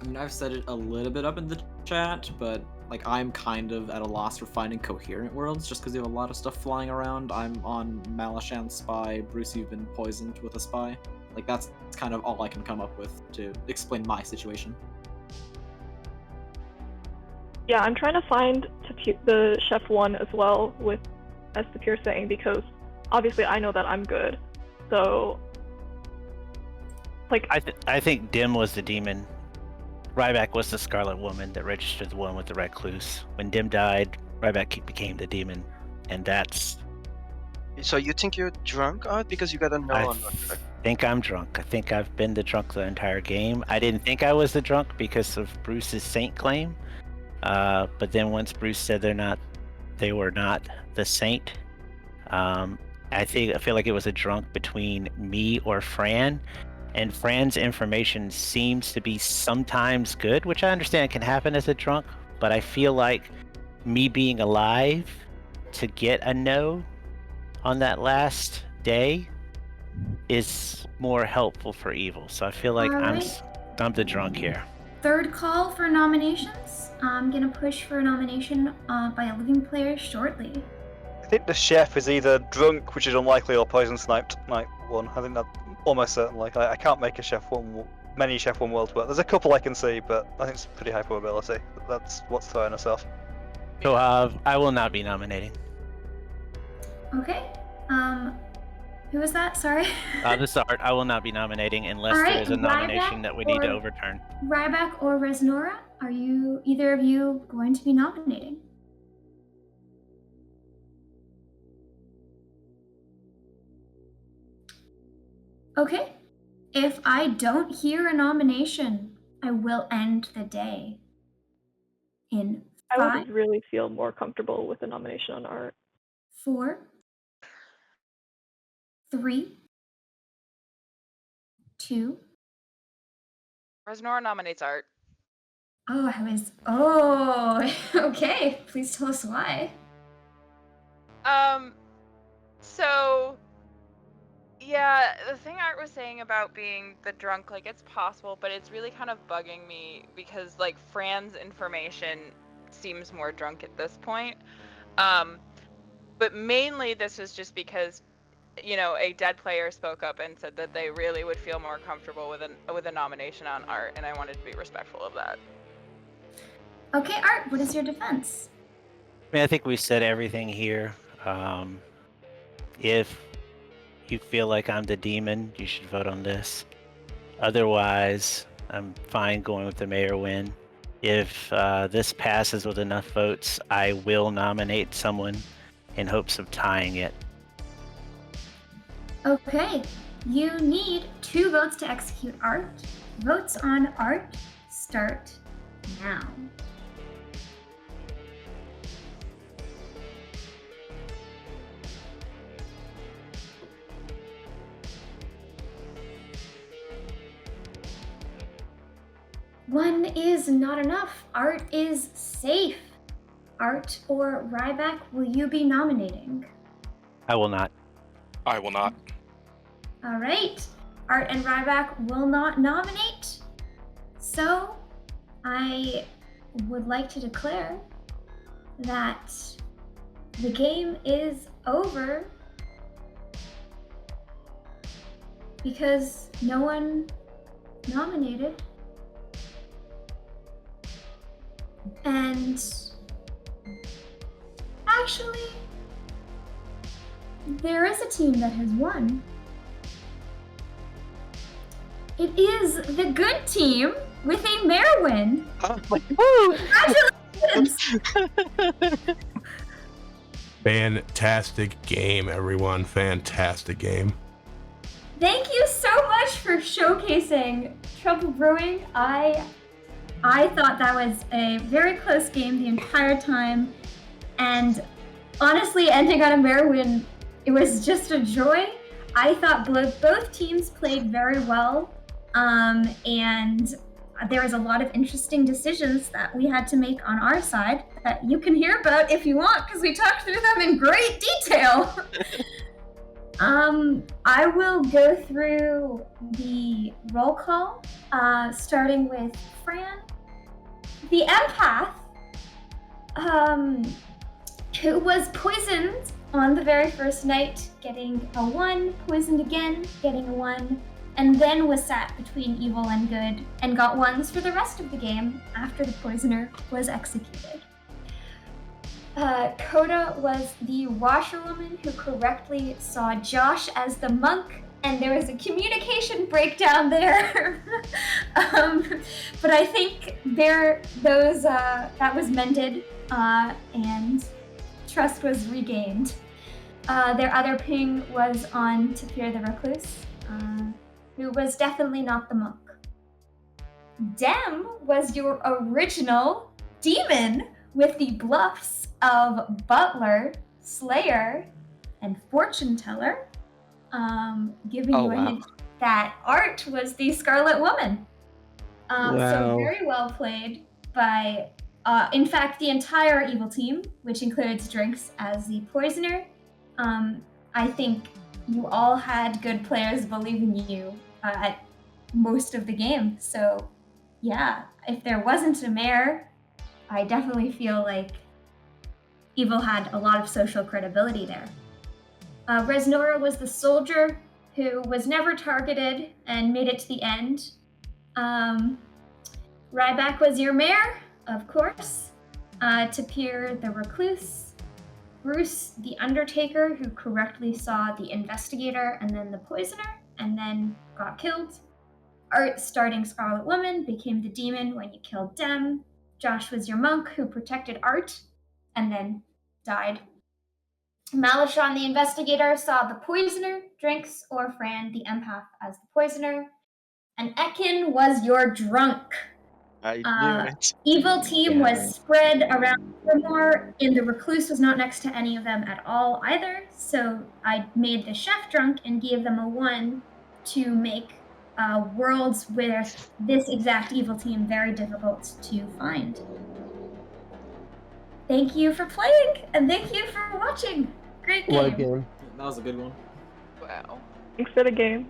I mean, I've said it a little bit up in the chat, but like, I'm kind of at a loss for finding coherent worlds, just because you have a lot of stuff flying around. I'm on Malashan's spy. Bruce, you've been poisoned with a spy. Like, that's kind of all I can come up with to explain my situation. Yeah, I'm trying to find the Chef 1 as well, with, as Tapir saying, because obviously I know that I'm good. So, like... I think Dim was the demon. Ryback was the Scarlet Woman that registered the one with the recluse. When Dim died, Ryback became the demon, and that's. So you think you're drunk, Art, because you got a no I on Ryback? think I'm drunk. I think I've been the drunk the entire game. I didn't think I was the drunk because of Bruce's saint claim, but then once Bruce said they were not the saint, I feel like it was a drunk between me or Fran. And Fran's information seems to be sometimes good, which I understand can happen as a drunk, but I feel like me being alive to get a no on that last day is more helpful for evil. So I feel like I'm the drunk here. Third call for nominations. I'm gonna push for a nomination by a living player shortly. I think the chef is either drunk, which is unlikely, or poison sniped night one. I think that almost certainly. I can't make many chef one worlds work. There's a couple I can see, but I think it's a pretty high probability. That's what's throwing us off. Kohav, I will not be nominating. Okay. Who was that? Sorry. This is Art. I will not be nominating unless there is a nomination that we need to overturn. Ryback or Resnora, are either of you going to be nominating? Okay. If I don't hear a nomination, I will end the day. In 5. I would really feel more comfortable with a nomination on Art. 4, 3, 2. Resnora nominates Art. Okay. Please tell us why. So, yeah, the thing Art was saying about being the drunk, like, it's possible, but it's really kind of bugging me because, like, Fran's information seems more drunk at this point. But mainly this is just because, you know, a dead player spoke up and said that they really would feel more comfortable with a nomination on Art, and I wanted to be respectful of that. Okay, Art, what is your defense? I mean, I think we said everything here. If you feel like I'm the demon, you should vote on this. Otherwise, I'm fine going with the mayor win. If this passes with enough votes, I will nominate someone in hopes of tying it. Okay, you need 2 votes to execute Art. Votes on Art start now. One is not enough. Art is safe. Art or Ryback, will you be nominating? I will not. I will not. All right. Art and Ryback will not nominate. So, I would like to declare that the game is over because no one nominated. And actually, there is a team that has won. It is the good team with a mayor win. Congratulations! Fantastic game, everyone. Fantastic game. Thank you so much for showcasing Trouble Brewing. I thought that was a very close game the entire time, and honestly, ending on a mayor win, it was just a joy. I thought both teams played very well, and there was a lot of interesting decisions that we had to make on our side that you can hear about if you want, because we talked through them in great detail. I will go through the roll call, starting with Fran. The empath, who was poisoned on the very first night, getting a 1, poisoned again, getting a 1, and then was sat between evil and good, and got 1s for the rest of the game after the poisoner was executed. Coda was the washerwoman who correctly saw Josh as the monk and there was a communication breakdown there. But I think that was mended, and trust was regained. Their other ping was on Tapir the Recluse, who was definitely not the monk. Dem was your original demon with the bluffs of Butler, Slayer, and Fortune Teller, giving you a hint that Art was the Scarlet Woman. So very well played by, in fact, the entire evil team, which includes Drinks as the poisoner. I think you all had good players believing you at most of the game. So yeah, if there wasn't a mayor, I definitely feel like Evil had a lot of social credibility there. Resnora was the soldier who was never targeted and made it to the end. Ryback was your mayor, of course. Tapir the Recluse. Bruce the Undertaker, who correctly saw the investigator and then the poisoner, and then got killed. Art, starting Scarlet Woman, became the demon when you killed Dem. Josh was your monk, who protected Art, and then died. Malishon the investigator saw the poisoner, Drinks, or Fran the empath as the poisoner. And Ekin was your drunk. I knew it. Evil team was spread around more, and the Recluse was not next to any of them at all either, so I made the chef drunk and gave them a 1 to make worlds with this exact evil team very difficult to find. Thank you for playing, and thank you for watching. Great game. What a game. That was a good one. Wow. Thanks for the game.